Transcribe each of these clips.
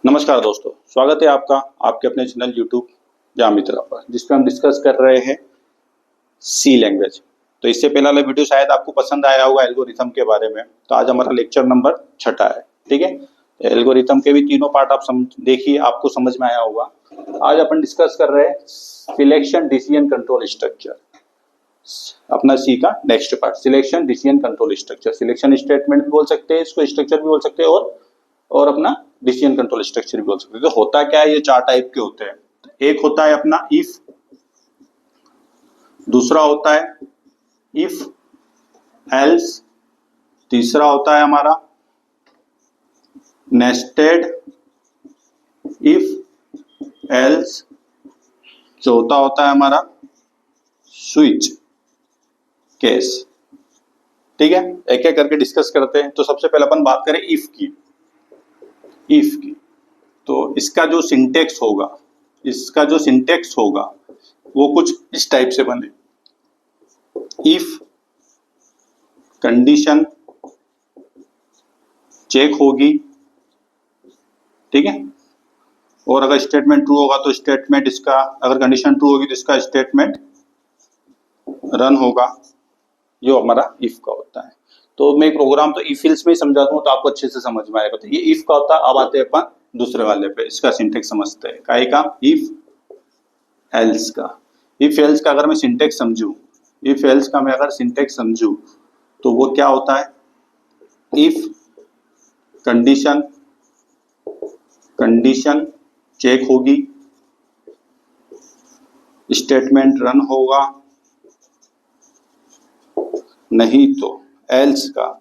नमस्कार दोस्तों, स्वागत है आपका आपके अपने चैनल यूट्यूब जाम मित्रा पर, जिसपे हम डिस्कस कर रहे हैं सी लैंग्वेज। तो इससे पहले वाला वीडियो शायद आपको पसंद आया होगा एल्गोरिथम के बारे में। तो आज हमारा लेक्चर नंबर 6 है। ठीक है, एल्गोरिथम के भी तीनों पार्ट आप देखिए, आपको समझ में आया होगा। आज अपन डिस्कस कर रहे हैं सिलेक्शन डिसीजन कंट्रोल स्ट्रक्चर। अपना सी का next part selection decision control structure. Selection statement भी बोल सकते हैं इसको, स्ट्रक्चर भी बोल सकते हैं, और अपना डिसीजन कंट्रोल स्ट्रक्चर भी बोल सकते हैं। तो होता क्या है, ये 4 टाइप के होते हैं। एक होता है अपना इफ, दूसरा होता है इफ एल्स, तीसरा होता है हमारा नेस्टेड इफ एल्स, चौथा होता है हमारा स्विच केस। ठीक है, एक एक करके डिस्कस करते हैं। तो सबसे पहले अपन बात करें इफ की। तो इसका जो सिंटेक्स होगा वो कुछ इस टाइप से बने। इफ कंडीशन चेक होगी, ठीक है, और अगर स्टेटमेंट ट्रू होगा तो स्टेटमेंट इसका, अगर कंडीशन ट्रू होगी तो इसका स्टेटमेंट रन होगा। जो हमारा इफ का होता है। तो मैं प्रोग्राम तो इफ एल्स में ही समझा दूं तो आपको अच्छे से समझ में आएगा। तो ये इफ का होता है। अब आते हैं अपन दूसरे वाले पे, इसका सिंटेक्स समझते हैं। काहे का? इफ एल्स का। इफ एल्स का अगर मैं सिंटेक्स समझूं, तो वो क्या होता है? इफ कंडीशन चेक होगी, स्टेटमेंट रन होगा, नहीं तो एल्स का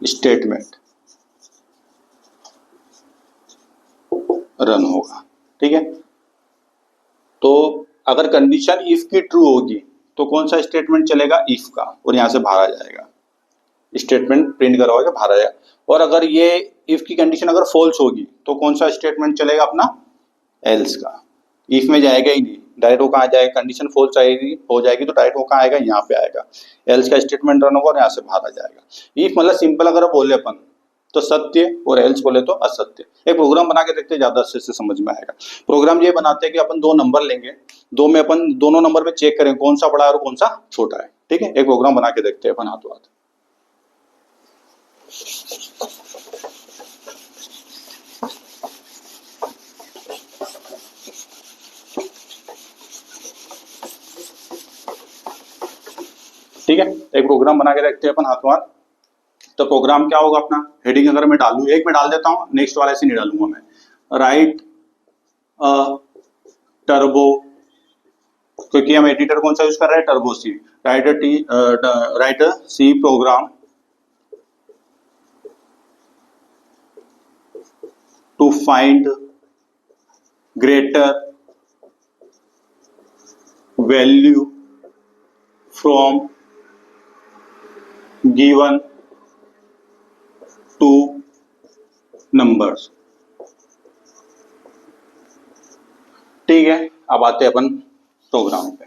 स्टेटमेंट रन होगा। ठीक है, तो अगर कंडीशन इफ की ट्रू होगी तो कौन सा स्टेटमेंट चलेगा? इफ का, और यहां से बाहर आ जाएगा, स्टेटमेंट प्रिंट करा होगा, बाहर आ जाएगा। और अगर ये इफ की कंडीशन अगर फॉल्स होगी तो कौन सा स्टेटमेंट चलेगा? अपना एल्स का। इफ में जाएगा ही नहीं, डायरेक्ट वो कहाँ जाएगा? कंडीशन फॉल्स हो जाएगी तो डायरेक्ट वो कहाँ आएगा? यहाँ पे आएगा, एल्स का स्टेटमेंट रन होगा और यहाँ से बाहर आ जाएगा। इफ मतलब सिंपल अगर बोले अपन तो सत्य, और एल्स बोले तो असत्य। एक प्रोग्राम बना के देखते हैं, ज्यादा अच्छे से समझ में आएगा। प्रोग्राम ये बनाते हैं कि अपन 2 नंबर लेंगे, दो में अपन दोनों नंबर में चेक करें कौन सा बड़ा है और कौन सा छोटा है। ठीक है, एक प्रोग्राम बना के देखते हैं अपन हाथों हाथ। ठीक है, एक प्रोग्राम बना के रखते हैं अपन हाथों हाथ। तो प्रोग्राम क्या होगा अपना? हेडिंग अगर मैं डालूं, एक में डाल देता हूं, नेक्स्ट वाले से नहीं डालूंगा मैं। राइट टर्बो, क्योंकि हम एडिटर कौन सा यूज कर रहे हैं? Turbo C. Write C program to find greater value from given two numbers. ठीक है, अब आते हैं अपन प्रोग्राम पे।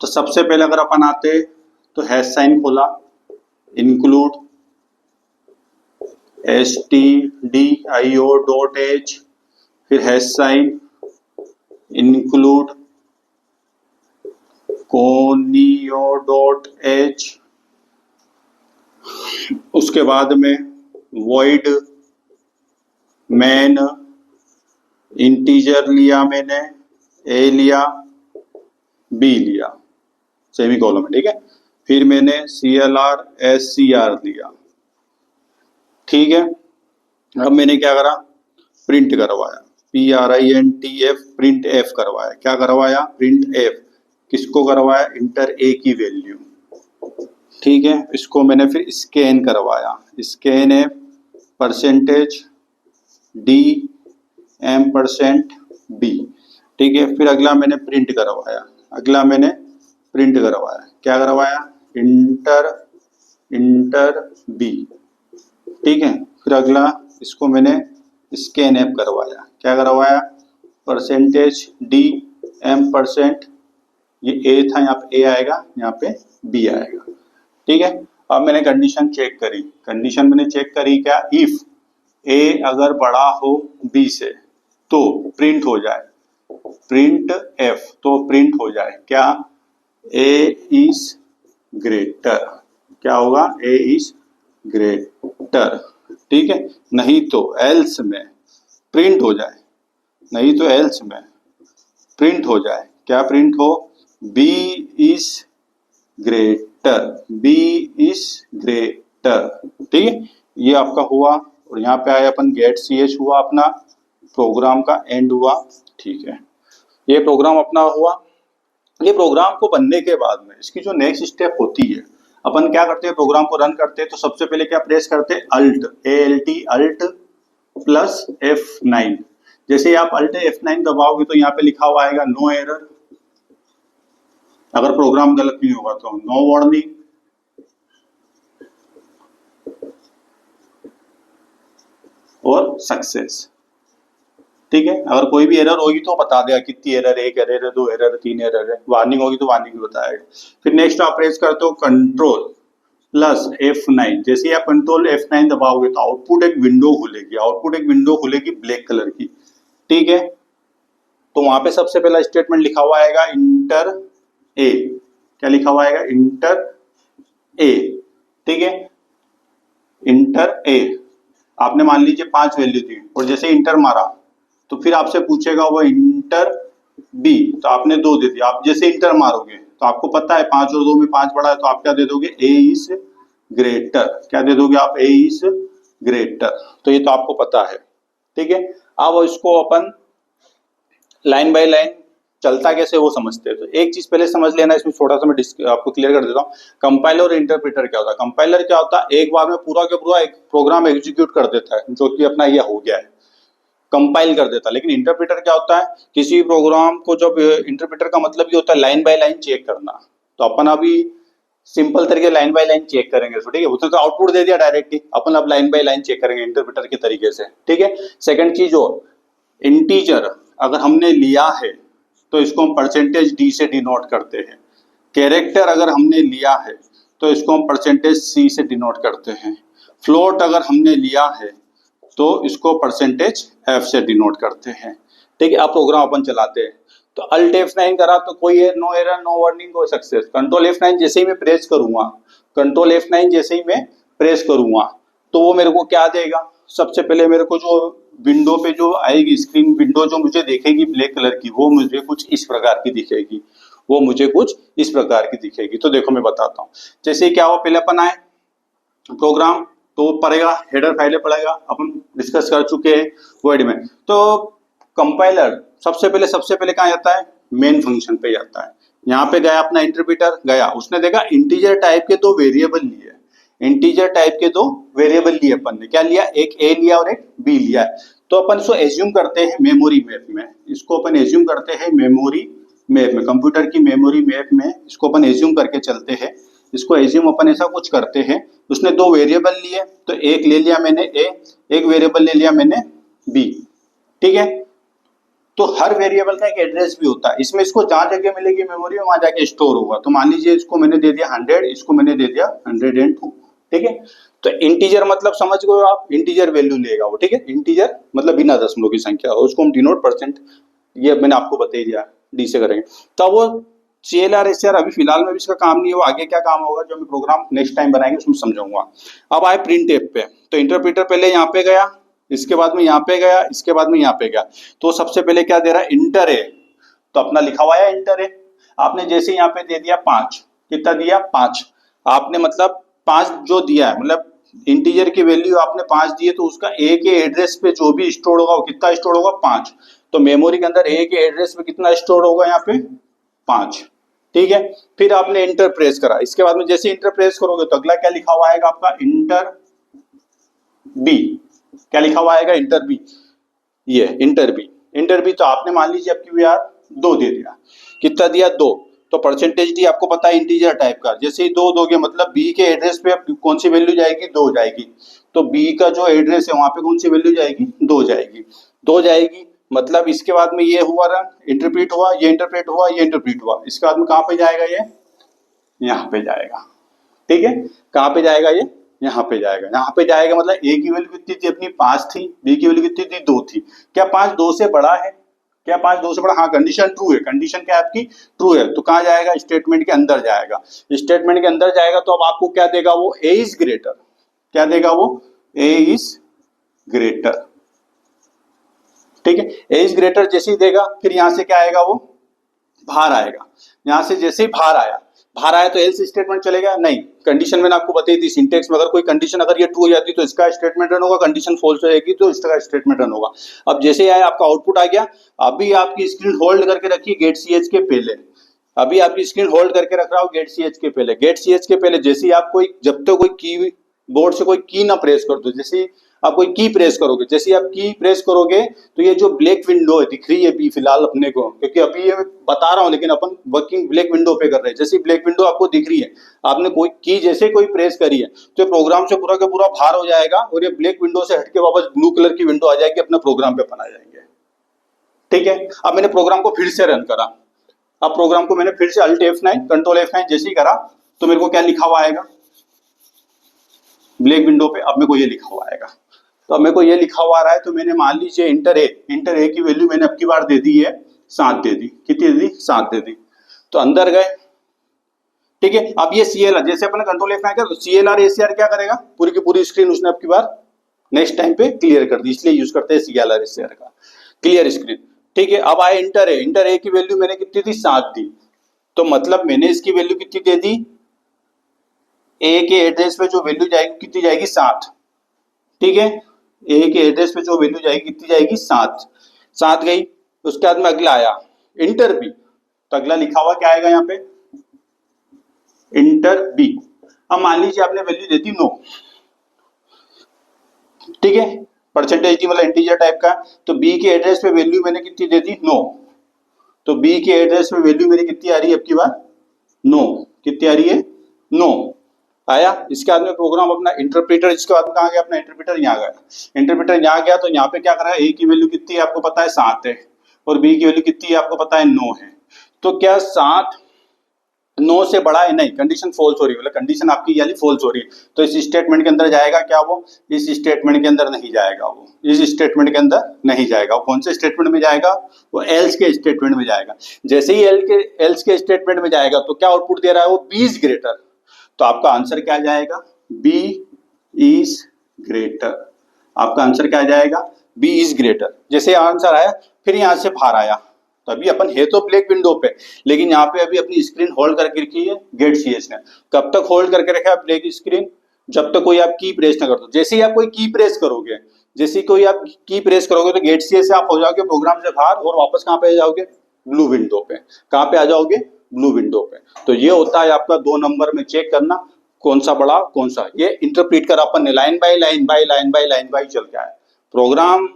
तो सबसे पहले अगर अपन आते तो हैश साइन खोला, इंक्लूड stdio.h, फिर हैश साइन इंक्लूड conio.h, उसके बाद में void main, इंटीजर लिया मैंने, a लिया, b लिया, सेमी कॉलम है। ठीक है, फिर मैंने clr scr लिया। ठीक है, अब मैंने क्या करा? प्रिंट करवाया, printf, प्रिंट एफ करवाया। क्या करवाया? Print F. किसको करवाया? इंटर ए की वैल्यू। ठीक है, इसको मैंने फिर स्कैन करवाया, scan F percentage D %b। ठीक है, फिर अगला मैंने प्रिंट करवाया, क्या करवाया? Enter B. ठीक है, फिर अगला इसको मैंने स्कैन एप करवाया, क्या करवाया? परसेंटेज डी %, ये ए था, यहाँ पे ए आएगा, यहाँ पे बी आएगा। ठीक है, अब मैंने कंडीशन चेक करी, क्या? ए अगर बड़ा हो बी से तो प्रिंट हो जाए, प्रिंट एफ, तो प्रिंट हो जाए क्या, ए इज ग्रेटर, क्या होगा, ए इज ग्रेटर, ठीक है। नहीं तो एल्स में प्रिंट हो जाए, नहीं तो एल्स में प्रिंट हो जाए, क्या प्रिंट हो, B is greater, B is greater, ठीक है। ये आपका हुआ और यहाँ पे आया अपन गेट सी एच हुआ, अपना प्रोग्राम का एंड हुआ, ठीक है। ये प्रोग्राम अपना हुआ। ये प्रोग्राम को बनने के बाद में इसकी जो नेक्स्ट स्टेप होती है, अपन क्या करते हैं, प्रोग्राम को रन करते हैं तो सबसे पहले क्या प्रेस करते हैं, alt, ALT, alt plus F9। जैसे आप अल्ट F9 दबाओगे तो यहाँ पे लिखा हुआ आएगा नो एरर, अगर प्रोग्राम गलत नहीं होगा तो नो वार्निंग, और सक्सेस, ठीक है। अगर कोई भी एरर होगी तो बता देगा कितनी एरर है, 1 एरर है, 2 एरर है, 3 एरर है, वार्निंग होगी तो वार्निंग भी बताएगा। फिर नेक्स्ट आप प्रेस करते हो कंट्रोल प्लस F9। जैसे आप कंट्रोल F9 दबाओगे तो आउटपुट एक विंडो खुलेगी, आउटपुट एक विंडो खुलेगी ब्लैक कलर की, ठीक है। तो वहां पे सबसे पहला स्टेटमेंट लिखा हुआ आएगा इंटर ए, क्या लिखा हुआ आएगा, इंटर ए, ठीक है, इंटर ए। आपने मान लीजिए 5 वैल्यू दी और जैसे इंटर मारा तो फिर आपसे पूछेगा वो इंटर बी, तो आपने 2 दे दिया। आप जैसे इंटर मारोगे तो आपको पता है 5 और 2 में 5 बड़ा है, तो आप क्या दे दोगे, ए इज ग्रेटर, क्या दे दोगे आप, ए इज ग्रेटर, तो ये तो आपको पता है, ठीक है। अब इसको अपन लाइन बाय लाइन चलता कैसे वो समझते हैं। तो एक चीज पहले समझ लेना, इसमें छोटा सा मैं आपको क्लियर कर देता हूँ। कंपाइलर और इंटरप्रेटर क्या होता है, कंपाइलर क्या होता है, एक बार में पूरा का पूरा एक प्रोग्राम एग्जीक्यूट कर देता है, जो कि अपना ये हो गया है, कंपाइल कर देता है। लेकिन इंटरप्रेटर क्या होता है, किसी प्रोग्राम को, जब इंटरप्रेटर का मतलब ये होता है लाइन बाय लाइन चेक करना। तो अपन अभी सिंपल तरीके लाइन बाय लाइन चेक करेंगे, ठीक है। उसने तो आउटपुट दे दिया डायरेक्टली, अपन अब लाइन बाय लाइन चेक करेंगे इंटरप्रेटर के तरीके से, ठीक है। सेकंड चीज हो, इंटीजर अगर हमने लिया है तो इसको हम परसेंटेज डी से डिनोट करते हैं। कैरेक्टर अगर हमने लिया है तो इसको हम परसेंटेज सी से डिनोट करते हैं। फ्लोट अगर हमने लिया है तो इसको परसेंटेज एफ से डिनोट करते हैं, ठीक है। अब प्रोग्राम अपन चलाते हैं तो अल्ट F9 करा तो कोई नो एरर, नो वार्निंग, कोई सक्सेस। कंट्रोल F9 जैसे ही मैं प्रेस करूंगा, कंट्रोल F9 जैसे ही मैं प्रेस करूंगा तो वो मेरे को क्या देगा, सबसे पहले मेरे को जो विंडो पे जो आएगी स्क्रीन विंडो जो मुझे देखेगी ब्लैक कलर की, वो मुझे कुछ इस प्रकार की दिखेगी, वो मुझे कुछ इस प्रकार की दिखेगी। तो देखो मैं बताता हूँ। जैसे क्या हुआ, पहले अपन आए प्रोग्राम तो पढ़ेगा, हेडर फाइलें पढ़ेगा, अपन डिस्कस कर चुके हैं वर्ड में। तो कंपाइलर सबसे पहले कहाँ जाता है, मेन फंक्शन पे जाता है। यहाँ पे गया अपना इंटरप्रेटर गया, उसने देखा इंटीजर टाइप के 2 वेरिएबल लिए, इंटीजर टाइप के 2 वेरिएबल लिए, अपन ने क्या लिया, एक ए लिया और एक बी लिया। तो अपन इसको एज्यूम करते हैं मेमोरी मैप में, इसको अपन एज्यूम करते हैं मेमोरी मैप में, कंप्यूटर की मेमोरी मैप में इसको अपन एज्यूम करके चलते हैं। इसको एज्यूम अपन ऐसा कुछ करते हैं, उसने 2 वेरिएबल लिए, तो एक ले लिया मैंने ए, एक वेरिएबल ले लिया मैंने बी, ठीक है। तो हर वेरिएबल का एक एड्रेस भी होता है, इसमें इसको जहां जगह मिलेगी मेमोरी में वहां जाके स्टोर होगा। तो मान लीजिए इसको मैंने दे दिया 100, इसको मैंने दे दिया 102, ठीक है। तो इंटीजर मतलब समझ गए आप, इंटीजर वैल्यू लेगा वो, ठीक है। इंटीजर मतलब बिना दशमलव की संख्या, उसको हम डिनोट परसेंट, ये मैंने आपको बता ही दिया, डी से करेंगे। तो वो CLR SCR अभी फिलहाल में भी इसका काम नहीं है, वो आगे क्या काम होगा जो मैं प्रोग्राम नेक्स्ट टाइम बनाएंगे उसमें समझाऊंगा। अब आए प्रिंट एफ पे, तो इंटरप्रेटर पहले यहाँ पे गया, इसके बाद में यहाँ पे गया, इसके बाद में यहाँ पे गया। तो सबसे पहले क्या दे रहा है, इंटर ए, तो अपना लिखा हुआ है इंटर ए। आपने जैसे यहाँ पे दे दिया 5, कितना दिया 5, आपने मतलब 5 जो दिया है, मतलब इंटीजर की वैल्यू आपने 5 दी है, तो उसका ए के एड्रेस पे जो भी स्टोर होगा वो कितना स्टोर होगा, 5। तो मेमोरी के अंदर ए के एड्रेस पे कितना स्टोर होगा, यहाँ पे 5, ठीक है। फिर आपने इंटर प्रेस करा, इसके बाद में जैसे इंटर प्रेस करोगे तो अगला क्या लिखा हुआ आएगा आपका, इंटर बी, क्या लिखा हुआ आएगा, इंटर बी, ये इंटर बी, इंटर बी। तो आपने मान लीजिए आपकी यार 2 दे दिया, कितना दिया 2, तो परसेंटेज डी आपको पता है इंटीजर टाइप का, जैसे ही 2 दोगे मतलब बी के एड्रेस पे कौन सी वैल्यू जाएगी, 2 जाएगी। तो बी का जो एड्रेस है वहां पे कौन सी वैल्यू जाएगी, 2 जाएगी, 2 जाएगी। मतलब इसके बाद में ये हुआ रन, इंटरप्रेट हुआ, ये इंटरप्रेट हुआ, ये इंटरप्रेट हुआ, इसके बाद में कहाँ पे जाएगा, ये यहाँ पे जाएगा, ठीक है। कहाँ पे जाएगा, ये यहाँ पे जाएगा। यहाँ पे जाएगा मतलब ए की वैल्यू कितनी थी अपनी 5 थी, बी की वैल्यू कितनी थी 2 थी। क्या 5 2 से बड़ा है? क्या 5 2 से बड़ा? हाँ, कंडीशन ट्रू है। कंडीशन क्या है आपकी? ट्रू है। तो कहाँ जाएगा? स्टेटमेंट के अंदर जाएगा। स्टेटमेंट के अंदर जाएगा तो अब आपको क्या देगा वो? ए इज ग्रेटर। क्या देगा वो? ए इज ग्रेटर। ठीक है, ए इज ग्रेटर जैसे ही देगा फिर यहाँ से क्या आएगा वो? बाहर आएगा। यहाँ से जैसे ही बाहर आया, बाहर आया तो एल्स स्टेटमेंट चलेगा? नहीं। कंडीशन मैंने आपको बताई थी सिंटेक्स में, अगर कोई कंडीशन अगर ये ट्रू हो जाती तो इसका स्टेटमेंट रन होगा, कंडीशन फॉल्स हो जाएगी तो इसका स्टेटमेंट रन होगा। अब जैसे ही आया आपका आउटपुट आ गया, अभी आपकी स्क्रीन होल्ड करके रखिए गेट सीएच के पहले। अभी आपकी स्क्रीन होल्ड करके रख रहा हूँ गेट सीएच के पहले। गेट सीएच के पहले जैसे ही आप कोई, जब तक कोई की बोर्ड से कोई की ना प्रेस कर दो, जैसे ही आप कोई की प्रेस करोगे, जैसे ही आप की प्रेस करोगे तो ये जो ब्लैक विंडो है दिख रही है अभी फिलहाल अपने को, क्योंकि अभी ये बता रहा हूँ लेकिन अपन वर्किंग ब्लैक विंडो पे कर रहे हैं। जैसे ब्लैक विंडो आपको दिख रही है, आपने कोई की जैसे कोई प्रेस करी है तो ये प्रोग्राम से पूरा का पूरा बाहर हो जाएगा और ये ब्लैक विंडो से हटके वापस ब्लू कलर की विंडो आ जाएगी, अपना प्रोग्राम पे अपन आ जाएंगे। ठीक है, अब मैंने प्रोग्राम को फिर से रन करा। अब प्रोग्राम को मैंने फिर से अल्ट F9 कंट्रोल F9 जैसे ही करा तो मेरे को क्या लिखा हुआ आएगा ब्लैक विंडो पे? अब मेरे को ये लिखा हुआ आएगा। तो अब मेरे को ये लिखा हुआ आ रहा है तो मैंने मान लीजिए इंटर ए की वैल्यू मैंने अब की बार दे दी है 7 दे दी। कितनी दे दी? 7 दे दी। तो अंदर गए। ठीक है, अब ये CLR जैसे अपने कंट्रोल F9 किया तो CLR ACR क्या करेगा? पूरी की पूरी स्क्रीन उसने अब की बार नेक्स्ट टाइम पे क्लियर कर दी, इसलिए यूज करते हैं CLR ACR का, क्लियर स्क्रीन। ठीक है, अब आए इंटर ए की वैल्यू मैंने कितनी दी? 7 दी। तो मतलब मैंने इसकी वैल्यू कितनी दे दी? ए के एड्रेस पे जो वैल्यू जाएगी कितनी जाएगी? 7। ठीक है, ए के एड्रेस पे जो वैल्यू जाएगी कितनी जाएगी? 7। 7 गई। उसके बाद में अगला आया इंटर बी। तो अगला लिखा हुआ क्या आएगा यहाँ पे? Enter B. अब मान लीजिए आपने वैल्यू दे दी 9। ठीक है, परसेंटेज थी मतलब इंटीजर टाइप का। तो बी के एड्रेस पे वैल्यू मैंने कितनी दे दी? 9। तो बी के एड्रेस पे वैल्यू मेरी कितनी आ रही है अब की बार? 9। कितनी आ रही है? 9 आया। इसके बाद में प्रोग्राम अपना इंटरप्रेटर, इसके बाद में कहाँ गया अपना इंटरप्रेटर? यहाँ गया। इंटरप्रेटर यहाँ गया तो यहाँ पे क्या कर रहा है? ए की वैल्यू कितनी है आपको पता है? 7 है। और बी की वैल्यू कितनी है आपको पता है? 9 है। तो क्या 7 9 से बड़ा है? नहीं, कंडीशन फॉल्स हो रही है, मतलब कंडीशन आपकी यानी फॉल्स हो रही है। तो इस स्टेटमेंट के अंदर जाएगा क्या वो? इस स्टेटमेंट के अंदर नहीं जाएगा वो, इस स्टेटमेंट के अंदर नहीं जाएगा। वो कौन से स्टेटमेंट में जाएगा? वो एल्स के स्टेटमेंट में जाएगा। जैसे ही एल्स के स्टेटमेंट में जाएगा तो क्या आउटपुट दे रहा है वो? B is greater. तो आपका आंसर क्या जाएगा? B is greater. आपका आंसर क्या जाएगा? B is greater. जैसे आंसर आया फिर यहां से बाहर आया तो अभी अपन है तो ब्लैक विंडो पे, लेकिन यहाँ पे अभी अपनी स्क्रीन होल्ड करके रखी है गेट सीएच ने। कब तक होल्ड करके रखा है ब्लैक स्क्रीन? जब तक कोई आप की प्रेस ना कर दो। जैसे ही आप कोई की प्रेस करोगे, जैसे ही कोई आप की प्रेस करोगे तो गेट सीएच से आप हो जाओगे प्रोग्राम से बाहर और वापस कहाँ पे आ जाओगे? ब्लू विंडो पे। कहाँ पे आ जाओगे? ब्लू विंडो पे। तो ये होता है आपका 2 नंबर में चेक करना कौन सा बड़ा कौन सा। ये इंटरप्रेट कर अपन ने line by line by line by line by चल के आया। प्रोग्राम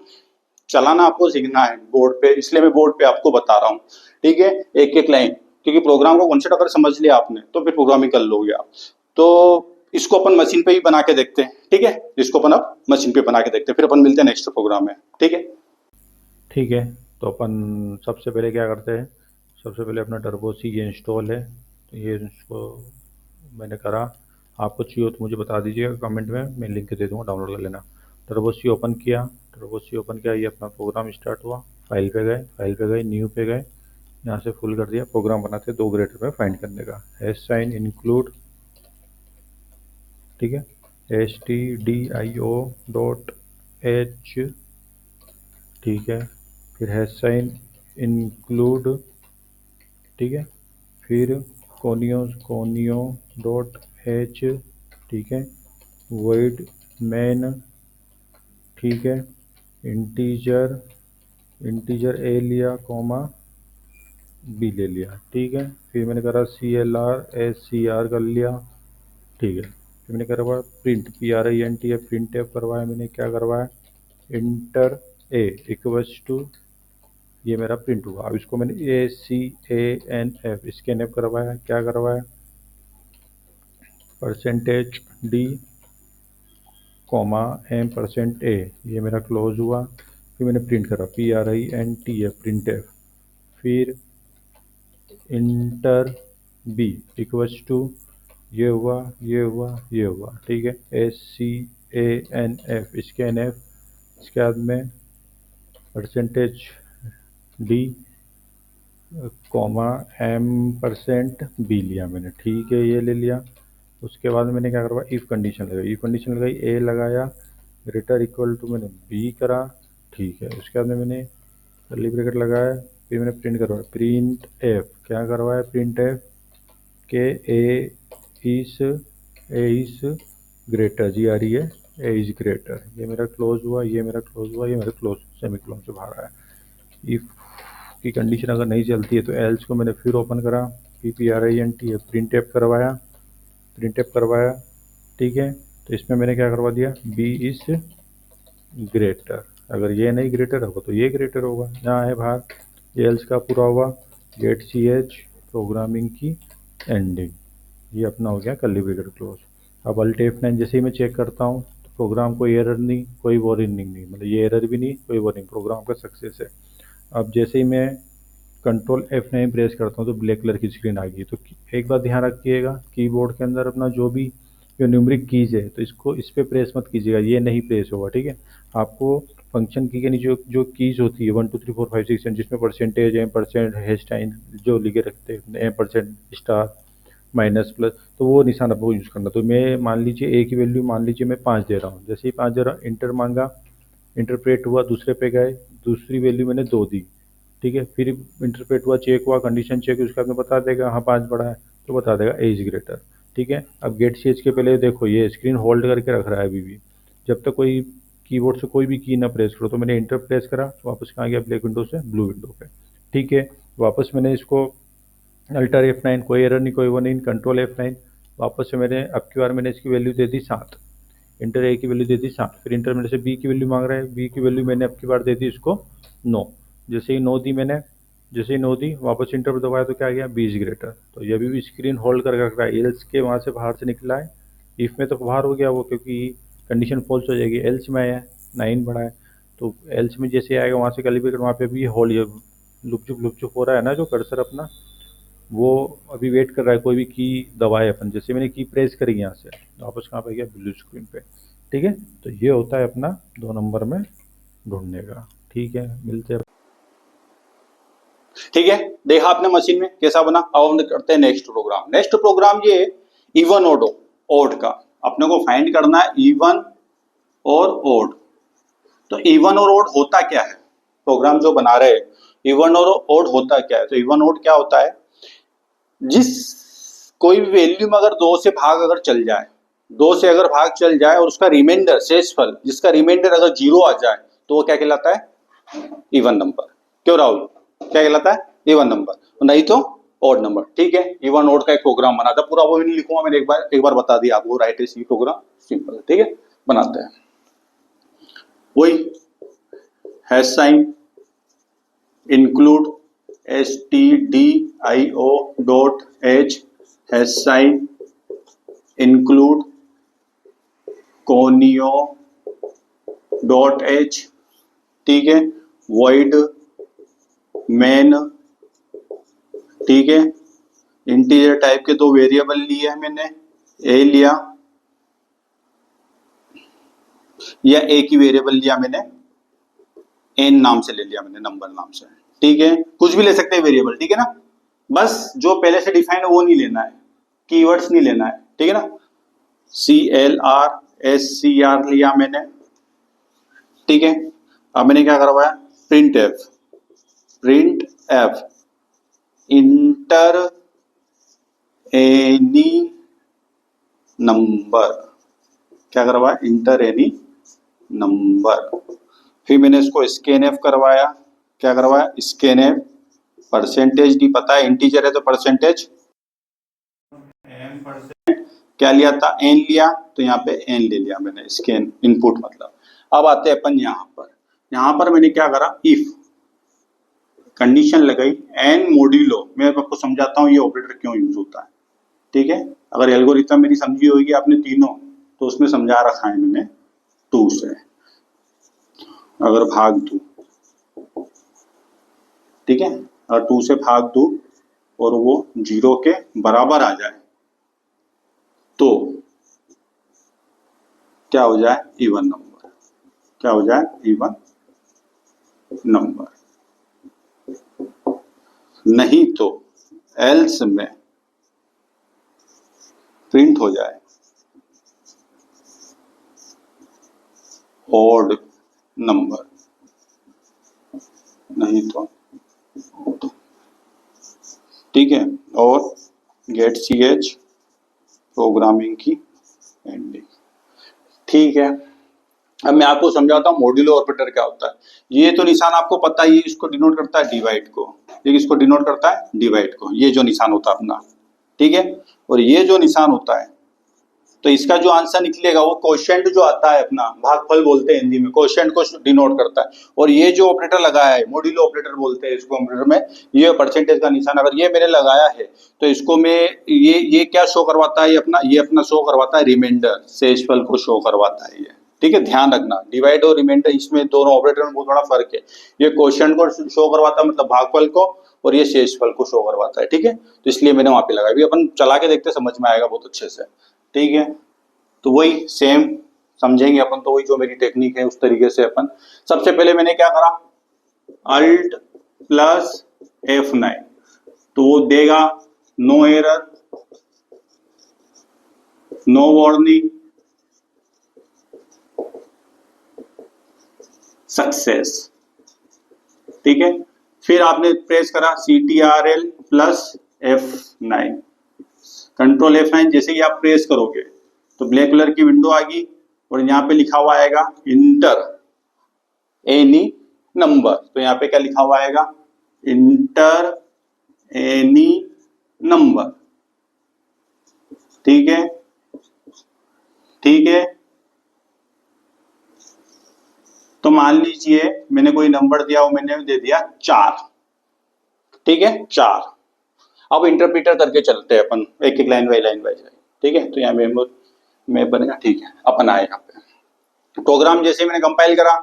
चलाना आपको सीखना है बोर्ड पे, इसलिए मैं बोर्ड पे आपको बता रहा हूँ। ठीक है, एक एक लाइन, क्योंकि प्रोग्राम का कॉन्सेप्ट अगर समझ लिया आपने तो फिर प्रोग्रामिंग कर लोगे आप। तो इसको अपन मशीन पे ही बना के देखते हैं। ठीक है, इसको अपन अब मशीन पे बना के देखते हैं, फिर अपन मिलते हैं नेक्स्ट प्रोग्राम में। ठीक है। ठीक है, तो अपन सबसे पहले क्या करते हैं? सबसे पहले अपना टर्बो सी ये इंस्टॉल है, तो ये इसको मैंने करा। आपको चाहिए हो तो मुझे बता दीजिएगा कमेंट में, मैं लिंक दे दूँगा, डाउनलोड कर लेना। टर्बो सी ओपन किया, टर्बो सी ओपन किया, ये अपना प्रोग्राम स्टार्ट हुआ। फाइल पे गए, न्यू पे गए, यहाँ से फुल कर दिया। प्रोग्राम बनाते 2 ग्रेटर में फाइंड करने का। हैश साइन इंक्लूड, ठीक है, stdio.h, ठीक है, फिर हैश साइन इंक्लूड, ठीक है, फिर कोनियो डॉट एच, ठीक है, वॉइड मैन, ठीक है, इंटीजर ए लिया, कॉमा बी ले लिया, ठीक है। फिर मैंने करा CLR SCR कर लिया, ठीक है। फिर मैंने करवाया प्रिंट PRINT या प्रिंट एफ करवाया। मैंने क्या करवाया? इंटर ए इक्वल्स टू, ये मेरा प्रिंट हुआ। अब इसको मैंने ACANF स्कैन करवाया। क्या करवाया? %D, %A, ये मेरा क्लोज हुआ। फिर मैंने प्रिंट करा PRINTF प्रिंट एफ। फिर इंटर बी इक्वल्स टू ये हुआ, ये हुआ, ये हुआ, ठीक है। SCANF, स्कैन एफ, इसके बाद में percentage D comma M% B लिया मैंने, ठीक है, ये ले लिया। उसके बाद मैंने क्या करवाया, इफ़ कंडीशन लगाई, इफ़ कंडीशन लगाई, ए लगाया, ग्रेटर इक्वल टू मैंने बी करा, ठीक है। उसके बाद में मैंने कर्ली ब्रैकेट लगाया, फिर मैंने प्रिंट करवाया, प्रिंट एफ, क्या करवाया, प्रिंट एफ के ए इस ग्रेटर, GRE है, ए इज ग्रेटर, ये मेरा क्लोज हुआ, ये मेरा क्लोज हुआ, ये मेरा क्लोज सेमी क्लोज से बाहर आया। इफ़ की कंडीशन अगर नहीं चलती है तो एल्स को मैंने फिर ओपन करा, PPRINT है, प्रिंट एफ करवाया, प्रिंट एफ करवाया, ठीक है। तो इसमें मैंने क्या करवा दिया, बी इज ग्रेटर, अगर ये नहीं ग्रेटर होगा तो ये ग्रेटर होगा, यहाँ है बाहर, ये एल्स का पूरा हुआ, गेट CH प्रोग्रामिंग की एंडिंग, ये अपना हो गया कर्ली ब्रैकेट क्लोज। अब अल्ट F9 जैसे ही मैं चेक करता हूँ तो प्रोग्राम कोई एरर नहीं, कोई वार्निंग नहीं, मतलब ये एरर भी नहीं, कोई वार्निंग, प्रोग्राम का सक्सेस है। अब जैसे ही मैं कंट्रोल F9 प्रेस करता हूँ तो ब्लैक कलर की स्क्रीन आ गई। तो एक बात ध्यान रखिएगा, कीबोर्ड के अंदर अपना जो भी जो न्यूमरिक कीज है तो इसको इस पर प्रेस मत कीजिएगा, ये नहीं प्रेस होगा, ठीक है। आपको फंक्शन की के नीचे जो जो कीज होती है 1 2 3 4 5 6 7, जिसमें परसेंटेज M%, हैशटाइन जो लिखे रखते हैं, M% स्टार माइनस प्लस, तो वो निशान आपको यूज़ करना। तो मैं मान लीजिए ए की वैल्यू मान लीजिए मैं 5 दे रहा हूँ, जैसे ही 5 दे रहा हूँ, इंटर मांगा, इंटरप्रेट हुआ, दूसरे पे गए, दूसरी वैल्यू मैंने 2 दी, ठीक है। फिर इंटरप्रेट हुआ, चेक हुआ, कंडीशन चेक, उसके बाद में बता देगा हाँ 5 बड़ा है, तो बता देगा ए इज ग्रेटर, ठीक है। अब गेट CH के पहले देखो ये स्क्रीन होल्ड करके रख रहा है अभी भी, जब तक कोई कीबोर्ड से कोई भी की ना प्रेस करो। तो मैंने इंटर प्रेस करा तो वापस कहाँ गया, ब्लैक विंडो से ब्लू विंडो पे, ठीक है। वापस मैंने इसको अल्टर F9, कोई एरर नहीं, कोई वो नहीं, कंट्रोल F9, वापस से मैंने अब की बार मैंने इसकी वैल्यू दे दी 7, इंटर ए की वैल्यू दे दी 7, फिर इंटर मेरे से बी की वैल्यू मांग रहा है, बी की वैल्यू मैंने अब की बार दे दी इसको 9, जैसे ही 9 दी मैंने, जैसे ही 9 दी वापस इंटर पर दबाया तो क्या गया, बी इज ग्रेटर। तो ये अभी भी स्क्रीन होल्ड कर रख रहा है, एल्स के वहाँ से बाहर से निकला है, इफ़ में तो बाहर हो गया वो, क्योंकि कंडीशन फॉल्स हो जाएगी, एल्स में आया 9 बड़ा है, तो एल्स में जैसे आएगा वहाँ से कर्ली ब्रैकेट, वहाँ पे भी होल्ड लुपचुप हो रहा है ना जो कर्सर अपना, वो अभी वेट कर रहा है कोई भी की दबाए अपन। जैसे मैंने की प्रेस करी यहाँ से, वापस कहाँ पे गया, ब्लू स्क्रीन पे, ठीक है। तो ये होता है अपना 2 नंबर में ढूंढने का, ठीक है। मिलते हैं। ठीक है, देखा आपने मशीन में कैसा बना। अब हम करते हैं नेक्स्ट प्रोग्राम। नेक्स्ट प्रोग्राम ये इवन ओड का अपने को फाइंड करना है, इवन और ओड। तो इवन और ओड होता क्या है, प्रोग्राम जो बना रहे हैं, इवन और ओड होता क्या है। तो इवन ओड क्या होता है, जिस कोई भी वैल्यू में अगर 2 से भाग अगर चल जाए, 2 से अगर भाग चल जाए और उसका रिमाइंडर शेषफल, जिसका रिमाइंडर अगर 0 आ जाए तो वो क्या कहलाता है, इवन नंबर। क्यों राहुल, क्या कहलाता है, इवन नंबर, नहीं तो ओड नंबर, ठीक है। इवन ओड का एक प्रोग्राम बना था, पूरा वो भी नहीं लिखूंगा मैंने, एक बार बता दिया आपको, राइट सी प्रोग्राम सिंपल है, ठीक है। बनाते हैं वही hash sign include stdio dot h hash sign include conio dot h, ठीक है। void main, ठीक है। इंटीजर टाइप के 2 वेरिएबल लिए हैं मैंने, ए लिया या ए की वेरिएबल लिया मैंने, एन नाम से ले लिया मैंने, नंबर नाम से, ठीक है। कुछ भी ले सकते हैं वेरिएबल, ठीक है ना, बस जो पहले से डिफाइंड है वो नहीं लेना है, कीवर्ड्स नहीं लेना है, ठीक है ना। CLR SCR लिया मैंने, ठीक है। अब मैंने क्या करवाया, print F inter any number, क्या करवाया, इंटर एनी नंबर। फिर मैंने इसको स्कैन एफ करवाया, क्या करवाया, स्कैन एफ, परसेंटेज डी पता है इंटीजर है तो परसेंटेज M%, क्या लिया था, एन लिया, तो यहाँ पे एन ले लिया मैंने, स्कैन इनपुट मतलब। अब आते हैं अपन यहाँ पर मैंने क्या करा, इफ कंडीशन लगाई, एन मोड्यूलो, मैं आपको समझाता हूँ ये ऑपरेटर क्यों यूज होता है, ठीक है। अगर एल्गोरिथम मेरी समझी होगी आपने तीनों, तो उसमें समझा रखा है मैंने 2 से, अगर भाग दूं, ठीक है, अगर 2 से भाग दूं और वो 0 के बराबर आ जाए तो क्या हो जाए, इवन नंबर, क्या हो जाए, इवन नंबर, नहीं तो एल्स में प्रिंट हो जाए ऑड नंबर, नहीं तो odd। ठीक है, और गेट ch प्रोग्रामिंग की एंडिंग। ठीक है, अब मैं आपको समझाता हूँ मॉड्यूलो ऑपरेटर क्या होता है। ये तो निशान आपको पता ही है, इसको डिनोट करता है डिवाइड को, ये इसको डिनोट करता है डिवाइड को, ये जो निशान होता है अपना, ठीक है। और ये जो निशान होता है, तो इसका जो आंसर निकलेगा वो कोशेंट जो आता है अपना, भागफल बोलते हैं हिंदी में, कोशेंट को डिनोट करता है। और ये जो ऑपरेटर लगाया है, मॉड्यूलो ऑपरेटर बोलते हैं इसको ऑपरेटर में, ये परसेंटेज का निशान अगर ये मैंने लगाया है तो इसको मैं ये क्या शो करवाता है, ये अपना शो करवाता है रिमाइंडर, शेषफल को शो करवाता है ये। ठीक है, ध्यान रखना, डिवाइड और रिमाइंडर इसमें दोनों ऑपरेटर में बहुत बड़ा फर्क है। ये क्वोशिएंट को शो करवाता है मतलब भागफल को, और ये शेषफल को शो करवाता है। ठीक है, तो इसलिए मैंने वहां पे लगाया, अभी अपन चला के देखते समझ में आएगा बहुत अच्छे से। ठीक है, तो वही सेम समझेंगे अपन, तो वही जो मेरी टेक्निक है उस तरीके से अपन, सबसे पहले मैंने क्या करा, अल्ट प्लस F9, तो वो देगा no error, no warning, success. ठीक है, फिर आपने प्रेस करा CTRL plus F9, control F9, जैसे ही आप प्रेस करोगे तो ब्लैक कलर की विंडो आ गई, और यहाँ पे लिखा हुआ आएगा इंटर एनी नंबर। तो यहाँ पे क्या लिखा हुआ आएगा, इंटर एनी नंबर। ठीक है, ठीक है, तो मान लीजिए मैंने कोई नंबर दिया, वो मैंने दे दिया 4। ठीक है, 4। अब इंटरप्रीटर करके चलते हैं अपन, एक एक लाइन बाई लाइन बाई। ठीक है, तो यहाँ में बनेगा। ठीक है, अपन आए यहाँ पे प्रोग्राम, जैसे मैंने कंपाइल करा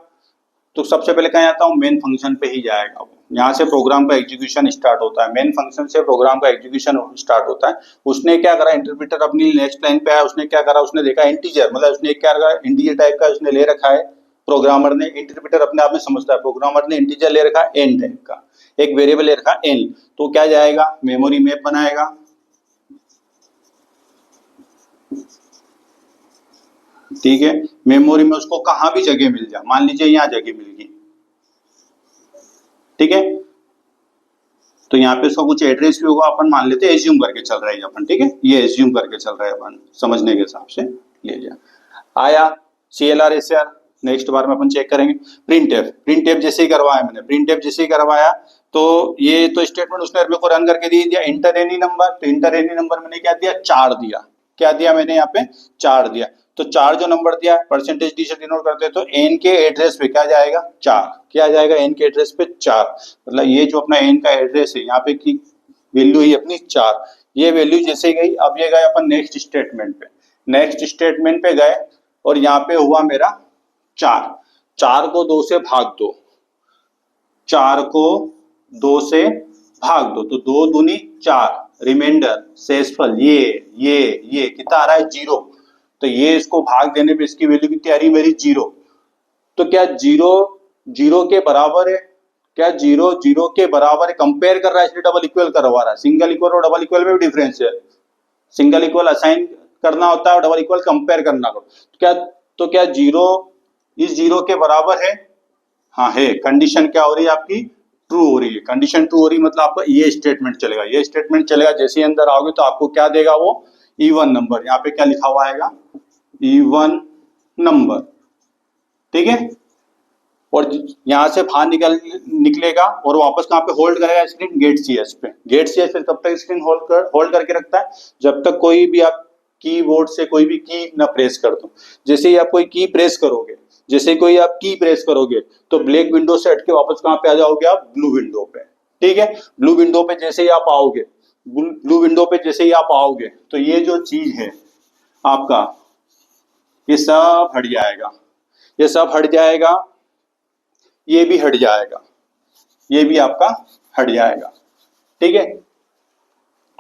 तो सबसे पहले कहाँ आता हूँ, मेन फंक्शन पे ही जाएगा वो, यहाँ से प्रोग्राम का एग्जीक्यूशन स्टार्ट होता है, मेन फंक्शन से प्रोग्राम का एग्जीक्यूशन स्टार्ट होता है। उसने क्या करा, इंटरप्रीटर अपनी नेक्स्ट लाइन पे आया, उसने क्या करा, उसने देखा इंटीजर, मतलब उसने क्या करा, इंटीजर टाइप का उसने ले रखा है प्रोग्रामर ने, इंटरप्रीटर अपने आप में समझता है, प्रोग्रामर ने इंटीजर ले रखा है एन टाइप का, एक वेरिएबल ले रखा एन, तो क्या जाएगा, मेमोरी मैप बनाएगा। ठीक है, मेमोरी में उसको कहां भी जगह मिल जाए, मान लीजिए यहाँ जगह मिल गई। ठीक है, तो यहाँ पे उसका कुछ एड्रेस भी होगा, अपन मान लेते हैं एज्यूम करके चल रहा है अपन। ठीक है, ये एज्यूम करके चल रहा है अपन, समझने के हिसाब से ले लिया। आया CLR SR, नेक्स्ट बार में अपन चेक करेंगे। प्रिंट एफ जैसे ही करवाया मैंने, प्रिंट एफ जैसे ही करवाया तो ये तो स्टेटमेंट उसने मेरे को रन करके दे दिया, इंटर एनी नंबर। तो इंटर एनी नंबर मैंने क्या दिया, 4 दिया। क्या दिया मैंने यहाँ पे, 4 दिया। तो 4 जो नंबर दिया परसेंटेज डी से डिनोट करते हैं, तो एन के एड्रेस पे क्या जाएगा, 4। क्या जाएगा, एन के एड्रेस पे 4, मतलब ये जो अपना एन का एड्रेस है यहाँ पे की वैल्यू ही अपनी 4। ये वैल्यू जैसे गई, अब ये गए अपन नेक्स्ट स्टेटमेंट पे, नेक्स्ट स्टेटमेंट पे गए और यहाँ पे हुआ मेरा 4। 4 को 2 से भाग दो, 4 को 2 से भाग दो, तो 2 दूनी 4, रिमाइंडर शेषफल ये कितना आ रहा है, 0। तो ये इसको भाग देने पे इसकी वैल्यू कितनी आ रही है मेरी, 0। तो क्या 0 0 के बराबर है, क्या 0 0 के बराबर है, कंपेयर कर रहा है इसलिए डबल इक्वल करवा रहा है। सिंगल इक्वल और डबल इक्वल में भी डिफरेंस है, सिंगल इक्वल असाइन करना होता है और डबल इक्वल कंपेयर करना होता है। तो क्या 0 इस 0 के बराबर है, हाँ है। कंडीशन क्या हो रही है आपकी, ट्रू हो रही है। कंडीशन ट्रू हो रही है मतलब आपका ये स्टेटमेंट चलेगा, ये स्टेटमेंट चलेगा। जैसे ही अंदर आओगे तो आपको क्या देगा वो, इवन नंबर। यहाँ पे क्या लिखा हुआ आएगा, इवन नंबर। ठीक है, और यहाँ से बाहर निकलेगा और वापस कहाँ पे होल्ड करेगा स्क्रीन, गेट CS पे। गेट CS पे तब तक स्क्रीन होल्ड करके रखता है जब तक कोई भी आप कीबोर्ड से कोई भी की ना प्रेस कर दो। जैसे ही आप कोई की प्रेस करोगे, जैसे कोई आप की प्रेस करोगे तो ब्लैक विंडो से हट के वापस कहाँ पे आ जाओगे आप, ब्लू विंडो पे। ठीक है, ब्लू विंडो पे जैसे ही आप आओगे, ब्लू विंडो पे जैसे ही आप आओगे तो ये जो चीज है आपका, ये सब हट जाएगा, ये सब हट जाएगा, ये भी हट जाएगा, ये भी आपका हट जाएगा। ठीक है,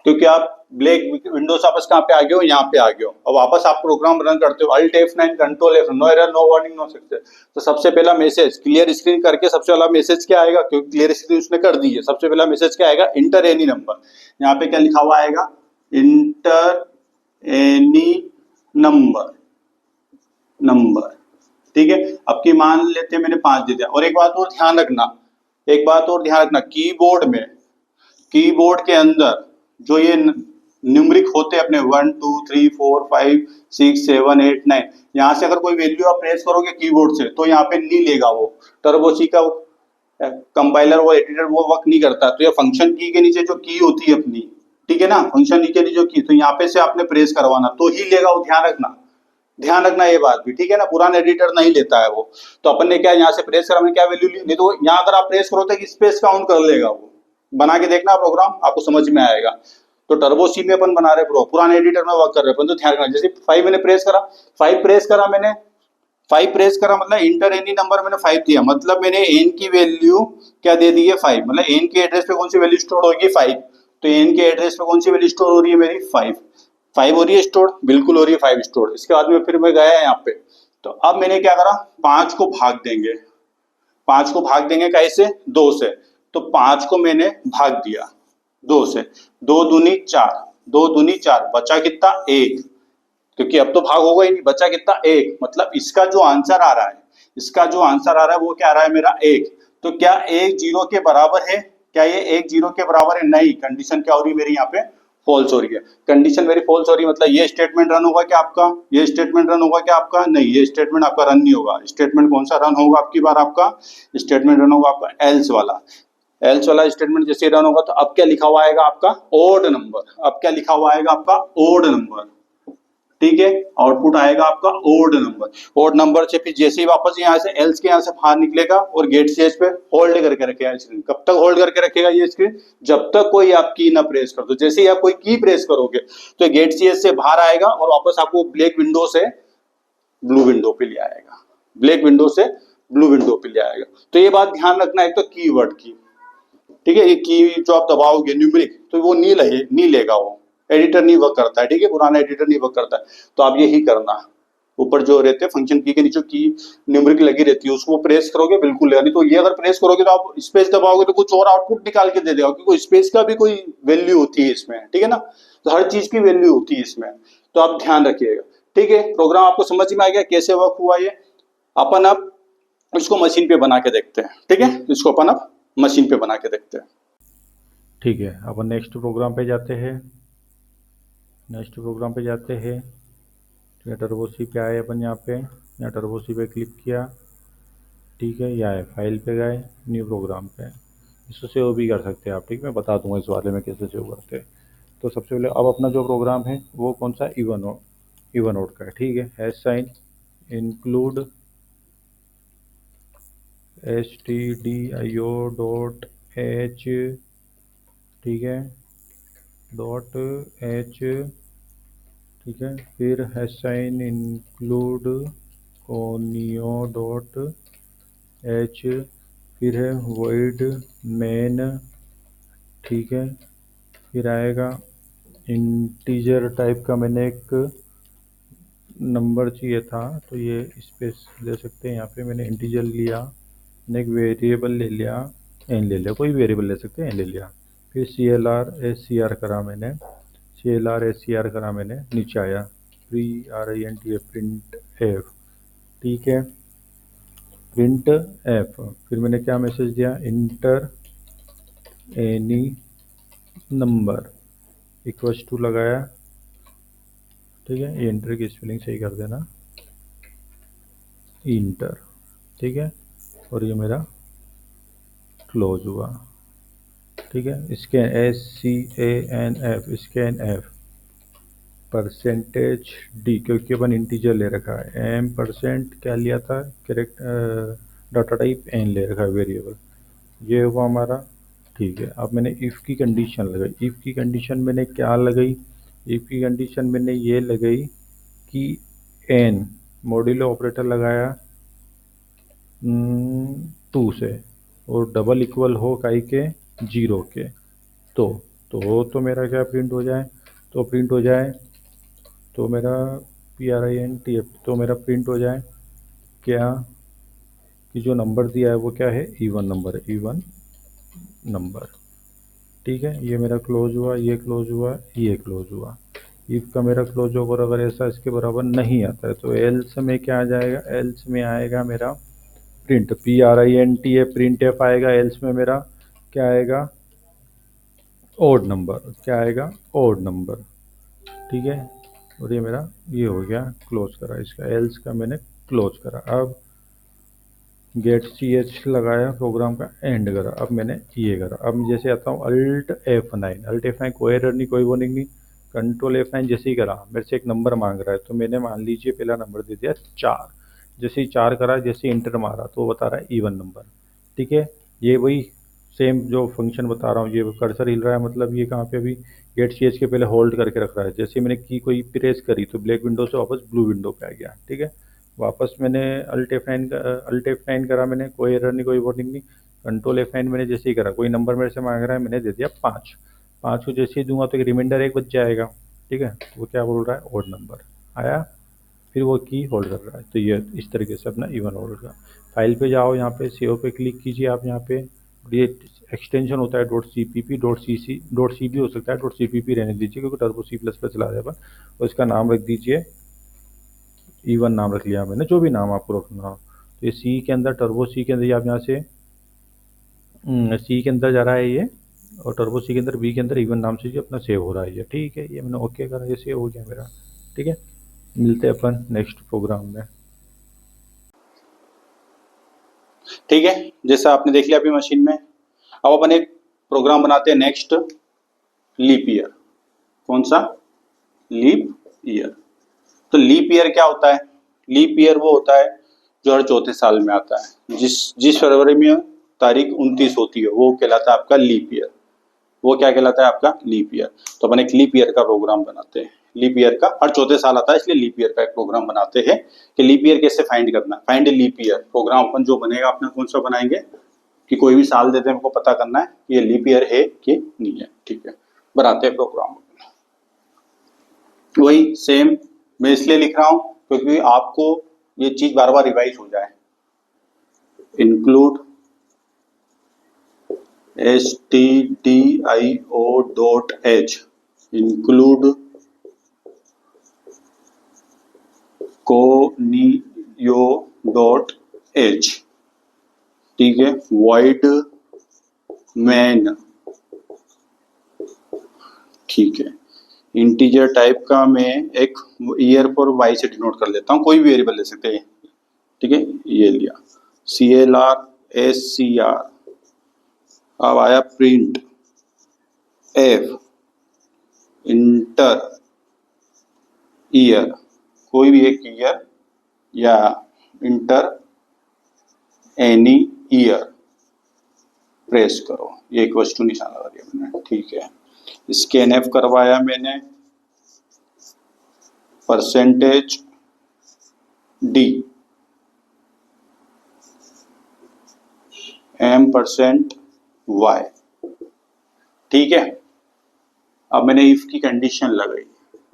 क्योंकि आप ब्लैक विंडोज आपस कहाँ पे आ गए हो, यहाँ पे आ गए हो, और वापस आप प्रोग्राम रन करते हो, alt F9 control F, no error, no warning, no success. तो सबसे पहला मैसेज क्लियर स्क्रीन करके सबसे पहला मैसेज क्या आएगा, क्योंकि क्लियर स्क्रीन उसने कर दी है, सबसे पहला मैसेज क्या आएगा, इंटर एनी नंबर। यहाँ पे क्या लिखा हुआ आएगा, इंटर एनी नंबर, नंबर, ठीक है। अब की मान लेते हैं मैंने 5 दे दिया। और एक बात और ध्यान रखना, एक बात और ध्यान रखना, कीबोर्ड में, कीबोर्ड के अंदर जो ये न्यूमरिक होते हैं अपने 1 2 3 4 5 6 7 8 9, यहाँ से अगर कोई वैल्यू आप प्रेस करोगे कीबोर्ड से तो यहाँ पे नहीं लेगा वो, टर्बो सी का कंपाइलर वो एडिटर वो वर्क नहीं करता। तो ये फंक्शन की के नीचे जो की होती है अपनी, ठीक है ना, फंक्शन की के नीचे जो की, तो यहाँ पे से आपने प्रेस करवाना तो ही लेगा वो, ध्यान रखना, ध्यान रखना ये बात भी, ठीक है ना। पुराना एडिटर नहीं लेता है वो। तो अपन ने क्या यहाँ से प्रेस करा, हमने क्या वैल्यू ली, नहीं तो यहाँ अगर आप प्रेस करो तो स्पेस काउंट कर लेगा वो। बना के देखना प्रोग्राम, आपको समझ में आएगा। तो टर्बो सी में अपन बना रहे पुराने एडिटर में वर्क कर रहे हैं, तो ध्यान रखना। जैसे 5 मैंने प्रेस करा, 5 प्रेस करा मैंने, 5 प्रेस करा मतलब इंटर एनी नंबर मैंने 5 दिया, मतलब मैंने एन की वैल्यू क्या दे दी है, 5, मतलब एन के एड्रेस पे कौन सी वैल्यू स्टोर होगी, 5। तो एन के एड्रेस पे कौन सी वैल्यू स्टोर हो रही है मेरी, 5। 5 हो रही है स्टोर, बिल्कुल हो रही है 5 स्टोर। इसके बाद में फिर मैं गया यहाँ पे, तो अब मैंने क्या करा, 5 को भाग देंगे, 5 को भाग देंगे कैसे, 2 से। तो 5 को मैंने भाग दिया 2 से, 2 दूनी 4, 2 दूनी 4, बचा कितना, 1, क्योंकि अब तो भाग होगा ही नहीं, बचा कितना, 1। मतलब इसका जो आंसर आ रहा है, इसका जो आंसर आ रहा है वो क्या आ रहा है मेरा, 1। तो क्या 1 0 के बराबर है, क्या ये 1 0 के बराबर है, नहीं। कंडीशन क्या हो रही है मेरी यहाँ पे, फॉल्स हो रही है, कंडीशन मेरी फॉल्स हो रही है। मतलब ये स्टेटमेंट रन होगा क्या आपका, ये स्टेटमेंट रन होगा क्या आपका, नहीं, ये स्टेटमेंट आपका रन नहीं होगा। स्टेटमेंट कौन सा रन होगा आपकी बार, आपका स्टेटमेंट रन होगा आपका एल्स वाला। एल्स वाला स्टेटमेंट जैसे रन होगा तो अब क्या लिखा हुआ आएगा आपका, ओड नंबर। अब क्या लिखा हुआ आएगा आपका, ओड नंबर, ठीक है। आउटपुट आएगा आपका ओड नंबर। ओड नंबर से फिर जैसे ही वापस यहाँ से एल्स के यहाँ से बाहर निकलेगा और गेट स्टेज पे होल्ड करके रखेगा स्क्रीन। कब तक होल्ड करके रखेगा ये स्क्रीन, जब तक कोई आप की ना प्रेस कर दो। जैसे ही आप कोई की प्रेस करोगे तो गेट स्टेज से बाहर आएगा और वापस आपको ब्लैक विंडो से ब्लू विंडो पे ले आएगा, ब्लैक विंडो से ब्लू विंडो पे ले आएगा। तो ये बात ध्यान रखना, एक तो कीवर्ड की, ठीक है, ये की जो आप दबाओगे न्यूमेरिक तो वो नहीं लेगा वो, एडिटर नहीं वर्क करता है, ठीक है, पुराना एडिटर नहीं वर्क करता है। तो आप यही करना, ऊपर जो रहते हैं फंक्शन की के नीचे की न्यूमेरिक लगी रहती है उसको प्रेस करोगे बिल्कुल लेगा, नहीं तो ये अगर प्रेस करोगे तो आप स्पेस दबाओगे तो कुछ और आउटपुट निकाल के दे देगा, क्योंकि स्पेस का भी कोई वैल्यू होती है इसमें, ठीक है ना। तो हर चीज की वैल्यू होती है इसमें, तो आप ध्यान रखिएगा, ठीक है। प्रोग्राम आपको समझ में आ गया कैसे वर्क हुआ ये। अपन अब इसको मशीन पे बना के देखते हैं, ठीक है, इसको अपन अब मशीन पे बना के देखते हैं। ठीक है, अपन नेक्स्ट प्रोग्राम पे जाते हैं। नेक्स्ट प्रोग्राम पे जाते हैं, तो टर्बो सी पे आए अपन, यहाँ टर्बो सी पे क्लिक किया, ठीक है। यहाँ फाइल पे गए, न्यू प्रोग्राम पे, इसको सेव भी कर सकते हैं आप, ठीक है। मैं बता दूंगा इस बारे में कैसे सेव करते हैं। तो सबसे पहले अब अपना जो प्रोग्राम है वो कौन सा, इवन नोड का है, ठीक है। Hash sign include stdio dot H, ठीक है, डॉट एच, ठीक है। फिर hash sign include conio dot H, फिर है वॉइड मेन, ठीक है। फिर आएगा इंटीजर टाइप का, मैंने एक नंबर चाहिए था तो ये स्पेस दे सकते हैं, यहाँ पे मैंने इंटीजर लिया, मैंने एक वेरिएबल ले लिया, एन ले लिया, कोई वेरिएबल ले सकते हैं, एन ले लिया। फिर CLR करा मैंने, CLR करा मैंने, नीचे आया print प्रिंट एफ, ठीक है, प्रिंट एफ। फिर मैंने क्या मैसेज दिया, enter any number equals to लगाया, ठीक है। ये इंटर की स्पेलिंग सही कर देना, इंटर, ठीक है। और ये मेरा क्लोज हुआ, ठीक है। Scan SCANF, scan F percentage D, क्योंकि अपन इंटीजर ले रखा है, एम परसेंट क्या लिया था, करेक्ट डाटा टाइप एन ले रखा है वेरिएबल, ये हुआ हमारा, ठीक है। अब मैंने इफ़ की कंडीशन लगाई, इफ़ की कंडीशन मैंने क्या लगाई, इफ़ की कंडीशन मैंने ये लगाई कि एन मॉड्यूलो ऑपरेटर लगाया 2 से और डबल इक्वल हो काई के 0 के, तो मेरा क्या प्रिंट हो जाए, तो प्रिंट हो जाए, तो मेरा PRINTF, तो मेरा प्रिंट हो जाए क्या कि जो नंबर दिया है वो क्या है, इवन नंबर है, इवन नंबर। ठीक है, ये मेरा क्लोज हुआ, ये क्लोज हुआ, ये क्लोज हुआ। इफ का मेरा क्लोज होगा, अगर ऐसा इसके बराबर नहीं आता है तो एल्स में क्या आ जाएगा, एल्स में आएगा मेरा प्रिंट, PRINT प्रिंट एफ आएगा। एल्स में मेरा क्या आएगा, ओड नंबर, क्या आएगा, ओड नंबर। ठीक है, और ये मेरा ये हो गया क्लोज करा, इसका एल्स का मैंने क्लोज करा। अब गेट ch लगाया, प्रोग्राम का एंड करा। अब मैंने ये करा, अब जैसे आता हूँ अल्ट F9, कोई एरर नहीं, कोई वार्निंग नहीं, कंट्रोल F9 जैसे ही करा, मेरे से एक नंबर मांग रहा है, तो मैंने मान लीजिए पहला नंबर दे दिया 4। जैसे ही 4 करा, जैसे इंटर मारा तो वो बता रहा है इवन नंबर। ठीक है, ये वही सेम जो फंक्शन बता रहा हूँ, ये कर्सर हिल रहा है, मतलब ये कहाँ पे अभी गेट ch के पहले होल्ड करके रख रहा है। जैसे मैंने की कोई प्रेस करी तो ब्लैक विंडो से वापस ब्लू विंडो पे आ गया। ठीक है, वापस मैंने अल्ट F9 करा, मैंने कोई एरर नहीं, कोई वार्निंग नहीं। कंट्रोल F9 मैंने जैसे ही करा, कोई नंबर मेरे से मांग रहा है, मैंने दे दिया 5। 5 को जैसे ही दूंगा तो एक रिमाइंडर 1 बच जाएगा। ठीक है, वो क्या बोल रहा है, ओड नंबर आया, फिर वो की होल्ड कर रहा है। तो ये इस तरीके से अपना इवन होल्ड का। फाइल पे जाओ, यहाँ पे सेव पे क्लिक कीजिए आप, यहाँ पे ये एक्सटेंशन होता है .cpp, .cc हो सकता है, .cpp रहने दीजिए क्योंकि टर्बो C++ चला जाएगा। और इसका नाम रख दीजिए, इवन नाम रख लिया मैंने, जो भी नाम आपको रखना हो। तो ये सी के अंदर, टर्बो सी के अंदर, ये आप यहाँ से सी के अंदर जा रहा है ये, और टर्बो सी के अंदर बी के अंदर इवन नाम से ये अपना सेव हो रहा है ये। ठीक है, ये मैंने ओके करा, ये सेव हो गया मेरा। ठीक है, मिलते हैं अपन नेक्स्ट प्रोग्राम में। ठीक है, जैसा आपने देख लिया अभी मशीन में। अब अपन एक प्रोग्राम बनाते हैं नेक्स्ट, लीप ईयर। कौन सा, लीप ईयर। तो लीप ईयर क्या होता है, लीप ईयर वो होता है जो हर चौथे साल में आता है। जिस फरवरी में तारीख 29 होती है वो कहलाता है आपका लीप ईयर। वो क्या कहलाता है, आपका लीप ईयर। तो अपन एक लीप ईयर का प्रोग्राम बनाते हैं। लीप ईयर का हर चौथे साल आता है, इसलिए लीप ईयर का एक प्रोग्राम बनाते हैं कि लीप ईयर कैसे फाइंड करना है। फाइंड लीप ईयर प्रोग्राम अपन जो बनेगा, अपना कौन सा बनाएंगे कि कोई भी साल देते हैं, हमको पता करना है कि ये लीप ईयर है कि नहीं है। ठीक है, बनाते हैं प्रोग्राम। वही सेम मैं इसलिए लिख रहा हूं क्योंकि आपको ये चीज बार बार रिवाइज हो जाए। Include stdio.h, include conio.h। ठीक है, void main। ठीक है, इंटीजर टाइप का मैं एक ईयर पर वाई से डिनोट कर लेता हूँ, कोई भी वेरिएबल ले सकते हैं। ठीक है, ये लिया CLR SCR। अब आया प्रिंट F, इंटर ईयर, कोई भी एक ईयर, या इंटर एनी ईयर प्रेस करो। ये इक्वल टू निशान लगा दिया मैंने। ठीक है, स्कैनएफ करवाया मैंने, %d m%y। ठीक है, अब मैंने इफ की कंडीशन लगाई।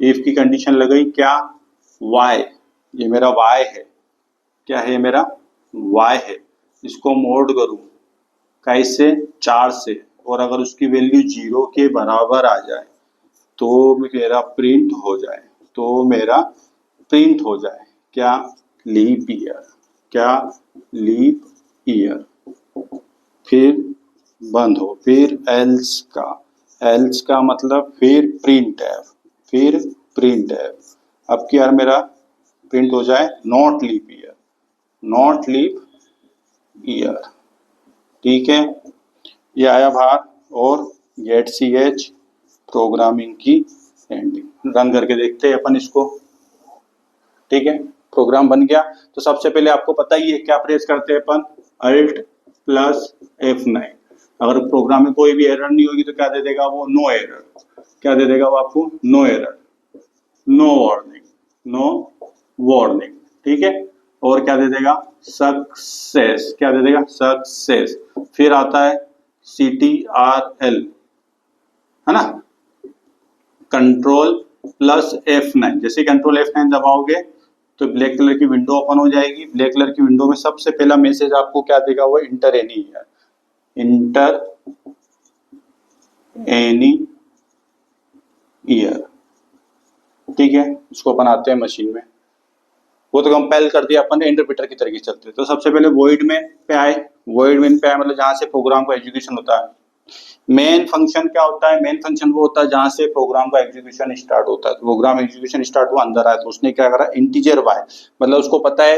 इफ की कंडीशन लगाई क्या, y, ये मेरा y है, क्या है, मेरा y है। इसको मोड करूं कैसे, 4 से, और अगर उसकी वैल्यू 0 के बराबर आ जाए तो मेरा प्रिंट हो जाए, तो मेरा प्रिंट हो जाए क्या, लीप ईयर। क्या, लीप ईयर। फिर बंद हो, फिर एल्स का मतलब फिर प्रिंट एफ, फिर प्रिंट एफ। अब क्या मेरा प्रिंट हो जाए, not leap year, not leap year. ठीक है, ये आया बाहर। और गेट ch प्रोग्रामिंग की एंडिंग। रन करके देखते हैं अपन इसको। ठीक है, प्रोग्राम बन गया। तो सबसे पहले आपको पता ही है क्या प्रेस करते हैं अपन, Alt + F9। अगर प्रोग्राम में कोई भी एरर नहीं होगी तो क्या दे देगा वो, नो एरर। क्या दे देगा वो आपको, no error, no warning, no warning. ठीक है, और क्या दे देगा, सक्सेस। क्या दे देगा, सक्सेस। फिर आता है CTRL, है ना, कंट्रोल प्लस F9, जैसे कंट्रोल F9 दबाओगे तो ब्लैक कलर की विंडो ओपन हो जाएगी। ब्लैक कलर की विंडो में सबसे पहला मैसेज आपको क्या देगा, वो inter any year, inter any year. ठीक है, इसको अपन आते हैं मशीन में, वो तो कंपाइल कर दिया अपन ने, इंटरप्रेटर की तरीके चलते हैं। तो सबसे पहले वॉइड में पे आए, वॉइड मेन पे आए मतलब जहां से प्रोग्राम का एग्जीक्यूशन होता है। मेन फंक्शन क्या होता है, मेन फंक्शन वो होता है जहां से प्रोग्राम का एग्जीक्यूशन स्टार्ट होता है। तो प्रोग्राम एग्जीक्यूशन स्टार्ट हुआ, अंदर आया, तो उसने क्या करा, इंटीजर वाई, मतलब उसको पता है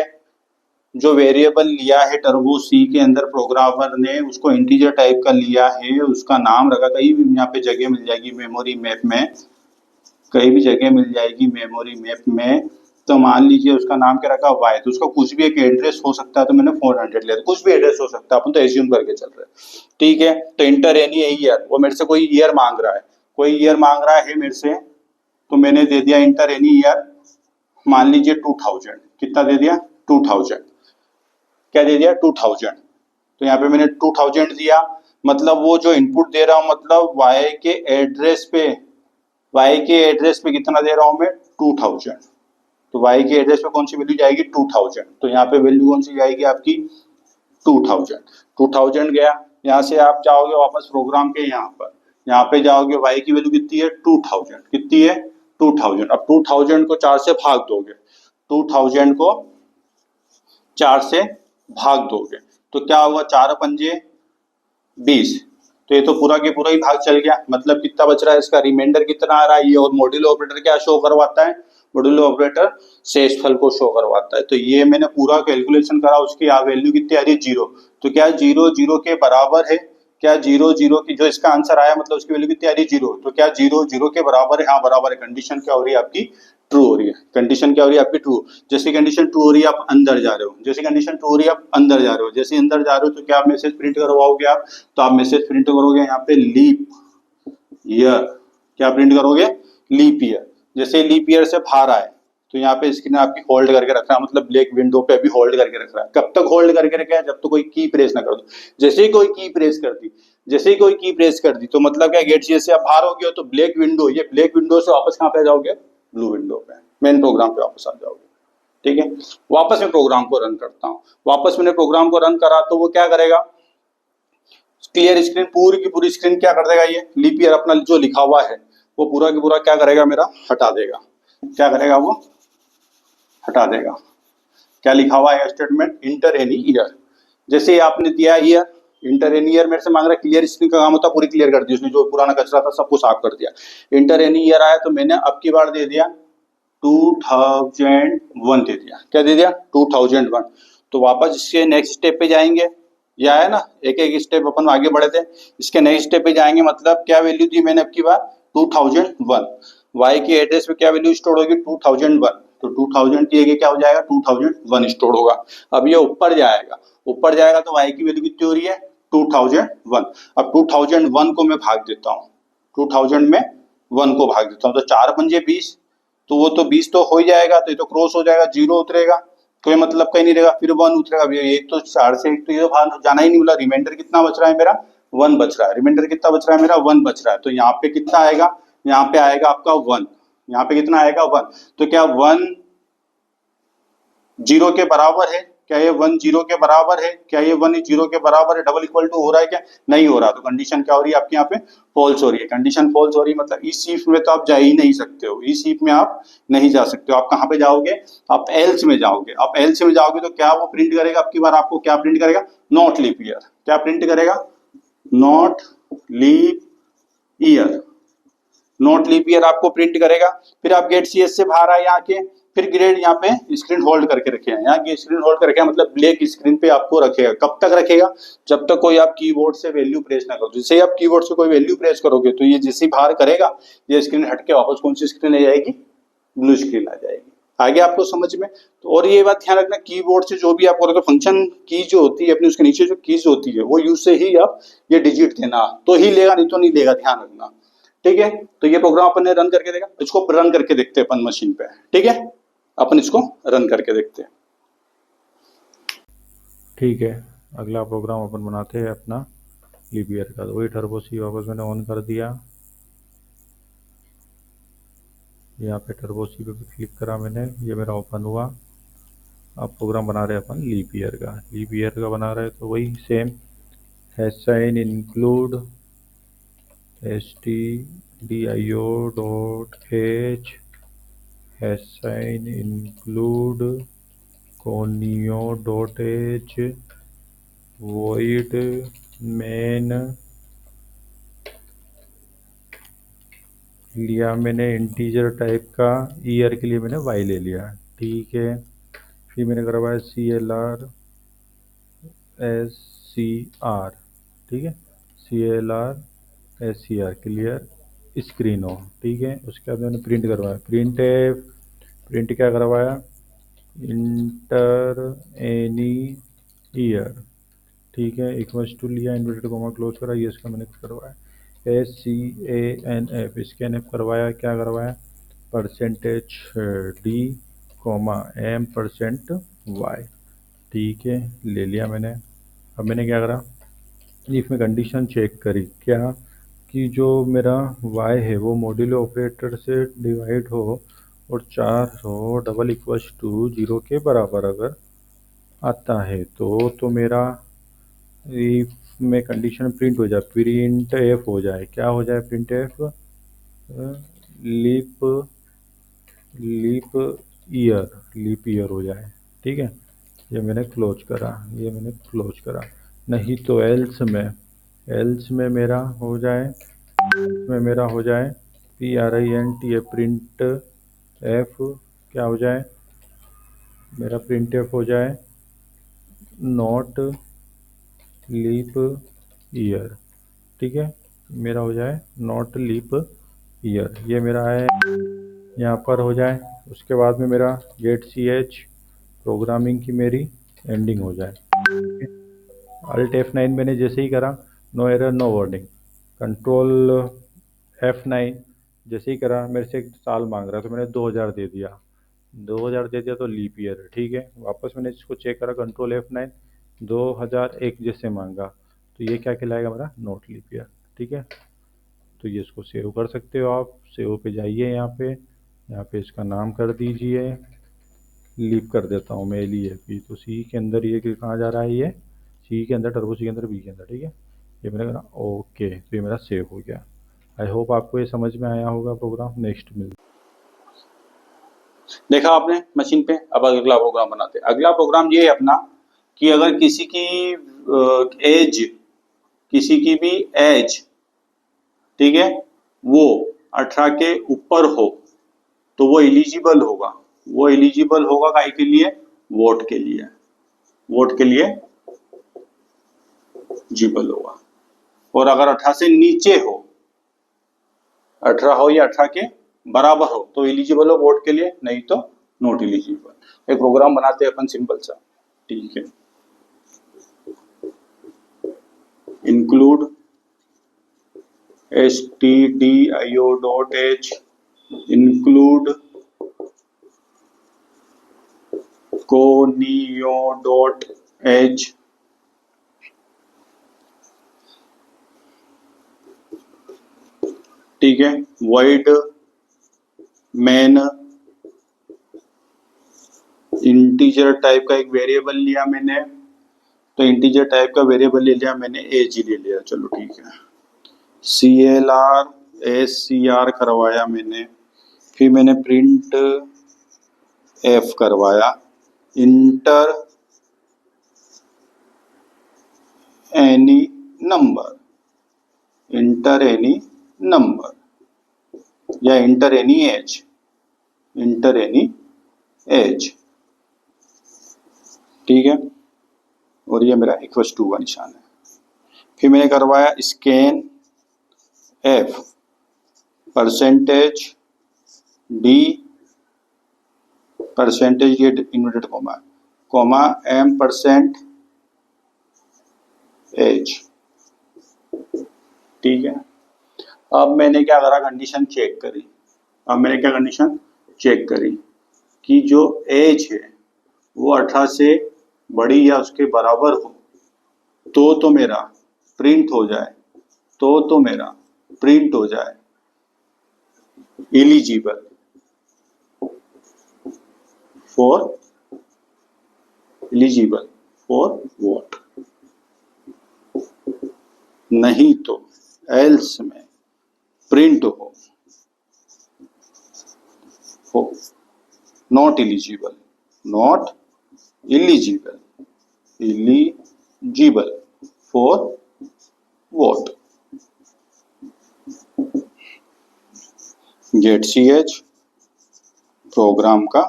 जो वेरिएबल लिया है टर्बो सी के अंदर प्रोग्रामर ने, उसको इंटीजर टाइप का लिया है, उसका नाम रखा। कहीं भी यहाँ पे जगह मिल जाएगी मेमोरी मैप में, कहीं भी जगह मिल जाएगी मेमोरी मैप में, तो मान लीजिए उसका नाम क्या रखा, वाई, तो उसका कुछ भी एक एड्रेस हो सकता है। तो मैंने 400 लिया, तो कुछ भी एड्रेस हो सकता है, अपन तो एज्यूम करके चल रहे हैं। ठीक है, तो इंटर एनी ईयर, वो मेरे से कोई ईयर मांग रहा है, कोई ईयर मांग रहा है मेरे से, तो मैंने दे दिया इंटर एनी ईयर, मान लीजिए 2000। कितना दे दिया, 2000। क्या दे दिया, 2000। तो यहाँ पे मैंने 2000 दिया, मतलब वो जो इनपुट दे रहा हूँ, मतलब वाई के एड्रेस पे, वाई के एड्रेस पे कितना दे रहा हूँ मैं, 2000। तो वाई के एड्रेस पे कौन सी वैल्यू जाएगी, 2000। तो यहाँ पे वैल्यू कौन सी जाएगी आपकी, 2000। 2000 गया, यहाँ से आप जाओगे वापस प्रोग्राम के यहाँ पर, यहाँ पे जाओगे, वाई की वैल्यू कितनी है, 2000। कितनी है, 2000। अब 2000 को 4 से भाग दोगे, 2000 को 4 से भाग दोगे तो क्या होगा, 4 पंजे 20। तो ये तो पूरा के पूरा ही भाग चल गया, मतलब कितना बच रहा है, इसका रिमाइंडर कितना आ रहा है ये। और मॉड्यूलो ऑपरेटर क्या शो करवाता है, मॉड्यूलो ऑपरेटर शेषफल को शो करवाता है। तो ये मैंने पूरा कैलकुलेशन करा, उसकी वैल्यू कितनी आ रही है, 0। तो क्या 0 0 के बराबर है, क्या 0 0 की जो इसका आंसर आया, मतलब उसकी वैल्यू कितनी आ रही है, 0। तो क्या 0 0 के बराबर है, हाँ बराबर है। कंडीशन क्या हो रही है आपकी, ट्रू हो रही है। कंडीशन क्या हो रही है आपकी, ट्रू। जैसे कंडीशन ट्रू हो रही है, आप अंदर जा रहे हो, जैसे कंडीशन ट्रू हो रही है, आप अंदर जा रहे हो, जैसे अंदर जा रहे हो, तो क्या आप मैसेज प्रिंट करवाओगे आप, तो आप मैसेज प्रिंट करोगे यहाँ पे लीप ईयर। क्या प्रिंट करोगे, लीप ईयर। जैसे लीप ईयर से बाहर आए तो यहाँ पे स्क्रीन आपकी होल्ड करके रख रहा है, मतलब ब्लैक विंडो पे भी होल्ड करके रख रहा है। कब तक होल्ड करके रखा है, जब तक कोई की प्रेस ना कर दो। जैसे ही कोई की प्रेस कर दी, जैसे ही कोई की प्रेस कर दी, तो मतलब क्या, गेट से आप बाहर हो गए हो, तो ब्लैक विंडो, ये ब्लैक विंडो से वापस कहाँ पे जाओगे, ब्लू विंडो पे, मेन प्रोग्राम पे वापस आ जाओगे। ठीक है, वापस मैं प्रोग्राम को रन करता हूँ, वापस मैंने प्रोग्राम को रन करा, तो वो क्या करेगा, क्लियर स्क्रीन, पूरी की पूरी स्क्रीन क्या कर देगा, ये लीप ईयर अपना जो लिखा हुआ है वो पूरा की पूरा क्या करेगा, मेरा हटा देगा। क्या करेगा, वो हटा देगा। क्या लिखा हुआ है स्टेटमेंट, इंटर एनी ईयर। जैसे ही आपने दिया ईयर, इंटर एनी ईयर मेरे से मांग रहा है, क्लियर स्क्रीन का काम होता है पूरी क्लियर कर दी उसने, जो पुराना कचरा था सबको साफ कर दिया। इंटर एनी ईयर आया तो मैंने अब की बार दे दिया 2001 दे दिया। क्या दे दिया, 2001। तो वापस इसके नेक्स्ट स्टेप पे जाएंगे, यह है ना, एक एक स्टेप अपन आगे बढ़े थे, इसके नेक्स्ट स्टेप पे जाएंगे। मतलब क्या वैल्यू दी मैंने अब की बार, 2001। वाई के एड्रेस पे क्या वैल्यू स्टोर होगी, 2001। तो 2000 की जगह क्या हो जाएगा, 2001 स्टोर होगा। अब ये ऊपर जाएगा, ऊपर जाएगा तो वाई की वैल्यू कितनी हो रही है, 2001। अब 2001 को मैं भाग देता हूँ, 2000 में 1 को भाग देता हूँ, तो 4 पंजे 20, तो वो तो 20 तो हो ही जाएगा, तो ये तो क्रॉस हो जाएगा, 0 उतरेगा, कोई मतलब कहीं नहीं रहेगा, फिर 1 उतरेगा। भैया एक तो 4 से एक तो ये बाहर जाना ही नहीं, बोला रिमाइंडर कितना बच रहा है मेरा, 1 बच रहा है। रिमाइंडर कितना बच रहा है मेरा, 1 बच रहा है। तो यहाँ पे कितना आएगा, यहाँ पे आएगा आपका 1, यहाँ पे कितना आएगा, 1। तो क्या 1 0 के बराबर है, क्या ये 1 0 के बराबर है, क्या ये 1 0 के बराबर है, डबल इक्वल टू हो रहा है, क्या नहीं हो रहा। तो कंडीशन क्या हो रही है आपके यहाँ पे, फॉल्स हो रही है। कंडीशन फॉल्स हो रही है, मतलब इस इफ में तो आप जा ही नहीं सकते हो, इस इफ में आप नहीं जा सकते हो। आप कहाँ पे जाओगे, आप एल्स में जाओगे। आप एल्स में जाओगे तो क्या वो प्रिंट करेगा, आपकी बार आपको क्या प्रिंट करेगा, नॉट लीप ईयर। क्या प्रिंट करेगा, not leap year, not leap year आपको प्रिंट करेगा। फिर आप गेट सीएस से बाहर आए यहाँ के, फिर ग्रेड यहाँ पे स्क्रीन होल्ड करके रखे हैं, यहाँ की स्क्रीन होल्ड करके मतलब ब्लैक स्क्रीन पे आपको रखेगा। कब तक रखेगा, जब तक कोई आप कीबोर्ड से वैल्यू प्रेस ना करो। जैसे ही आप कीबोर्ड से कोई वैल्यू प्रेस करोगे तो ये जैसे ही बाहर करेगा, ये स्क्रीन हट के वापस कौन सी स्क्रीन आ जाएगी, ब्लू स्क्रीन आ जाएगी। आगे आपको समझ में। तो और ये बात ध्यान रखना, कीबोर्ड से जो भी आप करोगे, फंक्शन की जो होती है अपनी, उसके नीचे जो कीज होती है वो यूज से ही आप ये डिजिट देना, तो ही लेगा, नहीं तो नहीं लेगा, ध्यान रखना। ठीक है, तो ये प्रोग्राम अपन ने रन करके देखा, इसको रन करके देखते हैं अपन मशीन पे। ठीक है, अपन इसको रन करके देखते हैं। ठीक है, अगला प्रोग्राम अपन बनाते हैं अपना लीप ईयर का। तो वही टर्बो सी वापस मैंने ऑन कर दिया। यहाँ पे टर्बो सी पे क्लिक करा मैंने, ये मेरा ओपन हुआ। अब प्रोग्राम बना रहे हैं अपन लीप ईयर का, लीप ईयर का बना रहे हैं तो वही same sign include stdio.h sign include conio.h void main लिया मैंने इंटीजर टाइप का, ईयर के लिए मैंने y ले लिया, ठीक है। फिर मैंने करवाया CLR ठीक है, CLR क्लियर स्क्रीन हो, ठीक है। उसके बाद मैंने प्रिंट करवाया, प्रिंट क्या करवाया, इंटर एनी ईयर, ठीक है, इक्वल्स टू लिया, इन्वर्टेड कोमा क्लोज करा, ये इसका मैंने करवाया SCANF, स्कैनएफ करवाया, क्या करवाया %d %m%y, ठीक है, ले लिया मैंने। अब मैंने क्या करा, इफ में कंडीशन चेक करी क्या कि जो मेरा y है वो मॉड्यूलो ऑपरेटर से डिवाइड हो और 4 हो डबल इक्वल्स टू 0 के बराबर अगर आता है तो मेरा इफ में कंडीशन प्रिंट हो जाए, प्रिंट एफ हो जाए, क्या हो जाए प्रिंट एफ, लीप ईयर हो जाए, ठीक है। ये मैंने क्लोज करा, नहीं तो एल्स में मेरा हो जाए, प्रिंट एफ क्या हो जाए, मेरा प्रिंट एफ हो जाए नॉट लीप ईयर, ठीक है, मेरा हो जाए नॉट लीप ईयर, ये मेरा है यहाँ पर हो जाए। उसके बाद में मेरा गेट ch प्रोग्रामिंग की मेरी एंडिंग हो जाए। Alt F9 मैंने जैसे ही करा, no error no warning, control F9 जैसे ही करा, मेरे से एक साल मांग रहा है तो मैंने 2000 दे दिया तो लीप ईयर है, ठीक है। वापस मैंने इसको चेक करा, कंट्रोल F9 2001 जैसे मांगा तो ये क्या कहलाएगा मेरा नॉट लीप ईयर, ठीक है। तो ये इसको सेव कर सकते हो आप, सेव पे जाइए, यहाँ पे इसका नाम कर दीजिए, लीप कर देता हूँ मैं LEAP, तो सी के अंदर ये कहाँ जा रहा है, ये सी के अंदर, टर्बो सी के अंदर, बी के अंदर, ठीक है। ये मैंने कहा ओके, तो ये मेरा सेव हो गया। आई होप आपको ये समझ में आया होगा प्रोग्राम। नेक्स्ट मिल देखा आपने मशीन पे। अब अगला प्रोग्राम बनाते हैं। अगला प्रोग्राम ये है अपना कि अगर किसी की एज, किसी की भी एज, ठीक है, वो 18 के ऊपर हो तो वो एलिजिबल होगा। वो एलिजिबल होगा काहे के लिए, वोट के लिए, वोट के लिए एलिजिबल होगा। और अगर 18 से नीचे हो, 18 हो या 18 के बराबर हो तो एलिजिबल हो वोट के लिए, नहीं तो नॉट एलिजिबल। एक प्रोग्राम बनाते हैं अपन सिंपल सा, ठीक है। इंक्लूड stdio.h इंक्लूड conio.h ठीक है। void main इंटीजर टाइप का एक वेरिएबल लिया मैंने, तो इंटीजर टाइप का वेरिएबल ले लिया मैंने, एज ले लिया, चलो ठीक है। CLR SCR करवाया मैंने, फिर मैंने प्रिंट F करवाया, enter any number, enter any number या enter any age, enter any age, ठीक है। और ये मेरा इक्वल टू का निशान है। फिर मैंने करवाया स्कैन F %d परसेंटेज, ये इन्वर्टेड कोमा m% एज, ठीक है। अब मैंने क्या करा, कंडीशन चेक करी। अब मैंने क्या कंडीशन चेक करी कि जो एज है वो 18 से बड़ी या उसके बराबर हो तो मेरा प्रिंट हो जाए, तो मेरा प्रिंट हो जाए eligible, for eligible for what, नहीं तो एल्स में प्रिंट हो not eligible, not eligible, eligible for what, get ch program का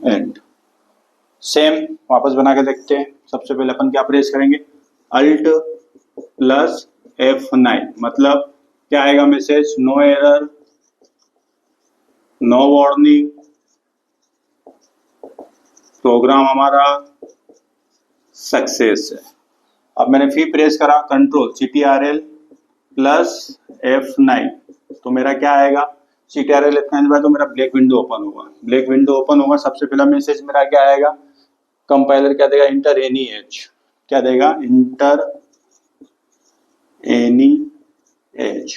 एंड। सेम वापस बना के देखते हैं। सबसे पहले अपन क्या प्रेस करेंगे, अल्ट प्लस F9, मतलब क्या आएगा message, no error, no warning, program हमारा सक्सेस है। अब मैंने फिर प्रेस करा कंट्रोल CTRL प्लस F9, तो मेरा क्या आएगा, CTRL F9 तो मेरा ब्लैक विंडो ओपन होगा, ब्लैक विंडो ओपन होगा। सबसे पहला मैसेज मेरा क्या आएगा, कंपाइलर क्या देगा, इंटर एनी एज, क्या देगा, इंटर एनी एज।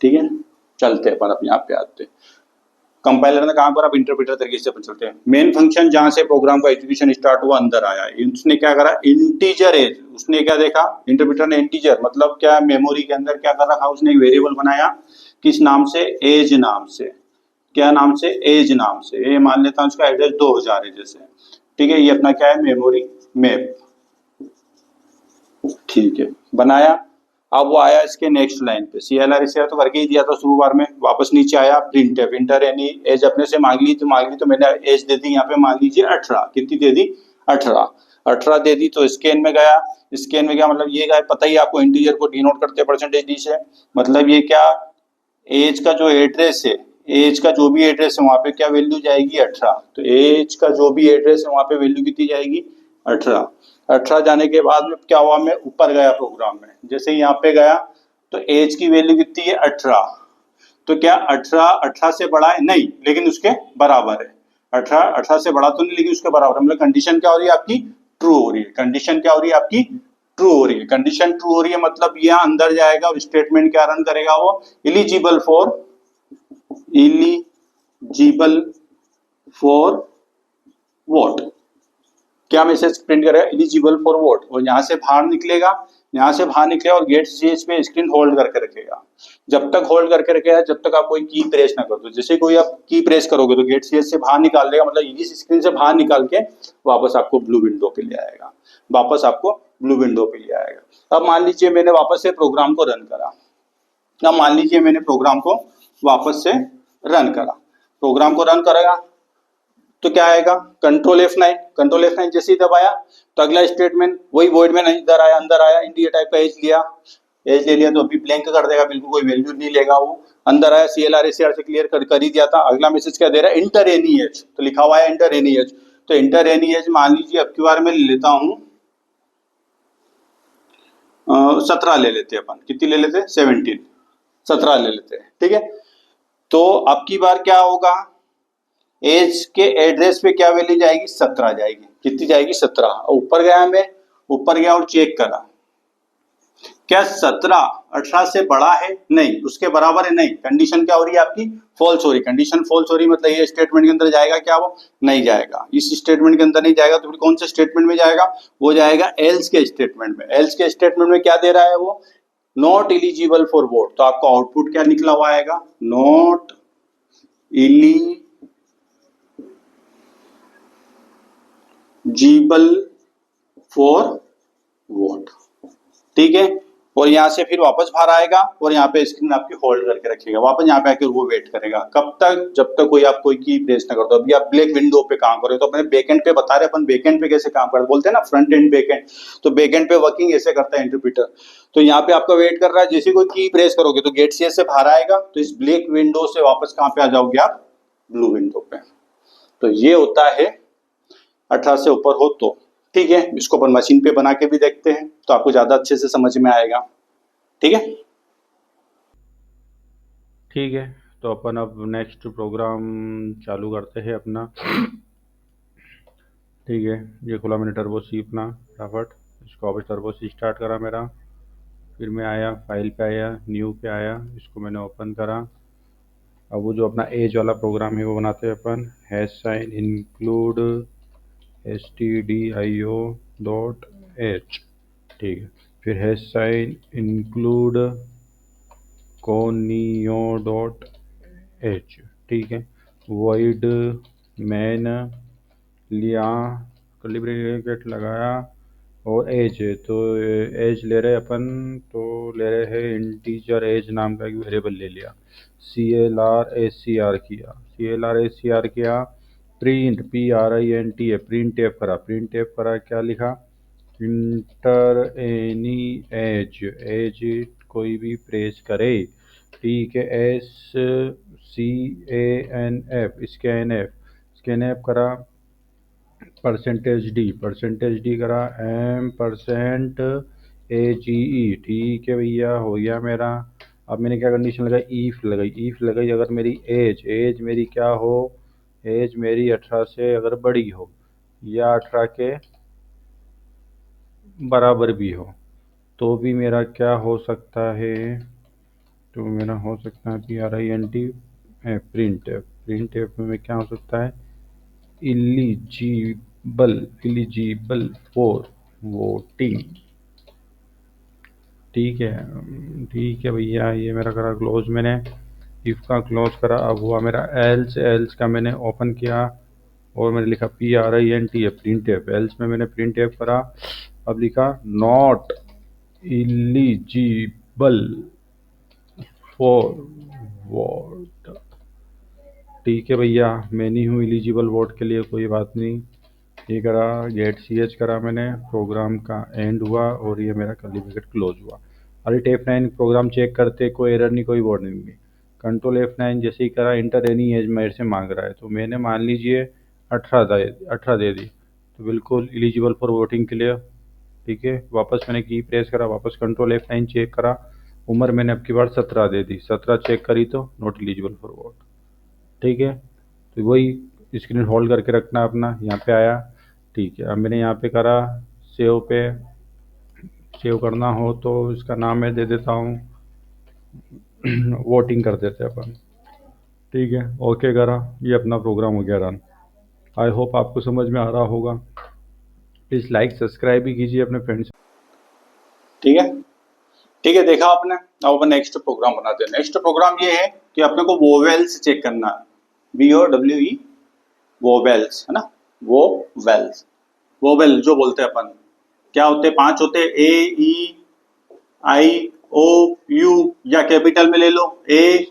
ठीक है, चलते हैं अपन अपने आप पे आते हैं। कंपाइलर ने कहा पर आप इंटरप्रेटर तरीके से अपन चलते हैं। मेन फंक्शन जहां से प्रोग्राम का एग्जीक्यूशन स्टार्ट हुआ अंदर आया, उसने क्या करा, इंटीजर एज, उसने क्या देखा, इंटरप्रेटर ने इंटीजर मतलब क्या, मेमोरी के अंदर क्या कर रखा, उसने एक वेरिएबल बनाया, किस नाम से, एज नाम से, क्या नाम से, एज नाम से। ये मान लेता हूं उसका एड्रेस 2000 है जैसे, ठीक है, ये अपना क्या है, मेमोरी मैप, ठीक है, बनाया। अब वो आया इसके नेक्स्ट लाइन पे, CLR इसे तो करके ही दिया था शुरू बार में, वापस नीचे आया प्रिंट है, इंटर एनी एज अपने से मांग ली तो मैंने एज दे दी, यहाँ पे मान लीजिए 18, कितनी दे दी, 18 दे दी। तो स्कैन में गया, स्कैन में क्या मतलब, ये क्या पता ही आपको, इंटीजर को डिनोट करते हैं परसेंटेज डी से, मतलब ये क्या, एज का जो एड्रेस है, एज का जो भी एड्रेस है वहां पे क्या वैल्यू जाएगी, 18, तो एज का जो भी एड्रेस है वहां पे वैल्यू कितनी जाएगी, 18 जाने के बाद में क्या हुआ, मैं ऊपर गया प्रोग्राम में, जैसे यहाँ पे गया तो एज की वैल्यू कितनी है, 18, तो क्या 18 से बड़ा है, नहीं, लेकिन उसके बराबर है, 18 से बड़ा तो नहीं, लेकिन उसके बराबर, मतलब कंडीशन क्या हो रही है आपकी, ट्रू हो रही है, कंडीशन क्या हो रही है आपकी, ट्रू हो रही है, कंडीशन ट्रू हो रही है, मतलब यह अंदर जाएगा और स्टेटमेंट क्या रन करेगा, वो एलिजिबल फॉर वॉट, क्या मैसेज प्रिंट करेगा, एलिजिबल फॉर वोट, और यहाँ से बाहर निकलेगा, यहाँ से बाहर निकलेगा और गेट ch पे स्क्रीन होल्ड करके रखेगा, जब तक होल्ड करके रखेगा जब तक आप कोई की प्रेस ना कर दो, जैसे कोई आप की प्रेस करोगे तो गेट ch से बाहर निकाल देगा, मतलब इस स्क्रीन से बाहर निकाल के वापस आपको ब्लू विंडो पे ले आएगा, वापस आपको ब्लू विंडो पे ले आएगा। अब मान लीजिए मैंने वापस से प्रोग्राम को रन करा, अब मान लीजिए मैंने प्रोग्राम को वापस से रन करा, प्रोग्राम को रन करेगा तो क्या आएगा, कंट्रोल F9 जैसे ही दबाया तो अगला स्टेटमेंट वही वॉइड में नहीं, अंदर आया इंटीजर टाइप का एज ले लिया तो अभी ब्लैंक कर देगा, बिल्कुल कोई वैल्यू नहीं लेगा वो, अंदर आया CLR ACR से क्लियर कर ही दिया था। अगला मैसेज क्या दे रहा है, इंटर एनी एज, तो लिखा हुआ है इंटर एनी एज, तो इंटर एनी एज मान लीजिए अब की बार में ले लेता हूँ 17 ले लेते हैं अपन, कितनी ले लेते हैं, 17 ले लेते हैं, ठीक है। तो अब की बार क्या होगा, एज के एड्रेस पे क्या वैल्यू जाएगी, 17 जाएगी, कितनी जाएगी, 17। ऊपर गया मैं, ऊपर गया और चेक करा, क्या 17 18 से बड़ा है, नहीं, उसके बराबर है, नहीं, कंडीशन क्या हो रही है आपकी, फॉल्स हो रही, कंडीशन फॉल्स हो रही, मतलब ये स्टेटमेंट के अंदर जाएगा क्या, वो नहीं जाएगा, इस स्टेटमेंट के अंदर नहीं जाएगा, तो फिर कौन से स्टेटमेंट में जाएगा, वो जाएगा एल्स के स्टेटमेंट में। एल्स के स्टेटमेंट में क्या दे रहा है वो, नॉट एलिजिबल फॉर वोट, तो आपका आउटपुट क्या निकला हुआ आएगा, नॉट एलिजिबल फॉर वोट, ठीक है। और यहाँ से फिर वापस बाहर आएगा और यहाँ पे स्क्रीन आपकी होल्ड करके रखेगा, वापस यहाँ पे आकर वो वेट करेगा, कब तक, जब तक कोई आप कोई की प्रेस ना कर दो। अभी आप ब्लैक विंडो पे काम कर रहे हो, तो अपने बैकएंड पे बता रहे, अपन बैकएंड पे कैसे काम करते, बोलते हैं ना फ्रंट एंड बैकएंड, तो बैकएंड पे वर्किंग ऐसे करता है इंटरप्रेटर। तो यहाँ पे आपका वेट कर रहा है, जैसे कोई की प्रेस करोगे तो गेट ch से बाहर आएगा, तो इस ब्लैक विंडो से वापस कहाँ पे आ जाओगे आप, ब्लू विंडो पे। तो ये होता है 18 से ऊपर हो तो, ठीक है। इसको अपन मशीन पे बना के भी देखते हैं तो आपको ज्यादा अच्छे से समझ में आएगा, ठीक है। ठीक है, तो अपन अब नेक्स्ट प्रोग्राम चालू करते हैं अपना। ठीक है, ये खुला मैंने टर्बो सी अपना फटाफट, इसको वापस टर्बो सी स्टार्ट करा मेरा, फिर मैं आया फाइल पे, आया न्यू पे, आया इसको मैंने ओपन करा। अब वो जो अपना एज वाला प्रोग्राम है वो बनाते हैं अपन, hash sign include stdio dot H, ठीक है। फिर hash sign include conio dot H, ठीक है। वॉइड मैन लिया, कर्ली ब्रैकेट लगाया, और एज है तो एज ले रहे अपन, तो ले रहे हैं इंटीजर एज नाम का एक वेरिएबल ले लिया, CLR किया, CLR किया, प्रिंट PRINT है, प्रिंट एफ करा, क्या लिखा, इंटर एनी एज कोई भी प्रेस करे, ठीक है। स्कैन एफ करा, परसेंटेज डी करा, M%AGE, ठीक है भैया, हो गया मेरा। अब मैंने क्या कंडीशन लगाई, ईफ लगाई अगर मेरी एज मेरी क्या हो, एज मेरी 18 से अगर बड़ी हो या 18 के बराबर भी हो, तो भी मेरा क्या हो सकता है, तो मेरा हो सकता है PRINT प्रिंट एफ में क्या हो सकता है, इलिजिबल फॉर वोटिंग, ठीक है भैया। ये मेरा करा क्लोज मैंने, इफ का क्लोज करा। अब हुआ मेरा एल्स का मैंने ओपन किया और मैंने लिखा PRINT है, प्रिंट एफ, एल्स में मैंने प्रिंट एफ करा। अब लिखा नॉट इलिजिबल फॉर वोट, ठीक है भैया, मैं नहीं हूँ एलिजिबल वोट के लिए, कोई बात नहीं। ये करा, गेट CH करा मैंने, प्रोग्राम का एंड हुआ और ये मेरा कर्ली ब्रैकेट क्लोज हुआ। अल्ट F9 प्रोग्राम चेक करते, कोई एरर नहीं, कोई वार्निंग नहीं। कंट्रोल F9 जैसे ही करा, इंटर एनी एज मेरे से मांग रहा है, तो मैंने मान लीजिए 18 दे दी, तो बिल्कुल एलिजिबल फॉर वोटिंग के लिए, ठीक है। वापस मैंने की प्रेस करा, वापस कंट्रोल F9 चेक करा, उम्र मैंने अब की बार 17 दे दी, 17 चेक करी तो नॉट एलिजिबल फॉर वोट, ठीक है। तो वही स्क्रीन होल्ड करके रखना अपना, यहाँ पे आया, ठीक है। अब मैंने यहाँ पे करा सेव करना हो तो इसका नाम मैं दे देता हूँ वोटिंग कर देते अपन, ठीक है। ओके करा, ये अपना प्रोग्राम हो गया रन। आई होप आपको समझ में आ रहा होगा। प्लीज़ लाइक सब्सक्राइब भी कीजिए अपने फ्रेंड्स। ठीक है, देखा आपने। अब अपन नेक्स्ट प्रोग्राम बनाते हैं। नेक्स्ट प्रोग्राम ये है कि अपने को वोवेल्स चेक करना है, VOWE, वोवेल्स, है ना, वोवेल जो बोलते हैं अपन, क्या होते हैं, 5 होते हैं, AEIOU, या कैपिटल में ले लो AEIOU।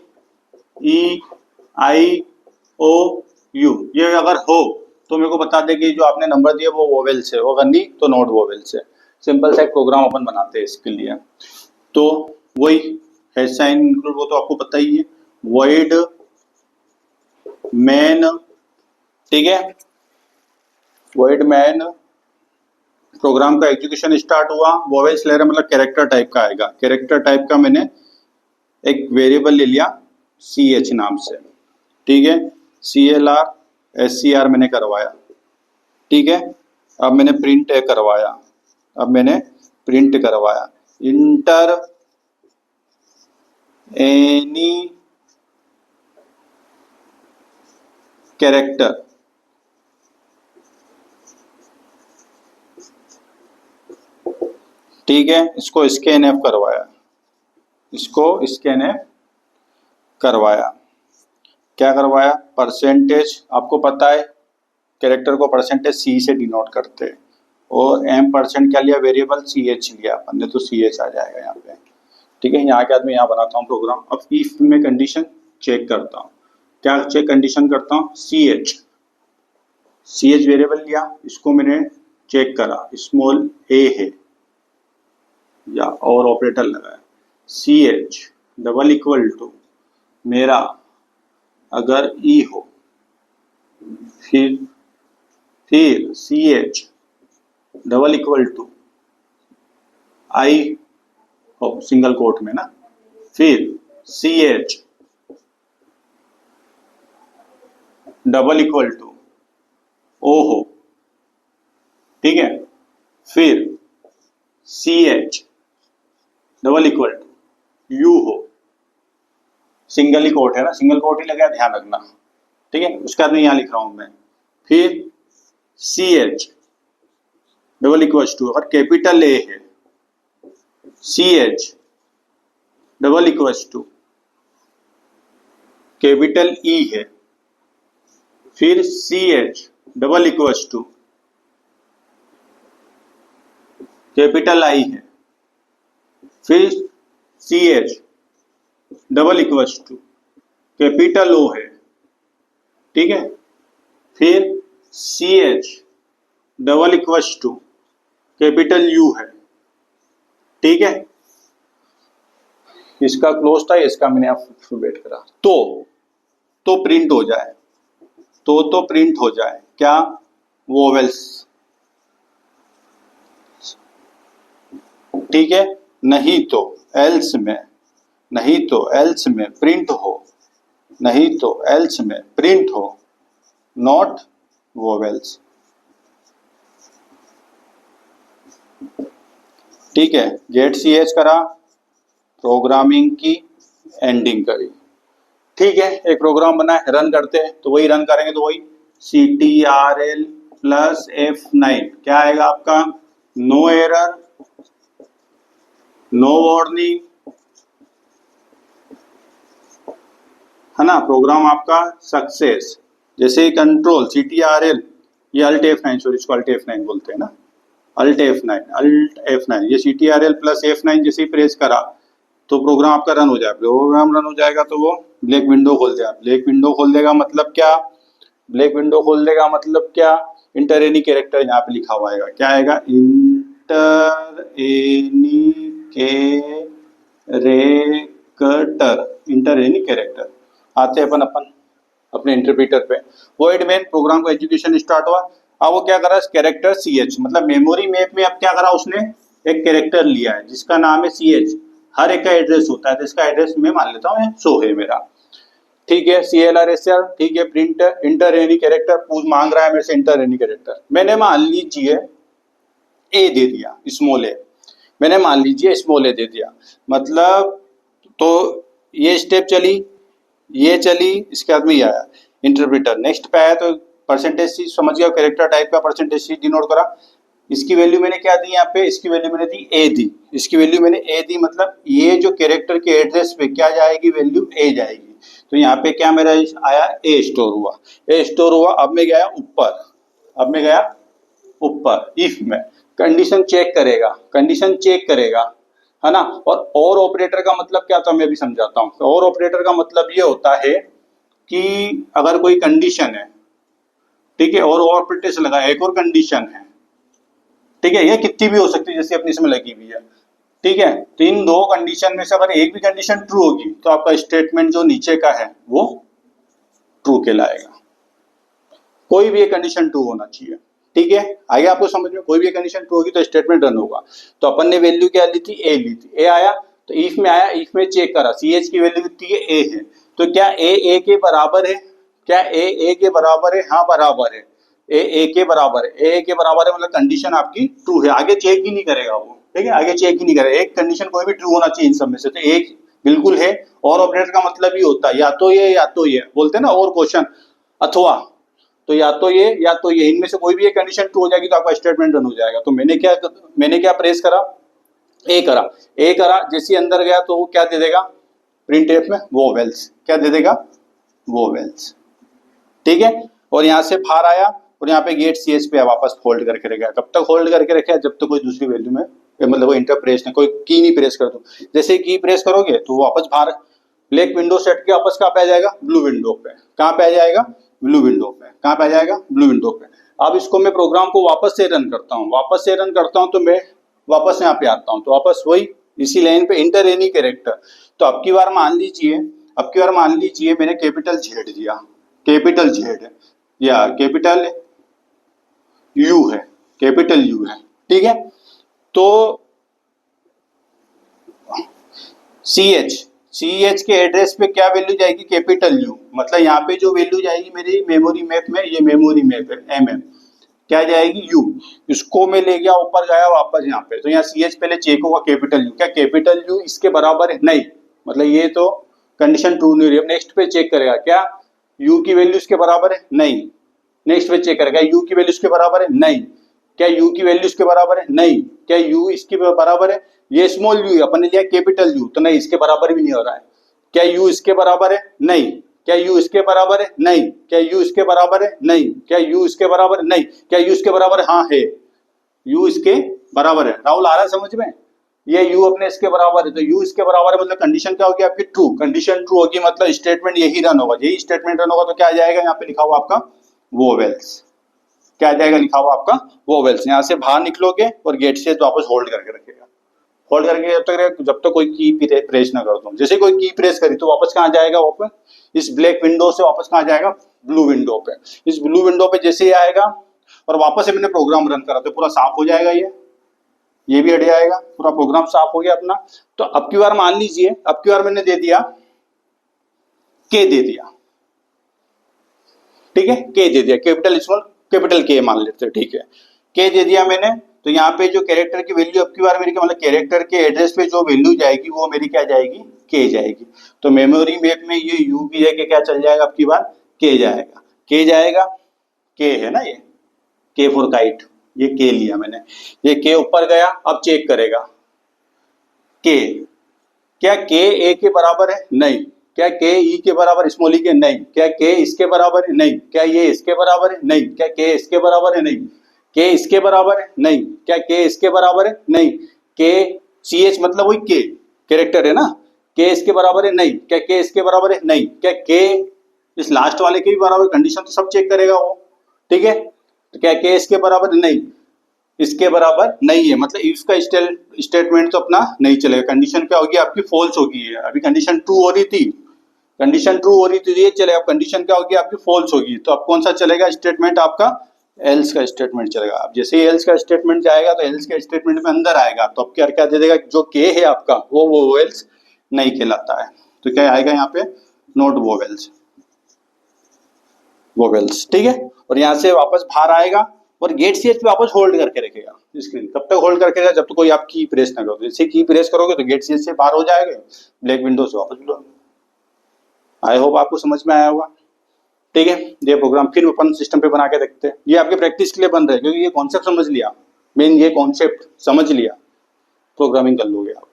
ये अगर हो तो मेरे को बता दे कि जो आपने नंबर दिया वो वोवेल्स है, अगर नहीं तो नॉट वोवेल्स है। सिंपल सा एक प्रोग्राम अपन बनाते हैं इसके लिए। तो वही हैश साइन इंक्लूड, वो तो आपको पता ही है, वॉइड मैन, ठीक है, वॉइड मैन, प्रोग्राम का एग्जीक्यूशन स्टार्ट हुआ, वोवेल्स ले रहा मतलब कैरेक्टर टाइप का आएगा, कैरेक्टर टाइप का मैंने एक वेरिएबल ले लिया CH नाम से, ठीक है। CLR SCR मैंने करवाया, ठीक है। अब मैंने प्रिंट करवाया, इंटर एनी कैरेक्टर, ठीक है। इसको स्कैन करवाया, क्या करवाया, परसेंटेज, आपको पता है कैरेक्टर को परसेंटेज C से डिनोट करते हैं, और M% क्या लिया, वेरिएबल CH लिया अपन ने, तो CH आ जाएगा यहाँ पे, ठीक है। यहाँ के बाद मैं यहाँ बनाता हूँ प्रोग्राम। अब इफ में कंडीशन चेक करता हूँ, क्या चेक कंडीशन करता हूँ, CH वेरिएबल लिया, इसको मैंने चेक करा, स्मॉल a है या और ऑपरेटर लगाया, CH डबल इक्वल टू मेरा अगर E हो, फिर CH double equal to I हो सिंगल कोट में ना, फिर CH double equal to O हो, ठीक है, फिर CH double equal to U हो, सिंगल ही कोट है ना, सिंगल कोट ही लगा, ध्यान रखना, ठीक है। उसका मैं यहाँ लिख रहा हूं मैं। फिर CH डबल इक्वल्स टू, अगर कैपिटल ए है CH double equals to capital E है, फिर CH double equals to capital I है, फिर CH double equals to capital O है, ठीक है। फिर CH double equals to capital U है, ठीक है। इसका क्लोज था, इसका मैंने अल्फाबेट करा, तो प्रिंट हो जाए, तो प्रिंट हो जाए क्या, वोवेल्स, ठीक है। नहीं तो एल्स में प्रिंट हो नॉट वोवेल्स, ठीक है। गेट CH करा, प्रोग्रामिंग की एंडिंग करी, ठीक है। एक प्रोग्राम बना है, रन करते हैं, तो वही रन करेंगे, तो वही CTRL प्लस F9, क्या आएगा आपका, नो एरर, नो वार्निंग, है ना। प्रोग्राम आपका सक्सेस। जैसे कंट्रोल CTRL, ये अल्ट F9, सॉरी इसको अल्ट F9 बोलते हैं ना, अल्ट F9, ये CTRL प्लस F9 जैसे ही प्रेस करा तो प्रोग्राम आपका रन हो जाएगा। प्रोग्राम रन हो जाएगा तो वो ब्लैक विंडो खोल देगा। ब्लैक विंडो खोल देगा मतलब क्या, इंटर एनी कैरेक्टर यहाँ पे लिखा हुआ आएगा, क्या आएगा, इंटर एनी कैरेक्टर। आते हैं अपन अपने इंटरप्रेटर पे। वॉइड मेन, प्रोग्राम का एग्जीक्यूशन स्टार्ट हुआ। अब वो क्या करा, कैरेक्टर CH, मतलब मेमोरी मैप में अब क्या करा उसने, एक कैरेक्टर लिया है जिसका नाम है CH। हर एक का एड्रेस होता है, तो इसका एड्रेस मैं मान लेता हूँ 100 है मेरा, ठीक है। CLRSR, ठीक है। प्रिंट इंटर एनी कैरेक्टर, पूछ मांग रहा है मेरे से इंटर एनी कैरेक्टर, मैंने मान लीजिए ए दे दिया, स्मॉल ए, मैंने मान लीजिए स्मॉल ए दे दिया, मतलब तो ये स्टेप चली, ये चली, इसके बाद में ये आया इंटरप्रेटर। नेक्स्ट पे आया तो परसेंटेज C, समझ गया, कैरेक्टर टाइप का परसेंटेज C डिनोट करा। इसकी वैल्यू मैंने क्या दी यहाँ पे, इसकी वैल्यू मैंने दी A दी, इसकी वैल्यू मैंने A दी, मतलब ये जो कैरेक्टर के एड्रेस पे क्या जाएगी, वैल्यू A जाएगी। तो यहाँ पे क्या मेरा आया, A स्टोर हुआ। अब मैं गया ऊपर, इफ में कंडीशन चेक करेगा, है ना। और ऑपरेटर का मतलब क्या था मैं भी समझाता हूँ। और ऑपरेटर का मतलब ये होता है कि अगर कोई कंडीशन है, ठीक है, और ऑपरेटर से लगा एक और कंडीशन है, ठीक है, ये कितनी भी हो सकती है जैसे अपनी इसमें लगी हुई है, ठीक है। तो इन दो कंडीशन में से अगर एक भी कंडीशन ट्रू होगी तो आपका स्टेटमेंट जो नीचे का है वो ट्रू कहलाएगा। कोई भी एक कंडीशन ट्रू होना चाहिए, ठीक है। आगे आपको समझ में, कोई भी एक कंडीशन ट्रू होगी तो स्टेटमेंट रन होगा। तो अपन ने वैल्यू क्या ली थी, ए आया, तो इफ में आया, इफ में चेक करा, CH की वैल्यू कितनी है, ए है, तो क्या ए के बराबर है, हाँ बराबर है, ए के बराबर है, मतलब कंडीशन आपकी ट्रू है। आगे चेक ही नहीं करेगा वो, ठीक है, एक कंडीशन कोई भी ट्रू होना चाहिए इन सब में से, तो एक बिल्कुल है। और ऑपरेटर का मतलब ही होता है या तो ये बोलते हैं ना, और क्वेश्चन अथवा, तो या तो ये इनमें से कोई भी एक कंडीशन ट्रू हो जाएगी तो आपका स्टेटमेंट रन हो जाएगा। तो मैंने क्या प्रेस करा, ए करा, जैसे अंदर गया तो वो क्या दे देगा, प्रिंट एफ में वोवेल्स, क्या दे देगा, वोवेल्स, ठीक है। और यहाँ से बाहर आया और यहाँ पे गेट CH पे वापस होल्ड करके रखेगा। कब तक होल्ड करके रखेगा, जब तक कोई दूसरी वैल्यू में, मतलब कोई इंटर प्रेस नहीं, कोई की नहीं प्रेस कर दो। जैसे की प्रेस करोगे तो वापस बाहर ब्लैक विंडो सेट के वापस कहाँ पे आ जाएगा, ब्लू विंडो पे। कहाँ पे आ जाएगा, ब्लू विंडो पे। कहाँ पे आ जाएगा, ब्लू विंडो पे। अब इसको मैं प्रोग्राम को वापस से रन करता हूँ, तो मैं वापस यहाँ पे आता हूँ, तो वापस वही इसी लाइन पे इंटर एनी कैरेक्टर। तो अब की बार मान लीजिए मैंने कैपिटल Z दिया, कैपिटल Z है या कैपिटल U है, ठीक है। तो CH के एड्रेस पे क्या वैल्यू जाएगी, कैपिटल U, मतलब यहाँ पे जो वैल्यू जाएगी मेरी मेमोरी मैप में, ये मेमोरी मैप है MM, क्या जाएगी U। इसको मैं ले गया ऊपर, गया वापस यहाँ पे, तो यहाँ CH पहले चेक होगा कैपिटल U, क्या कैपिटल U इसके बराबर है, नहीं, मतलब ये तो कंडीशन ट्रू नहीं हो रही। अब नेक्स्ट पे चेक करेगा क्या u की वैल्यू इसके बराबर है, नहीं। नेक्स्ट पे चेक करेगा u की वैल्यू इसके बराबर है, नहीं। क्या u की वैल्यू इसके बराबर है, नहीं। क्या u इसके बराबर है, ये स्मॉल u अपन ने लिया कैपिटल U, तो नहीं इसके बराबर भी नहीं हो रहा है। क्या u इसके बराबर है, नहीं। क्या u इसके बराबर है, नहीं। क्या u इसके बराबर है, नहीं। क्या u इसके बराबर है, नहीं। क्या u इसके बराबर है, हाँ है, u इसके बराबर है। राहुल आ रहा है समझ में, ये u अपने इसके बराबर है, तो u इसके बराबर है मतलब कंडीशन क्या होगी आपकी ट्रू। कंडीशन ट्रू होगी मतलब स्टेटमेंट यही रन होगा, यही स्टेटमेंट रन होगा, तो क्या आ जाएगा यहाँ पे लिखा हुआ आपका वोवेल्स। क्या आ जाएगा लिखा हुआ आपका वोवेल्स। यहाँ से बाहर निकलोगे और गेट से वापस होल्ड करके रखेगा, होल्ड करके जब तक कोई की प्रेस ना कर दो। जैसे कोई की प्रेस करी तो वापस कहाँ जाएगा, वापस इस ब्लैक विंडो से वापस कहाँ जाएगा, ब्लू विंडो पे। इस ब्लू विंडो पे जैसे ही आएगा और वापस से मैंने प्रोग्राम रन करा तो पूरा साफ हो जाएगा, ये भी हट जाएगा, पूरा प्रोग्राम साफ हो गया अपना। तो अब की बार मान लीजिए, अब की बार मैंने दे दिया के, दे दिया, ठीक है, के दे दिया, कैपिटल स्मॉल कैपिटल के मान लेते हैं, ठीक है, के दे दिया मैंने। तो यहाँ पे जो कैरेक्टर की वैल्यू अब की बार मेरी मतलब कैरेक्टर के एड्रेस पे जो वैल्यू जाएगी वो मेरी क्या जाएगी, के जाएगी। तो मेमोरी मैप में ये यू की जगह क्या चल जाएगा अब की बार, के जाएगा, के जाएगा, के है ना, ये के फॉर काइट, ये के लिया मैंने, ये के ऊपर गया। अब चेक करेगा के, क्या के ए के बराबर है, नहीं। क्या के ई के बराबर, स्मॉल ई के, नहीं। क्या के इसके बराबर है, नहीं। क्या ये इसके बराबर है, नहीं। क्या के इसके बराबर है, नहीं। के इसके बराबर है, नहीं। क्या के इसके बराबर है, नहीं। के सी एच मतलब वही के कैरेक्टर है ना, के इसके बराबर है, नहीं। क्या के इसके बराबर है, नहीं। क्या के इस लास्ट वाले के भी बराबर, कंडीशन तो सब चेक करेगा वो, ठीक है। तो क्या के इसके बराबर, नहीं, इसके बराबर नहीं है, मतलब इफ का स्टेटमेंट तो अपना नहीं चलेगा। कंडीशन क्या होगी आपकी, फॉल्स होगी। अभी कंडीशन ट्रू हो रही थी, कंडीशन ट्रू हो रही थी, ये चलेगा। कंडीशन क्या होगी आपकी, फॉल्स होगी, तो अब कौन सा चलेगा स्टेटमेंट आपका, एल्स का स्टेटमेंट चलेगा। अब जैसे ही एल्स का स्टेटमेंट जाएगा तो एल्स के स्टेटमेंट में अंदर आएगा, तो अब क्या क्या दे देगा, जो के है आपका वो एल्स नहीं कहलाता है। तो क्या आएगा यहाँ पे, नोट वोवेल्स, वोवेल्स, ठीक है। और यहाँ से वापस बाहर आएगा और गेट सीएच पे वापस होल्ड करके रखेगा स्क्रीन। कब तक होल्ड करके रखेगा, जब तक कोई आप की प्रेस ना करो। जैसे की प्रेस करोगे तो गेट सीएच से बाहर हो जाएगा, ब्लैक विंडो से वापस लो। आई होप आपको समझ में आया होगा, ठीक है। ये प्रोग्राम फिर अपन सिस्टम पे बना के देखते हैं, ये आपके प्रैक्टिस के लिए बन रहा है, क्योंकि ये कॉन्सेप्ट समझ लिया, मेन ये कॉन्सेप्ट समझ लिया, प्रोग्रामिंग कर लोगे आप।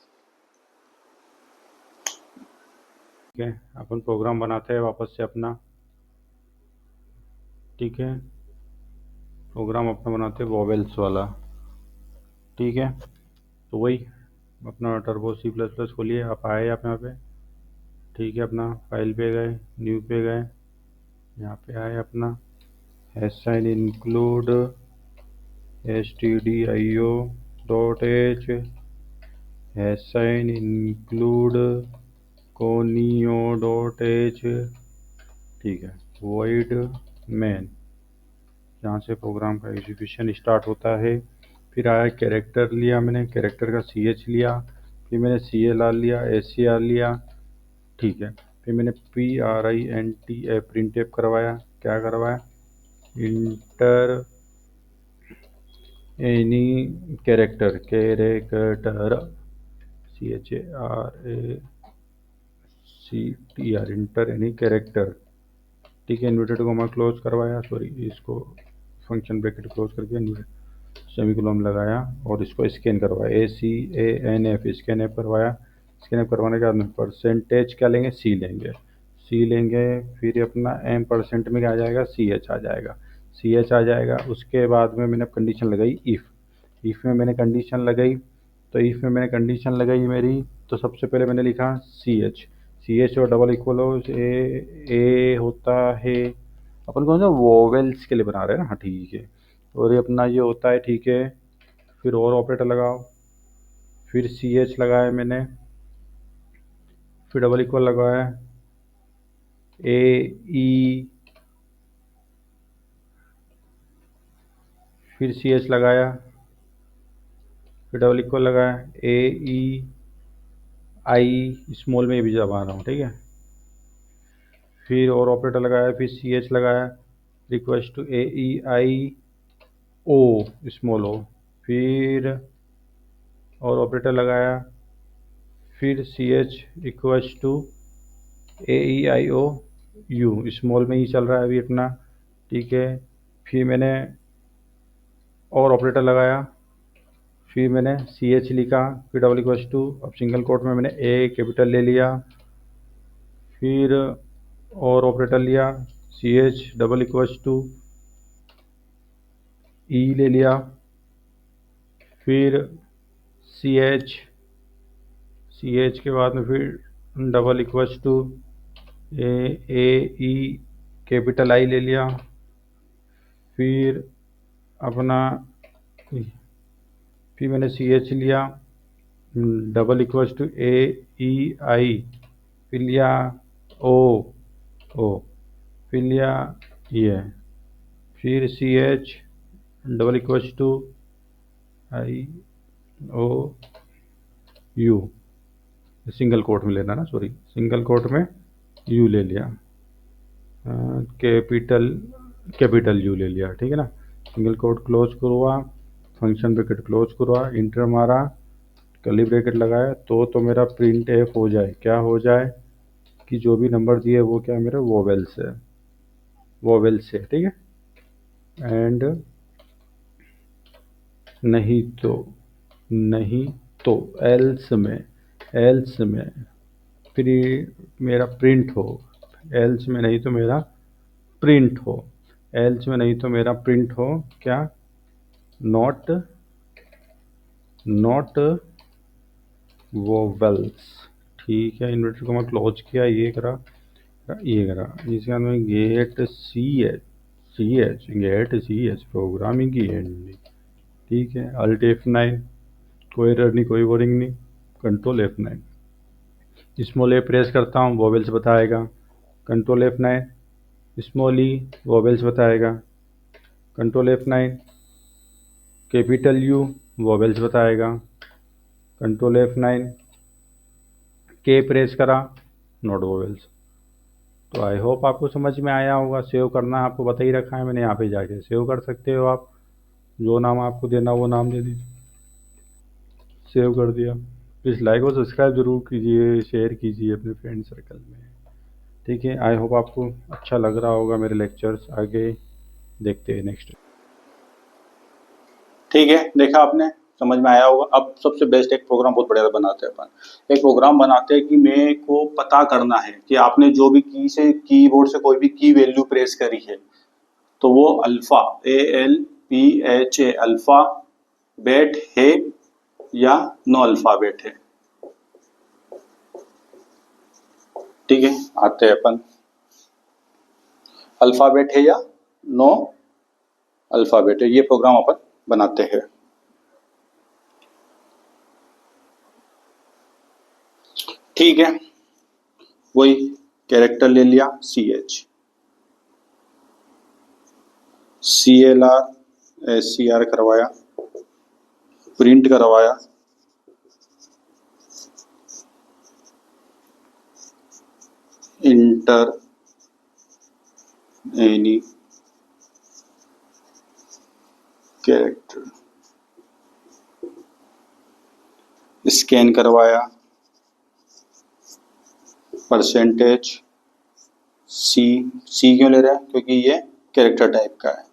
ठीक है, अपन प्रोग्राम बनाते हैं वापस से अपना, ठीक है। प्रोग्राम अपना बनाते हैं वोवेल्स वाला, ठीक है। तो वही अपना टर्बो C++ खोलिए, आप आए आप यहाँ पे, ठीक है। अपना फाइल पे गए, न्यू पे गए, यहाँ पे आए अपना sign include stdio.h, sign include conio.h, ठीक है। void main, यहाँ से प्रोग्राम का एग्जीक्यूशन स्टार्ट होता है। फिर आया कैरेक्टर लिया मैंने, कैरेक्टर का ch लिया, फिर मैंने clr लिया, scr लिया, ठीक है। फिर मैंने print प्रिंट करवाया, क्या करवाया, enter any character, CHARACTER, inter any character, ठीक है। इन्वर्टेड कॉमा क्लोज करवाया, सॉरी इसको फंक्शन ब्रैकेट क्लोज करके सेमीकोलन लगाया और इसको स्कैन करवाया, ACANF स्कैन ऐप करवाया। स्कैन ऐप करवाने के बाद में परसेंटेज क्या लेंगे, C लेंगे, C लेंगे। फिर अपना M% में क्या आ जाएगा, CH आ जाएगा, CH आ जाएगा। उसके बाद में मैंने कंडीशन लगाई इफ़ में मैंने कंडीशन लगाई, तो इफ़ में मैंने कंडीशन लगाई मेरी, तो सबसे पहले मैंने लिखा CH और डबल इक्वल हो ए होता है, अपन कौन सा वोवेल्स के लिए बना रहे हैं ना, हाँ ठीक है। और ये अपना ये होता है, ठीक है। फिर और ऑपरेटर लगाओ, फिर CH लगाया मैंने, फिर डबल इक्वल लगाया, AE, फिर CH लगाया, फिर डबल इक्वल लगाया, AEI स्मॉल में भी दबा रहा हूँ, ठीक है। फिर और ऑपरेटर लगाया, फिर CH लगाया, request to AEI O small O, फिर और ऑपरेटर लगाया, फिर CH request to AEIOU small में ही चल रहा है अभी अपना, ठीक है। फिर मैंने और ऑपरेटर लगाया, फिर मैंने CH लिखा, फिर डबल इक्वल्स टू, अब सिंगल कोट में मैंने A कैपिटल ले लिया, फिर और ऑपरेटर लिया, CH double equals to E ले लिया, फिर CH के बाद में फिर double equals to A E capital I ले लिया, फिर अपना फिर मैंने CH लिया, डबल इक्वल्स टू AEI, फिर लिया O, फिर लिया ये, फिर CH double equals to IOU, single quote में लेना ना, सॉरी, सिंगल कोट में U ले लिया, कैपिटल U ले लिया, ठीक है ना। सिंगल कोट क्लोज करवा, फंक्शन ब्रैकेट क्लोज करवा, इंटर मारा, कर्ली ब्रैकेट लगाया, तो मेरा प्रिंट एफ हो जाए, क्या हो जाए कि जो भी नंबर दिए वो क्या मेरे वोवेल्स है, ठीक है। एंड नहीं तो एल्स में फिर मेरा प्रिंट हो, एल्स में नहीं तो मेरा प्रिंट हो, क्या, नॉट वोवेल्स, ठीक है। इन्वर्टर को मैं क्लोज किया, ये करा, जिसके बाद में गेट सी एच प्रोग्रामिंग की एंड, ठीक है। अल्ट F9, कोई एरर नहीं, कोई वॉर्निंग नहीं, कंट्रोल F9, स्मॉल ए प्रेस करता हूँ, वोवेल्स बताएगा, कंट्रोल F9, स्मॉल ई वोवेल्स बताएगा, control F9, capital U vowels बताएगा, कंट्रोल F9, के प्रेस करा, नॉट वोवेल्स। तो आई होप आपको समझ में आया होगा। सेव करना आपको बता ही रखा है मैंने, यहाँ पे जाके सेव कर सकते हो आप, जो नाम आपको देना वो नाम दे दीजिए। सेव कर दिया, प्लीज़ लाइक और सब्सक्राइब ज़रूर कीजिए, शेयर कीजिए अपने फ्रेंड सर्कल में, ठीक है। आई होप आपको अच्छा लग रहा होगा मेरे लेक्चर्स। आगे देखते हैं नेक्स्ट। ठीक है, देखा आपने, समझ में आया होगा। अब सबसे बेस्ट एक प्रोग्राम बहुत बढ़िया बनाते हैं अपन। एक प्रोग्राम बनाते हैं कि मेरे को पता करना है कि आपने जो भी कीबोर्ड से कोई भी की वैल्यू प्रेस करी है, तो वो अल्फा ALPHA अल्फा बेट है या नो अल्फाबेट है, ठीक है। आते हैं अपन, अल्फाबेट है या नो अल्फाबेट है, ये प्रोग्राम अपन बनाते हैं। ठीक है, वही कैरेक्टर ले लिया, CLR SCR करवाया, प्रिंट करवाया, इंटर एनी कैरेक्टर, स्कैन करवाया, परसेंटेज सी क्यों ले रहा है, क्योंकि ये कैरेक्टर टाइप का है।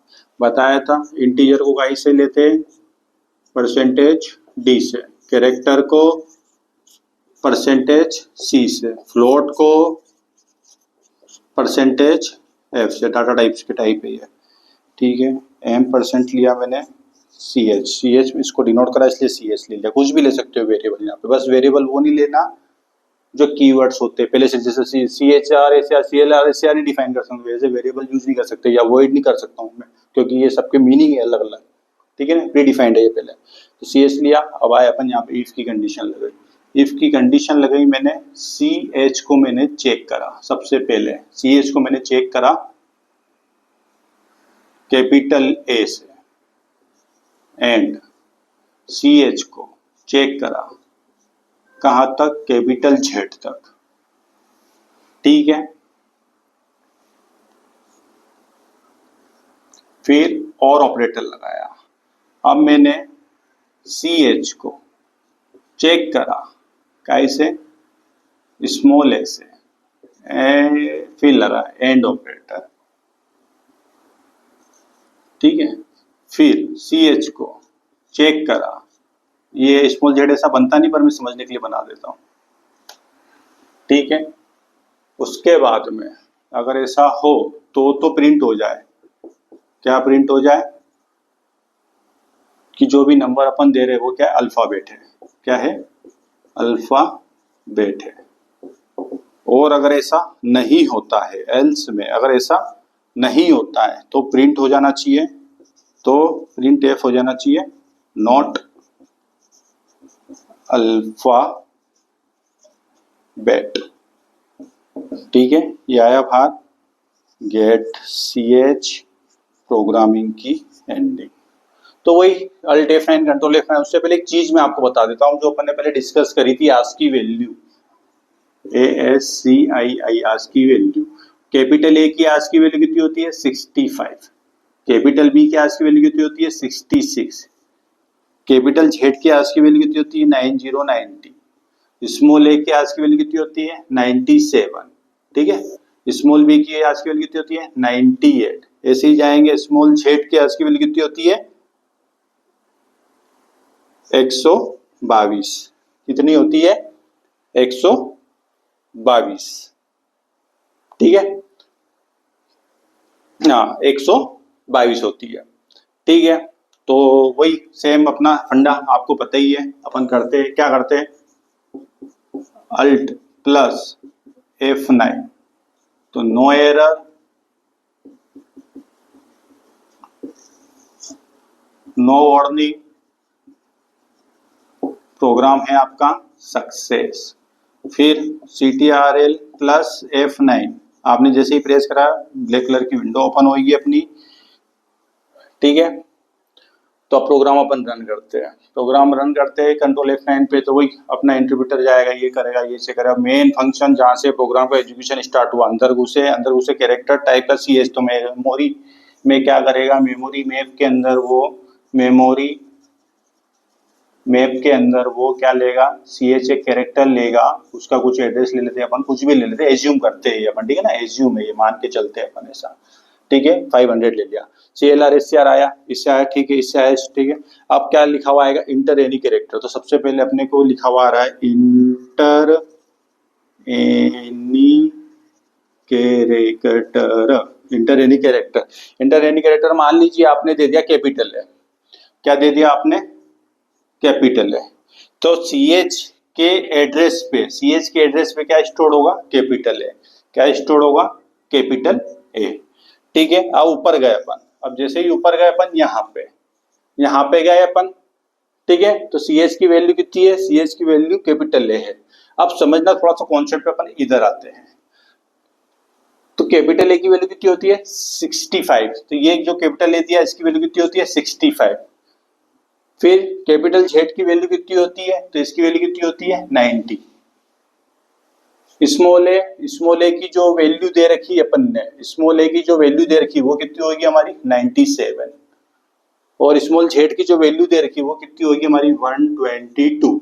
बताया था इंटीजर को काई से लेते हैं, परसेंटेज D से, कैरेक्टर को परसेंटेज C से, फ्लोट को परसेंटेज F से। डाटा टाइप्स के टाइप है ये, ठीक है। M% लिया मैंने, CH इसको डिनोट करा इसलिए CS ले लिया। कुछ भी ले सकते हो वेरिएबल, यहाँ पे बस वेरिएबल वो नहीं लेना जो कीवर्ड्स होते हैं पहले से, जैसे CHR SR CLR SR नहीं डिफाइन कर सकते, वैसे वेरिएबल यूज नहीं कर सकते या वॉइड नहीं कर सकता हूँ मैं, क्योंकि ये सबके मीनिंग है अलग अलग, ठीक है ना, प्री डिफाइंड है ये पहले। तो CS लिया, अब आए अपन यहाँ पे इफ की कंडीशन लगाई। इफ की कंडीशन लगाई मैंने, CH को मैंने चेक करा, सबसे पहले CH को मैंने चेक करा कैपिटल A से, एंड CH को चेक करा कहां तक, कैपिटल Z तक, ठीक है। फिर और ऑपरेटर लगाया। अब मैंने CH को चेक करा कैसे, स्मॉल a से, फिर लगा एंड ऑपरेटर, ठीक है। फिर CH को चेक करा, ये स्मॉल जेड ऐसा बनता नहीं पर मैं समझने के लिए बना देता हूँ, ठीक है। उसके बाद में अगर ऐसा हो तो प्रिंट हो जाए, क्या प्रिंट हो जाए कि जो भी नंबर अपन दे रहे हैं वो क्या है, अल्फाबेट है, क्या है, अल्फाबेट है। और अगर ऐसा नहीं होता है, एल्स में अगर ऐसा नहीं होता है तो प्रिंट हो जाना चाहिए, तो प्रिंट एफ हो जाना चाहिए, नॉट अल्फाबेट, ठीक है। ये आया बाहर गेट CH प्रोग्रामिंग की एंडिंग। तो वही अल्ट F9 कंट्रोल F9। उससे पहले एक चीज मैं आपको बता देता हूँ जो अपन ने पहले डिस्कस करी थी, ASCII value, ASCII ASCII value. Capital A की ASCII वैल्यू कितनी होती है, 65। कैपिटल B की ASCII वैल्यू कितनी होती है, 66। कैपिटल Z की ASCII वैल्यू कितनी होती है, 9090। स्मॉल a की ASCII वैल्यू कितनी होती है, 97, ठीक है। स्मॉल b की ASCII वैल्यू कितनी होती है, 98। ऐसे ही जाएंगे, स्मॉल z की ASCII वैल्यू कितनी होती है, 122। कितनी होती है, 122, ठीक है। हाँ 122 होती है, ठीक है। तो वही सेम अपना फंडा आपको पता ही है, अपन करते हैं क्या करते हैं, अल्ट प्लस F9, तो no error, no warning, program है आपका सक्सेस। फिर CTRL प्लस F9 आपने जैसे ही प्रेस करा ब्लैक कलर की विंडो ओपन होगी अपनी, ठीक है। तो अब प्रोग्राम अपन रन करते हैं, प्रोग्राम रन करते हैं कंट्रोल F9 पे, तो वही अपना इंटरप्रेटर जाएगा, ये करेगा, ये से करेगा। मेन फंक्शन जहाँ से प्रोग्राम का एग्जीक्यूशन स्टार्ट हुआ, अंदर घुसे कैरेक्टर टाइप का CS, तो मेमोरी में क्या करेगा, मेमोरी मैप के अंदर वो मेमोरी मैप के अंदर वो क्या लेगा, CH एक कैरेक्टर लेगा, उसका कुछ एड्रेस ले लेते हैं अपन, कुछ भी ले लेते हैं, एज्यूम करते हैं अपन, ठीक है ना, एज्यूम है ये, मान के चलते हैं अपन ऐसा, ठीक है। 500 ले लिया, CLR SCR आया, इससे आया, ठीक है, इससे आया, ठीक है। अब क्या लिखा हुआ आएगा, इंटर एनी कैरेक्टर, तो सबसे पहले अपने को लिखा हुआ आ रहा है inter any character, inter any character. Inter any character मान लीजिए आपने दे दिया कैपिटल है, क्या दे दिया आपने, कैपिटल है, तो CH के एड्रेस पे, CH के एड्रेस पे क्या स्टोर होगा, कैपिटल है, क्या स्टोर होगा, कैपिटल A, ठीक है। अब ऊपर गए अपन, अब जैसे ही ऊपर गए अपन यहाँ पे गए अपन, ठीक है। तो CH की वैल्यू कितनी है, CH की वैल्यू कैपिटल A है। अब समझना थोड़ा सा कॉन्सेप्ट पे, अपन इधर आते हैं, तो कैपिटल A की वैल्यू कितनी होती है, 65, तो ये जो कैपिटल A दिया इसकी वैल्यू कितनी होती है, 65। फिर कैपिटल Z की वैल्यू कितनी होती है, तो इसकी वैल्यू कितनी होती है, 90। स्मॉल a की जो वैल्यू दे रखी है अपन ने, स्मॉल a की जो वैल्यू दे रखी है वो कितनी होगी हमारी, 97। और स्मॉल z की जो वैल्यू दे रखी है वो कितनी होगी हमारी, 122।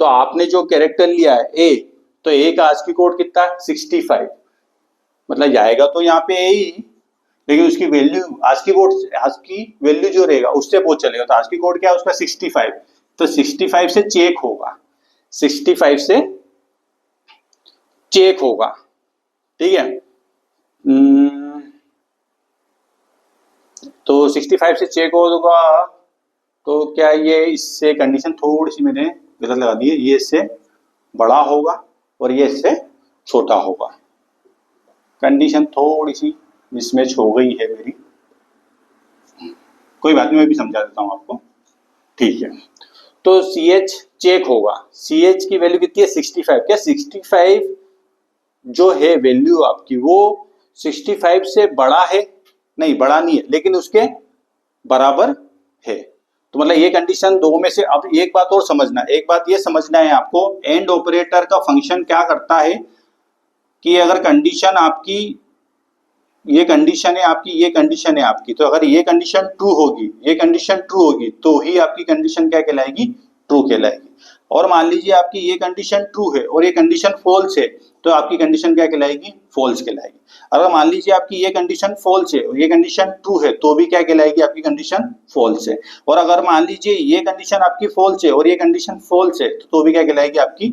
तो आपने जो कैरेक्टर लिया है a, तो a का ASCII कोड कितना है, 65, मतलब जाएगा तो यहाँ पे a ही, लेकिन उसकी value ASCII code, ASCII value जो रहेगा उससे वो चलेगा, तो ASCII कोड क्या है उसका, 65, तो 65 से चेक होगा, 65 से चेक होगा, ठीक है। तो 65 से चेक होगा, तो क्या ये इससे कंडीशन थोड़ी सी मैंने गलत लगा दी है, ये इससे बड़ा होगा और ये इससे छोटा होगा, कंडीशन थोड़ी सी मिसमैच हो गई है मेरी, कोई बात नहीं, मैं भी समझा देता हूं आपको, ठीक है। तो CH चेक होगा, CH की वैल्यू कितनी है, 65, क्या 65 जो है वैल्यू आपकी वो 65 से बड़ा है, नहीं बड़ा नहीं है, लेकिन उसके बराबर है, तो मतलब ये कंडीशन दो में से। अब एक बात और समझना, एक बात ये समझना है आपको, एंड ऑपरेटर का फंक्शन क्या करता है कि अगर कंडीशन आपकी, ये कंडीशन है आपकी, ये कंडीशन है आपकी, तो अगर ये कंडीशन ट्रू होगी, ये कंडीशन ट्रू होगी, तो ही आपकी कंडीशन क्या कहलाएगी, ट्रू कहलाएगी। और मान लीजिए आपकी ये कंडीशन ट्रू है और ये कंडीशन फॉल्स है, तो आपकी कंडीशन क्या कहलाएगी, फॉल्स कहलाएगी। अगर मान लीजिए आपकी ये कंडीशन फॉल्स है और ये कंडीशन ट्रू है तो भी क्या कहलाएगी, आपकी कंडीशन फॉल्स है। और अगर मान लीजिए ये कंडीशन आपकी फॉल्स है और ये कंडीशन फॉल्स है तो भी क्या कहलाएगी, आपकी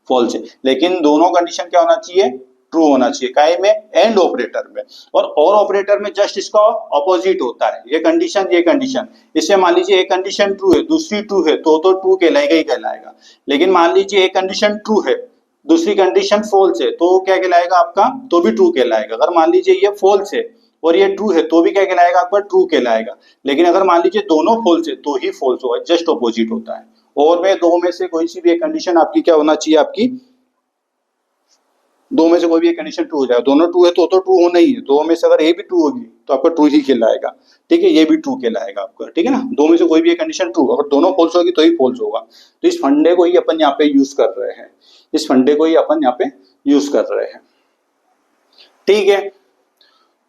फॉल्स है। लेकिन दोनों कंडीशन क्या होना चाहिए, ट्रू होना चाहिए। काहे में, एंड ऑपरेटर में। और ऑपरेटर में जस्ट इसका ऑपोजिट होता है, ये कंडीशन। इससे मान लीजिए एक कंडीशन ट्रू है दूसरी ट्रू है तो ट्रू कहलाएगा ही कहलाएगा। लेकिन मान लीजिए एक कंडीशन ट्रू है दूसरी कंडीशन फॉल्स है तो क्या कहलाएगा आपका, तो भी ट्रू कहलाएगा। अगर मान लीजिए ये फॉल्स है और ये ट्रू है तो भी क्या कहलाएगा आपका, ट्रू कहलाएगा। लेकिन अगर मान लीजिए दोनों फॉल्स है तो ही फॉल्स होगा, जस्ट ऑपोजिट होता है। और में दो में से कोई सी भी एक कंडीशन आपकी क्या होना चाहिए, आपकी दो में से कोई भी एक कंडीशन ट्रू हो जाएगा। दोनों ट्रू है तो ट्रू होना ही है। दो में से अगर ए भी ट्रू होगी तो आपका ट्रू ही कहलाएगा, ठीक है, ये भी ट्रू कहलाएगा आपका, ठीक है ना। दो में से कोई भी एक कंडीशन ट्रू, अगर दोनों फॉल्स होगी तो ही फॉल्स होगा। तो इस फंडे को ही अपन यहाँ पे यूज कर रहे हैं, इस फंडे को ही अपन यहाँ पे यूज कर रहे हैं, ठीक है।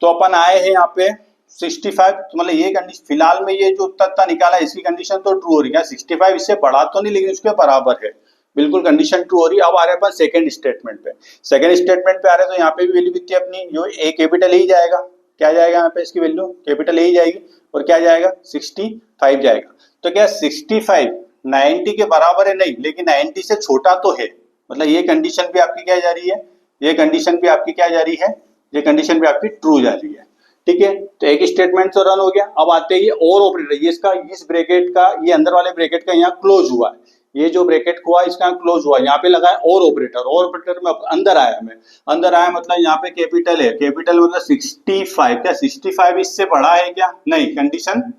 तो अपन आए हैं यहाँ पे 65, तो मतलब ये कंडीशन फिलहाल में ये जो उत्तर निकाला इसकी कंडीशन तो ट्रू हो रही है। 65 इससे बड़ा तो नहीं लेकिन उसके बराबर है, बिल्कुल कंडीशन ट्रू हो रही है। अब आ रहे हैं अपन सेकंड स्टेटमेंट पे। सेकंड स्टेटमेंट पे आ रहे हैं तो यहाँ पे भी वैल्यू कितनी अपनी, जो ए कैपिटल ही जाएगा, क्या जाएगा यहाँ पे इसकी वैल्यू कैपिटल ही जाएगी और क्या जाएगा 65 जाएगा। तो क्या 65 90 के बराबर है, नहीं, लेकिन 90 से छोटा तो है। मतलब ये कंडीशन भी आपकी क्या जा रही है, ये कंडीशन भी आपकी क्या जा रही है, ये कंडीशन भी आपकी ट्रू जा रही है, ठीक है। तो एक स्टेटमेंट तो रन हो गया। अब आते हैं और ऑपरेटर, ये इसका इस ब्रैकेट का, ये अंदर वाले ब्रैकेट का यहाँ क्लोज हुआ है, ये जो ब्रैकेट हुआ इसका क्लोज हुआ, यहाँ पे लगा है और ऑपरेटर में अंदर आया, मैं अंदर आया मतलब यहाँ पे कैपिटल है, कैपिटल मतलब 65। क्या 65 इससे बड़ा है क्या, नहीं, कंडीशन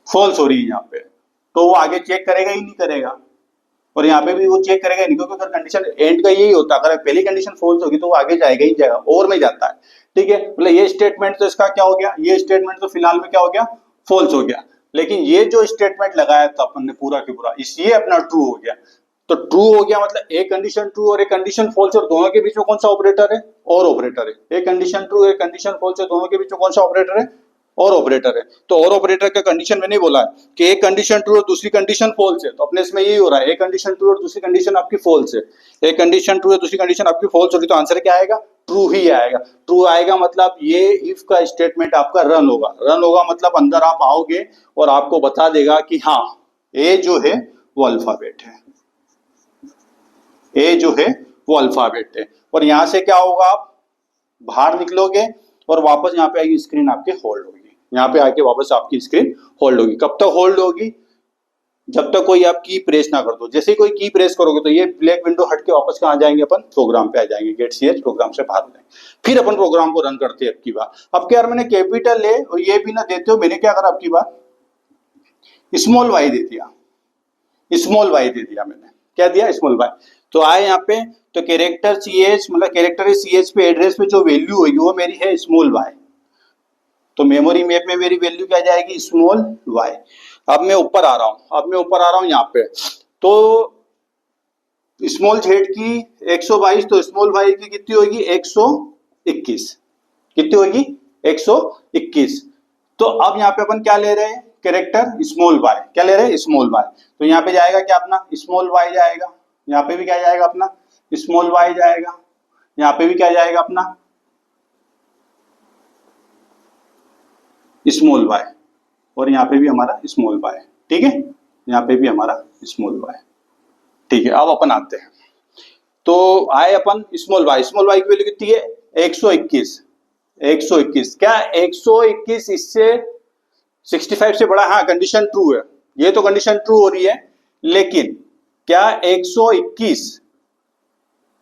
फॉल्स हो रही है यहाँ पे, तो वो आगे चेक करेगा ही नहीं करेगा। और यहाँ पे भी वो चेक करेगा नहीं, क्योंकि अगर कंडीशन एंड का यही होता है, अगर पहली कंडीशन फॉल्स होगी तो वो आगे जाएगा ही जाएगा, और में जाता है, ठीक है। मतलब ये स्टेटमेंट तो इसका क्या हो गया, ये स्टेटमेंट तो फिलहाल में क्या हो गया, फॉल्स हो गया। लेकिन ये जो स्टेटमेंट लगाया था अपन ने पूरा के पूरा, ये अपना ट्रू हो गया। तो ट्रू हो गया मतलब एक कंडीशन ट्रू और एक कंडीशन फॉल्स, और दोनों के बीच में कौन सा ऑपरेटर है, और ऑपरेटर है। एक कंडीशन ट्रू एक कंडीशन फॉल्स है, दोनों के बीच में कौन सा ऑपरेटर है, और ऑपरेटर है। तो और ऑपरेटर का कंडीशन मैंने बोला है कि एक कंडीशन ट्रू और दूसरी कंडीशन फॉल्स है, तो अपने इसमें यही हो रहा है, एक कंडीशन ट्रू और दूसरी कंडीशन आपकी फॉल्स है, एक कंडीशन ट्रू है दूसरी कंडीशन आपकी फॉल्स हो रही, तो आंसर क्या आएगा, ट्रू ही आएगा। ट्रू आएगा मतलब ये इफ का स्टेटमेंट आपका रन होगा। रन होगा मतलब अंदर आप आओगे और आपको बता देगा कि हाँ ए जो है वो अल्फाबेट है, ए जो है वो अल्फाबेट है। और यहां से क्या होगा, आप बाहर निकलोगे और वापस यहाँ पे आएगी स्क्रीन आपके होल्ड होगी, यहाँ पे आके वापस आपकी स्क्रीन होल्ड होगी। कब तक होल्ड होगी, जब तक कोई आप की प्रेस ना कर दो। जैसे ही कोई की प्रेस करोगे तो ये ब्लैक विंडो हट के वापस कहाँ जाएंगे, अपन प्रोग्राम पे आ जाएंगे, गेट सीएच प्रोग्राम से बाहर जाएंगे, फिर अपन प्रोग्राम को रन करते हैं। अब की बार, अब क्या यार मैंने कैपिटल ए और ये भी ना देते हो, मैंने क्या करा, अब की बार स्मॉल वाई दे दिया, स्मॉल वाई दे दिया मैंने, क्या दिया, स्मॉल वाई। तो आए यहाँ पे, तो कैरेक्टर सीएच मतलब कैरेक्टर सीएच पे एड्रेस पे जो वैल्यू होगी वो मेरी है स्मॉल वाई। तो मेमोरी मैप में मेरी वैल्यू क्या जाएगी, स्मॉल वाई। अब मैं ऊपर आ रहा हूं, यहाँ पे, तो स्मॉल जेड की 122, तो स्मॉल वाई की कितनी होगी, 121। कितनी होगी, 121। तो अब यहाँ पे अपन क्या ले रहे हैं, कैरेक्टर स्मॉल वाई, क्या ले रहे हैं, स्मॉल वाई। तो यहाँ पे जाएगा क्या अपना स्मॉल वाई जाएगा, यहाँ पे भी क्या जाएगा अपना स्मॉल वाई जाएगा, यहाँ पे भी क्या जाएगा अपना स्मॉल वाई, और यहाँ पे भी हमारा स्मॉल वाई, ठीक है, यहाँ पे भी हमारा स्मॉल वाई, ठीक है। अब अपन आते हैं, तो आए अपन स्मॉल वाई की वैल्यू कितनी है, 121। 121 क्या 121 इससे 65 से बड़ा, हाँ कंडीशन ट्रू है, ये तो कंडीशन ट्रू हो रही है। लेकिन क्या 121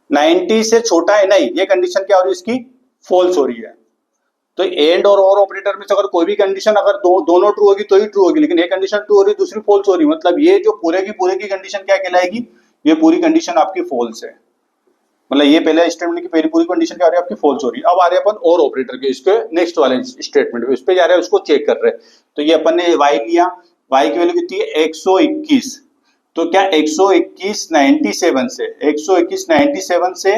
90 से छोटा है, नहीं, ये कंडीशन क्या हो रही है, इसकी फॉल्स हो रही है। तो एंड और ऑपरेटर में से अगर कोई भी कंडीशन अगर दोनों ट्रू होगी तो ही ट्रू होगी, लेकिन एक कंडीशन ट्रू हो रही दूसरी फॉल्स हो रही, मतलब ये जो पूरे की कंडीशन क्या कहलाएगी, ये पूरी कंडीशन आपकी फॉल्स है। मतलब ये पहले स्टेटमेंट की पहली पूरी कंडीशन क्या आ रही है, आपकी फॉल्स हो रही है। अब आ रहे हैं अपन और ऑपरेटर के, इसके नेक्स्ट वाले स्टेटमेंट पे, उस पे जा रहे हैं, उसको चेक कर रहे हैं। तो ये अपन ने वाई लिया, वाई की वैल्यू कितनी है 121। तो क्या 121 97 से 121 97 से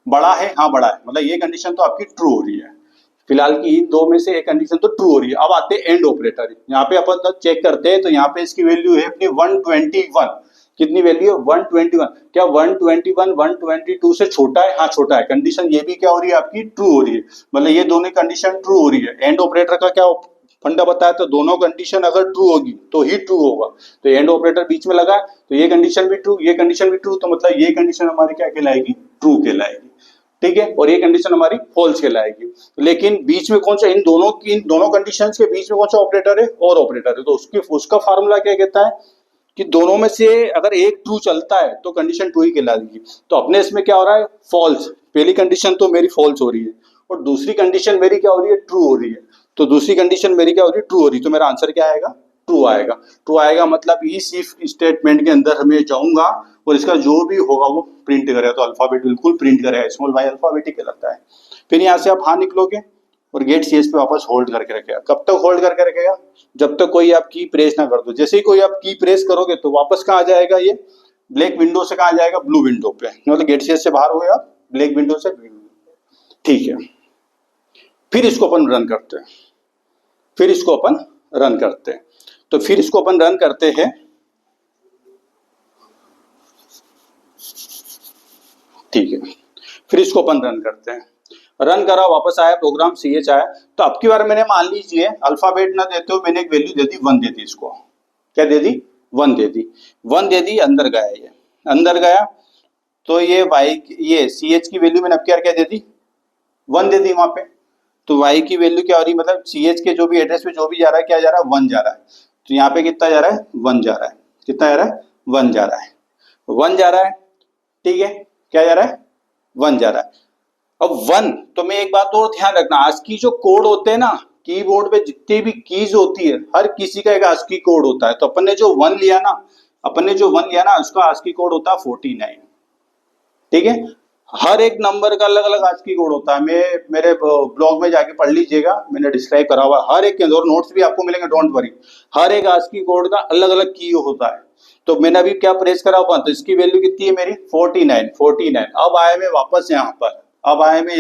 बड़ा है, हाँ बड़ा है, मतलब ये कंडीशन तो आपकी ट्रू हो रही है। फिलहाल की इन दो में से एक कंडीशन तो ट्रू हो रही है। अब आते हैं एंड ऑपरेटर, यहाँ पे अपन चेक करते हैं, तो यहाँ पे इसकी वैल्यू है अपनी 121। कितनी वैल्यू है 121। क्या 121 122 से छोटा है? हाँ छोटा है। कंडीशन ये भी क्या हो रही है आपकी ट्रू हो रही है, मतलब ये दोनों कंडीशन ट्रू हो रही है। एंड ऑपरेटर का क्या फंडा बताया, तो दोनों कंडीशन अगर ट्रू होगी तो ही ट्रू होगा। तो एंड ऑपरेटर बीच में लगा है, तो ये कंडीशन भी ट्रू, ये कंडीशन भी ट्रू, तो मतलब ये कंडीशन हमारी क्या कहलाएगी? ट्रू कहलाएगी। ठीक है, और ये कंडीशन हमारी फॉल्स कहलाएगी। लेकिन बीच में कौन सा, इन दोनों कंडीशंस के बीच में कौन सा ऑपरेटर है? और ऑपरेटर है। तो उसका फार्मूला क्या कहता है कि दोनों में से अगर एक ट्रू चलता है तो कंडीशन ट्रू ही कहलाएगी। तो अपने इसमें क्या हो रहा है? फॉल्स। पहली कंडीशन तो मेरी फॉल्स हो रही है और दूसरी कंडीशन मेरी क्या हो रही है? ट्रू हो रही है। तो दूसरी कंडीशन मेरी क्या हो रही है? ट्रू हो रही है। तो मेरा आंसर क्या आएगा? ट्रू आएगा। ट्रू आएगा मतलब इस इफ स्टेटमेंट के अंदर हमें जाऊंगा और इसका जो भी होगा वो प्रिंट करेगा। तो अल्फाबेट बिल्कुल प्रिंट करेगा, स्मॉल वाई अल्फाबेट ही कहलाता है। फिर यहाँ से आप हाँ निकलोगे और गेट सीएस पे वापस होल्ड करके रखेगा। कब तक होल्ड करके रखेगा? जब तक कोई आप की प्रेस ना कर दो। जैसे ही कोई आप की प्रेस करोगे तो वापस कहाँ आ जाएगा? ये ब्लैक विंडो से कहाँ जाएगा? ब्लू विंडो पे। मतलब गेट सीएस से बाहर हो गए आप, ब्लैक विंडो से। ठीक है, फिर इसको अपन रन करते हैं। फिर इसको अपन रन करते हैं। तो फिर इसको अपन रन करते हैं। ठीक है, फिर इसको अपन रन करते हैं। रन करा, वापस आया प्रोग्राम, ch आया। तो अब की बार मैंने मान लीजिए अल्फाबेट ना देते हो, मैंने एक वैल्यू दे दी 1 दे दी इसको। क्या दे दी? 1 दे दी। 1 दे दी, अंदर गया, ये अंदर गया। तो ये ये ch की वैल्यू मैंने अब की बार क्या दे दी? 1 दे दी वहां पे। तो y की वैल्यू क्या हो रही? मतलब ch के जो भी एड्रेस पे जो भी जा रहा है, क्या जा रहा है? 1 जा रहा है। तो यहाँ पे कितना जा रहा है? 1 जा रहा है। कितना जा रहा है? 1 जा रहा है। 1 जा रहा है। ठीक है, क्या जा रहा है? 1 जा रहा है। अब 1, तो मैं एक बात और ध्यान रखना, ASCII जो कोड होते हैं ना, कीबोर्ड पे जितनी भी कीज होती है, हर किसी का एक ASCII कोड होता है। तो अपन ने जो 1 लिया ना, उसका ASCII कोड होता है 49। ठीक है, हर एक नंबर का अलग अलग ASCII कोड होता है। मैं मेरे ब्लॉग में जाके पढ़ लीजिएगा, मैंने डिस्क्राइब करा हुआ हर एक के अंदर, नोट्स भी आपको मिलेंगे, डोंट वरी। हर एक ASCII कोड का अलग अलग की होता है। तो मैंने अभी क्या प्रेस करा हुआ, तो इसकी वैल्यू कितनी है मेरी? 49। अब आया मैं वापस यहाँ पर, अब आया मैं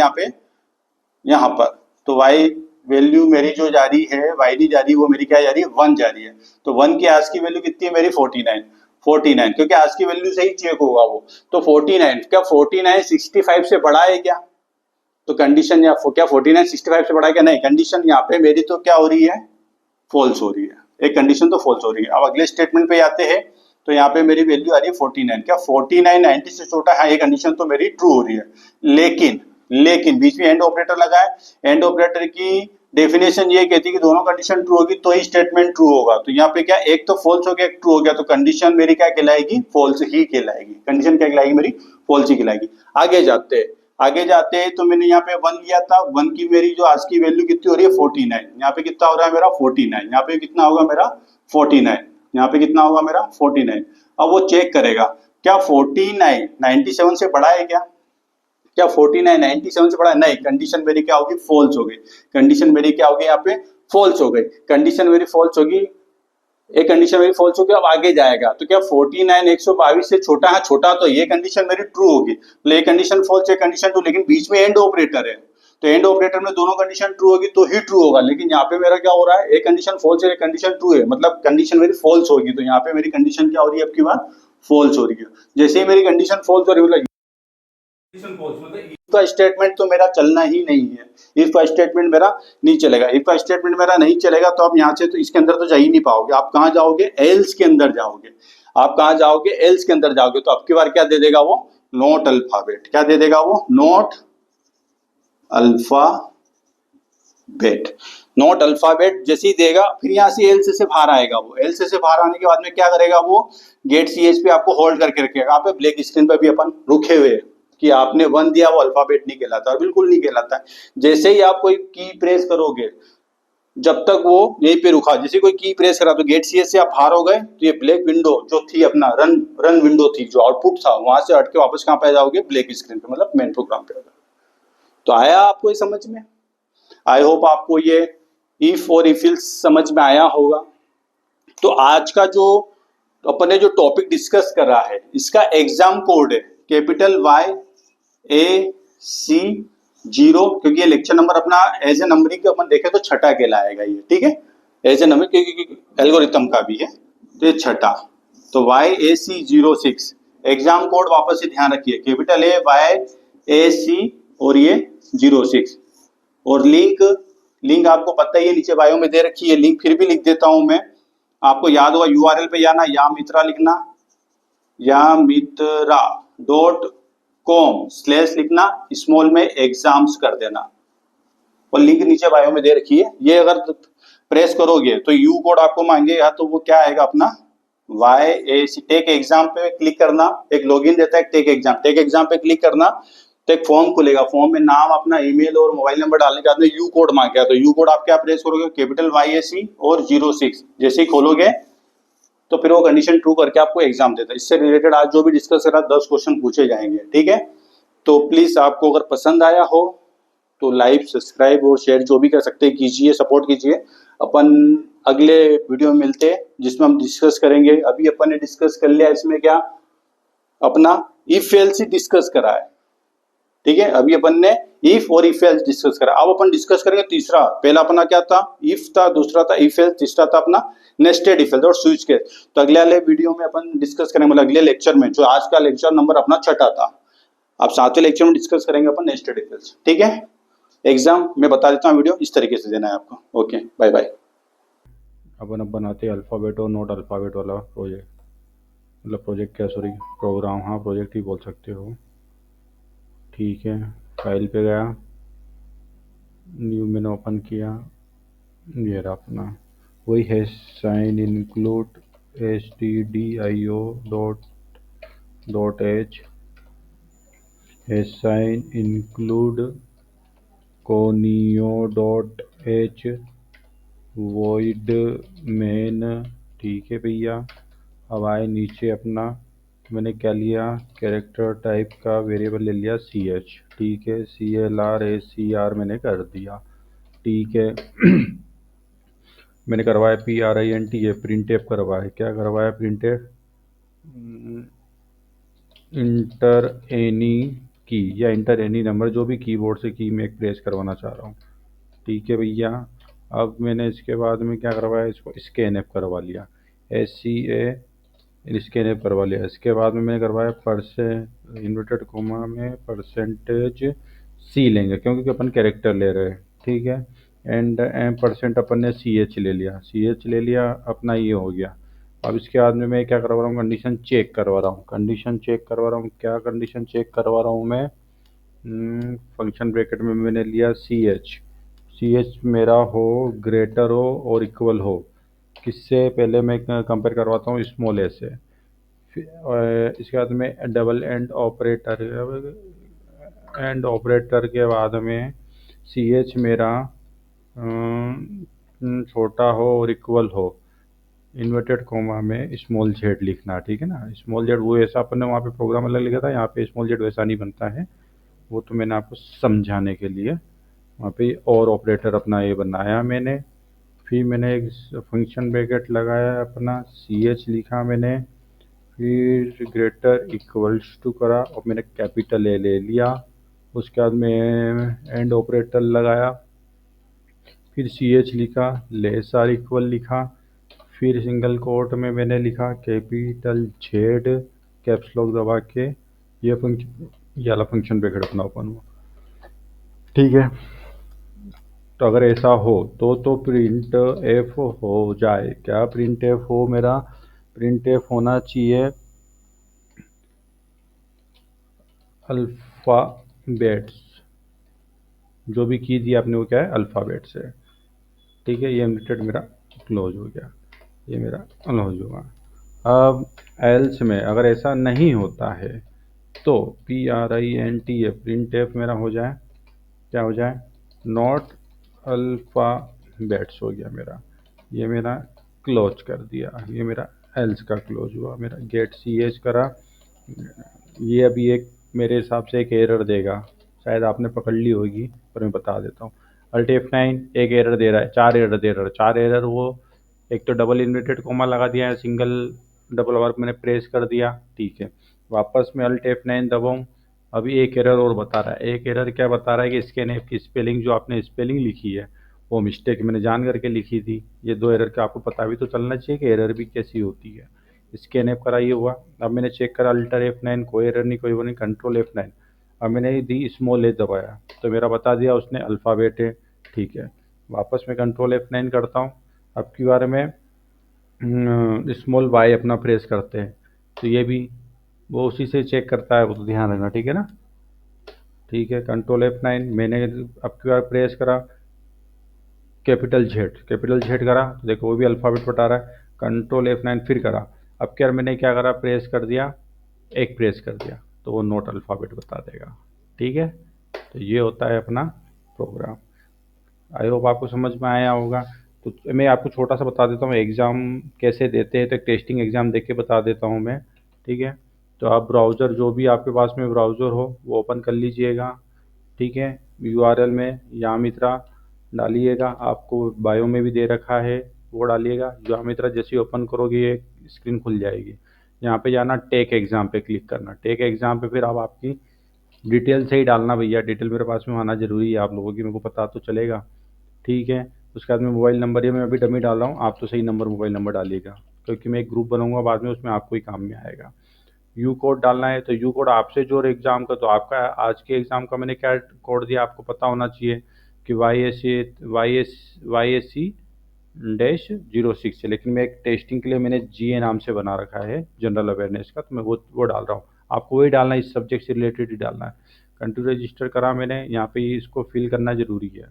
यहाँ पर। तो y वैल्यू मेरी जो जा रही है, y नहीं जा रही, वो मेरी क्या जा रही है? 1 जा रही है। तो 1 की ASCII वैल्यू कितनी है मेरी? 49, क्योंकि ASCII वैल्यू से ही चेक होगा वो। तो 49, क्या 49 65 से बड़ा है क्या? तो कंडीशन क्या 49 65 से बड़ा है क्या? नहीं, कंडीशन यहाँ पे मेरी तो क्या हो रही है? फॉल्स हो रही है। एक कंडीशन तो फॉल्स हो रही है। अब अगले स्टेटमेंट पे आते हैं। तो यहाँ पे मेरी वैल्यू आ रही है 49। क्या 49 90 से छोटा है? हाँ, ये कंडीशन तो मेरी ट्रू हो रही है। लेकिन बीच में एंड ऑपरेटर लगा है। एंड ऑपरेटर की डेफिनेशन ये कहती है कि दोनों कंडीशन ट्रू होगी तो ही स्टेटमेंट ट्रू होगा। तो यहाँ पे क्या, एक तो फॉल्स हो गया, एक ट्रू हो गया। तो कंडीशन मेरी क्या कहलाएगी? फॉल्स ही कहलाएगी। कंडीशन क्या कहलाएगी मेरी? फॉल्स ही कहलाएगी। आगे जाते हैं। तो मैंने यहाँ पे 1 लिया था। 1 की मेरी जो ASCII वैल्यू कितनी हो रही है? 49। यहाँ पे कितना हो रहा है मेरा? 49। यहाँ पे कितना होगा मेरा? 49। यहाँ पे कितना होगा मेरा? 49। अब वो चेक करेगा, क्या 49 97 से बड़ा है क्या? क्या 49 97 से बड़ा है? नहीं, कंडीशन मेरी क्या होगी? फॉल्स हो गई। कंडीशन मेरी क्या होगी? यहाँ पे फॉल्स हो गई। कंडीशन मेरी फॉल्स होगी, एक कंडीशन मेरी फॉल्स होगी। अब आगे जाएगा तो क्या 49 122 से छोटा है? छोटा, तो ये कंडीशन मेरी ट्रू होगी। तो ये कंडीशन फॉल्स है, कंडीशन ट्रू। लेकिन बीच में एंड ऑपरेटर है, तो एंड ऑपरेटर में दोनों कंडीशन ट्रू होगी तो ही ट्रू होगा। लेकिन यहाँ पे मेरा क्या हो रहा है? एक कंडीशन फॉल्स है, एक कंडीशन ट्रू है, मतलब कंडीशन मेरी फॉल्स होगी। तो यहाँ पे मेरी कंडीशन क्या हो रही है? आपकी बात फॉल्स हो रही है। जैसे ही मेरी कंडीशन फॉल्स हो रही है, इफ का स्टेटमेंट तो मेरा चलना ही नहीं है। इफ का स्टेटमेंट मेरा नहीं चलेगा। इफ का स्टेटमेंट मेरा नहीं चलेगा तो आप यहाँ से तो इसके अंदर तो जा ही नहीं पाओगे। आप कहाँ जाओगे? एल्स के अंदर जाओगे। आप कहाँ जाओगे? एल्स के अंदर जाओगे। तो अब की बार क्या दे देगा वो? Not alphabet. क्या दे देगा वो? Not alphabet. नॉट अल्फाबेट जैसे ही देगा, फिर यहाँ से एल्स से बाहर आएगा वो। एल्स से बाहर आने के बाद में क्या करेगा वो? गेट ch पे आपको होल्ड करके रखेगा। आप ब्लैक स्क्रीन पे भी अपन रुके हुए कि आपने 1 दिया, वो अल्फाबेट नहीं कहलाता, और बिल्कुल नहीं कहलाता है। जैसे ही आप कोई की प्रेस करोगे, जब तक वो यहीं पे रुका, जैसे कोई की प्रेस करा तो गेट सीएस से आप बाहर हो गए, तो ये ब्लैक विंडो जो थी अपना रन विंडो थी, जो आउटपुट था, वहां से हट के वापस कहाँ पे जाओगे? ब्लैक स्क्रीन पे, मतलब मेन प्रोग्राम पे। तो आया आपको ये समझ में? आई होप आपको ये इफ और इफ एल्स समझ में आया होगा। तो आज का जो अपन ने जो टॉपिक डिस्कस करा है, इसका एग्जाम कोड है कैपिटल YAC0, क्योंकि ये लेक्चर नंबर अपना एज ए नंबरिंग के अपन देखें तो छठा कहलाएगा ये। ठीक है, एज ए नंबर, क्योंकि एल्गोरिथम का भी है तो ये छठा। तो YAC06 एग्जाम कोड वापस से ध्यान रखिए, कैपिटल ए YAC और ये 06। और लिंक आपको पता ही है, नीचे बायो में दे रखी है लिंक, फिर भी लिख देता हूं मैं, आपको याद होगा। URL पे जाना, या मित्रा लिखना, या mitra.com/ लिखना, स्मॉल में एग्जाम्स कर देना, और लिंक नीचे बायो में दे रखी है। ये अगर प्रेस करोगे तो यू कोड आपको मांगेगा, तो वो क्या आएगा अपना YAC टेक एग्जाम पे क्लिक करना, एक लॉगिन देता है टेक एग्जाम पे क्लिक करना, तो एक फॉर्म खुलेगा, फॉर्म में नाम अपना, ईमेल और मोबाइल नंबर डालने के बाद में यू कोड मांगेगा, तो यू कोड आप क्या प्रेस करोगे, कैपिटल YAC और 06 जैसे ही खोलोगे तो फिर वो कंडीशन ट्रू करके आपको एग्जाम देता है। इससे रिलेटेड आज जो भी डिस्कस करा 10 क्वेश्चन पूछे जाएंगे, ठीक है। तो प्लीज आपको अगर पसंद आया हो तो लाइक, सब्सक्राइब और शेयर जो भी कर सकते हैं कीजिए, सपोर्ट कीजिए। अपन अगले वीडियो में मिलते हैं जिसमें हम डिस्कस करेंगे। अभी अपन ने डिस्कस कर लिया इसमें क्या, अपना इफ एल्स डिस्कस करा है, ठीक है। अभी अपन ने इफ और इफ एल्स डिस्कस करा, अब अपन डिस्कस करेंगे तीसरा। पहला अपना क्या था, इफ था, दूसरा था इफ एल्स, तीसरा था अपना नेस्टेड इफ एल्स और स्विच केस। तो अगले वाले वीडियो में अपन डिस्कस करेंगे, मतलब अगले लेक्चर में, जो आज का लेक्चर नंबर अपना 6 था, अब 7वें लेक्चर में डिस्कस करेंगे अपन नेस्टेड इफ एल्स, ठीक है। एग्जाम मैं बता देता हूँ, वीडियो इस तरीके से देना है आपको। Okay, bye bye. अपन अब बनाते हैं अल्फ़ाबेट और नॉट अल्फ़ाबेट वाला प्रोजेक्ट, मतलब प्रोजेक्ट क्या, सॉरी प्रोग्राम, हाँ प्रोजेक्ट ही बोल सकते हो, ठीक है। फाइल पे गया, न्यू मैंने ओपन किया, ये रहा अपना वही है, साइन इंक्लूड stdio.h है, sign include conio.h void main, ठीक है भैया। अब आए नीचे, अपना मैंने क्या लिया, कैरेक्टर टाइप का वेरिएबल ले लिया ch, ठीक है। CLRACR मैंने कर दिया, ठीक है। मैंने करवाया PRINT, ये प्रिंट एफ करवाया, क्या करवाया, प्रिंट एफ इंटर एनी की या इंटर एनी नंबर, जो भी कीबोर्ड से की मैं एक प्रेस करवाना चाह रहा हूँ, ठीक है भैया। अब मैंने इसके बाद में क्या करवाया, इसको स्कैन एफ करवा लिया, SCA स्कैन एफ करवा लिया। इसके बाद में मैंने करवाया इन्वर्टेड कोमा में %C लेंगे क्योंकि अपन कैरेक्टर ले रहे हैं, ठीक है। एंड % अपन ने CH ले लिया, CH ले लिया, अपना ये हो गया। अब इसके बाद में मैं क्या करवा रहा हूँ, कंडीशन चेक करवा रहा हूँ, कंडीशन चेक करवा रहा हूँ। क्या कंडीशन चेक करवा रहा हूँ मैं, फंक्शन ब्रैकेट में मैंने लिया CH मेरा हो ग्रेटर हो और इक्वल हो, किससे, पहले मैं कंपेयर करवाता हूँ स्मॉल ए से। इसके बाद में डबल एंड ऑपरेटर के बाद में CH मेरा छोटा हो और इक्वल हो, इन्वर्टेड कोमा में स्मॉल z लिखना, ठीक है ना। स्मॉल z वो ऐसा अपन ने वहाँ पे प्रोग्राम अलग लिखा था, यहाँ पे स्मॉल z वैसा नहीं बनता है, वो तो मैंने आपको समझाने के लिए वहाँ पे और ऑपरेटर अपना ये बनाया मैंने। फिर मैंने एक फंक्शन ब्रैकेट लगाया, अपना CH लिखा मैंने, फिर ग्रेटर इक्वल्स टू करा और मैंने कैपिटल ए ले लिया। उसके बाद में एंड ऑपरेटर लगाया, फिर CH लिखा, लेस आर इक्वल लिखा, फिर सिंगल कोट में मैंने लिखा कैपिटल Z, कैप्स लॉक दबा के ये वाला फंक्शन ब्रैकेट अपना ओपन हुआ, ठीक है। तो अगर ऐसा हो तो प्रिंट एफ हो जाए, क्या प्रिंट एफ हो, मेरा प्रिंट एफ होना चाहिए अल्फ़ाबेट्स, जो भी की दी आपने वो क्या है, अल्फ़ाबेट से, ठीक है। ये अनलिमिटेड मेरा क्लोज हो गया, ये मेरा क्लोज हुआ। अब एल्स में अगर ऐसा नहीं होता है तो PRINT प्रिंट एफ मेरा हो जाए, क्या हो जाए, नॉट अल्फ़ाबेट्स हो गया मेरा, ये मेरा क्लोज कर दिया, ये मेरा एल्स का क्लोज हुआ। मेरा गेट CH करा, ये अभी एक मेरे हिसाब से एक एरर देगा, शायद आपने पकड़ ली होगी पर मैं बता देता हूँ। Alt F9 एक एरर दे रहा है, 4 एरर दे रहा है, 4 एरर वो, एक तो डबल इन्वर्टेड कोमा लगा दिया है, सिंगल डबल वर्क मैंने प्रेस कर दिया, ठीक है। वापस मैं Alt F9 दबाऊँ, अभी एक एरर और बता रहा है। एक एरर क्या बता रहा है कि स्कैन एफ की स्पेलिंग, जो आपने स्पेलिंग लिखी है वो मिस्टेक मैंने जान करके लिखी थी। ये 2 एरर का आपको पता भी तो चलना चाहिए कि एरर भी कैसी होती है। स्कैन ऐप करा, ये हुआ। अब मैंने चेक करा अल्टर F9, कोई एरर नहीं, कोई वो नहीं, कंट्रोल F9। अब मैंने दी स्मॉल एच दबाया तो मेरा बता दिया उसने अल्फ़ाबेट है, ठीक है। वापस मैं कंट्रोल F9 करता हूँ। अब की बार में स्मॉल वाई अपना प्रेस करते हैं तो ये भी वो उसी से चेक करता है, वो तो ध्यान रखना, ठीक है ना। ठीक है, कंट्रोल F9 मैंने अब की बार प्रेस करा, कैपिटल जेड करा तो देखो वो भी अल्फ़ाबेट बता रहा है। कंट्रोल F9 फिर करा, अब क्या मैंने क्या करा, प्रेस कर दिया, एक प्रेस कर दिया तो वो नोट अल्फ़ाबेट बता देगा, ठीक है। तो ये होता है अपना प्रोग्राम। आई होप आपको समझ में आया होगा। तो मैं आपको छोटा सा बता देता हूँ एग्ज़ाम कैसे देते हैं, तो एक टेस्टिंग एग्ज़ाम देख के बता देता हूँ मैं, ठीक है। तो आप ब्राउज़र जो भी आपके पास में ब्राउज़र हो वो ओपन कर लीजिएगा, ठीक है। यूआरएल में यामित्रा डालिएगा, आपको बायो में भी दे रखा है, वो डालिएगा। यामित्रा जैसे ही ओपन करोगे ये स्क्रीन खुल जाएगी। यहाँ पे जाना, टेक एग्ज़ाम पे क्लिक करना। टेक एग्ज़ाम पे फिर अब आपकी डिटेल सही डालना भैया, डिटेल मेरे पास में आना ज़रूरी है आप लोगों की, मेरे को पता तो चलेगा, ठीक है। उसके बाद में मोबाइल नंबर, ये मैं अभी डमी डाल रहा हूँ, आप तो सही नंबर मोबाइल नंबर डालिएगा क्योंकि मैं एक ग्रुप बनाऊंगा बाद में, उसमें आपको ही काम में आएगा। यू कोड डालना है तो यू कोड आपसे जो एग्ज़ाम का, तो आपका आज के एग्ज़ाम का मैंने क्या कोड दिया आपको पता होना चाहिए कि वाई एस सी -06 है, लेकिन मैं एक टेस्टिंग के लिए मैंने GA नाम से बना रखा है, जनरल अवेयरनेस का, तो मैं वो डाल रहा हूँ। आपको वही डालना है, इस सब्जेक्ट से रिलेटेड ही डालना है। कंटिन्यू रजिस्टर करा मैंने, यहाँ पे इसको फिल करना ज़रूरी है,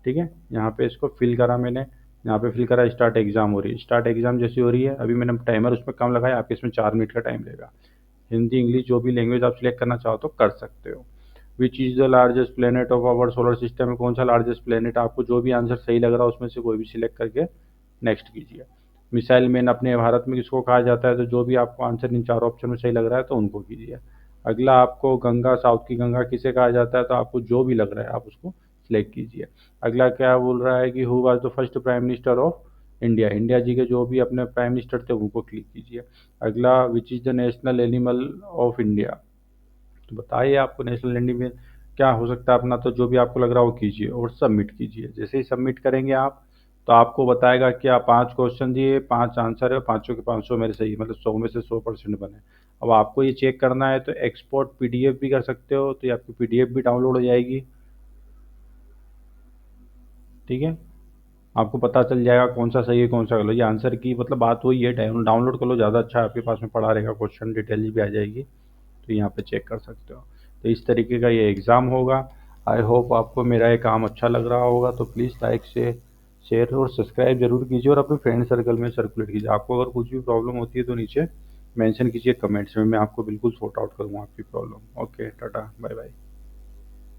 ठीक है। यहाँ पे इसको फिल करा मैंने, यहाँ पे फिल करा, स्टार्ट एग्ज़ाम हो रही है। स्टार्ट एग्ज़ाम जैसी हो रही है, अभी मैंने टाइमर उसमें कम लगाया, आपके इसमें 4 मिनट का टाइम लेगा। हिंदी इंग्लिश जो भी लैंग्वेज आप सिलेक्ट करना चाहो तो कर सकते हो। Which is the largest planet of our solar system में, कौन सा लार्जेस्ट प्लेनेट, आपको जो भी आंसर सही लग रहा है उसमें से कोई भी सिलेक्ट करके नेक्स्ट कीजिए। मिसाइल मैन अपने भारत में किसको कहा जाता है, तो जो भी आपको आंसर इन चारों ऑप्शन में सही लग रहा है तो उनको कीजिए। अगला आपको गंगा, साउथ की गंगा किसे कहा जाता है, तो आपको जो भी लग रहा है आप उसको सिलेक्ट कीजिए। अगला क्या बोल रहा है कि who was the first prime minister of India, India जी के जो भी अपने प्राइम मिनिस्टर थे उनको क्लिक कीजिए। अगला विच is the national animal of India, तो बताइए आपको नेशनल एनिमल क्या हो सकता है अपना, तो जो भी आपको लग रहा है वो कीजिए और सबमिट कीजिए। जैसे ही सबमिट करेंगे आप तो आपको बताएगा कि आप 5 क्वेश्चन दिए, 5 आंसर है, पाँचों के 500 मेरे सही, मतलब 100 में से 100% बने। अब आपको ये चेक करना है तो एक्सपोर्ट PDF भी कर सकते हो, तो ये आपकी PDF भी डाउनलोड हो जाएगी, ठीक है। आपको पता चल जाएगा कौन सा सही है कौन सा गलत। ये आंसर की मतलब बात वही है, डाउनलोड कर लो, ज़्यादा अच्छा है, आपके पास में पड़ा रहेगा, क्वेश्चन डिटेल्स भी आ जाएगी, तो यहाँ पे चेक कर सकते हो। तो इस तरीके का ये एग्ज़ाम होगा। आई होप आपको मेरा ये काम अच्छा लग रहा होगा, तो प्लीज़ लाइक से शेयर और सब्सक्राइब जरूर कीजिए और अपने फ्रेंड सर्कल में सर्कुलेट कीजिए। आपको अगर कुछ भी प्रॉब्लम होती है तो नीचे मेंशन कीजिए कमेंट्स में, मैं आपको बिल्कुल सॉर्ट आउट करूँगा आपकी problem. Okay, ta-ta, bye bye.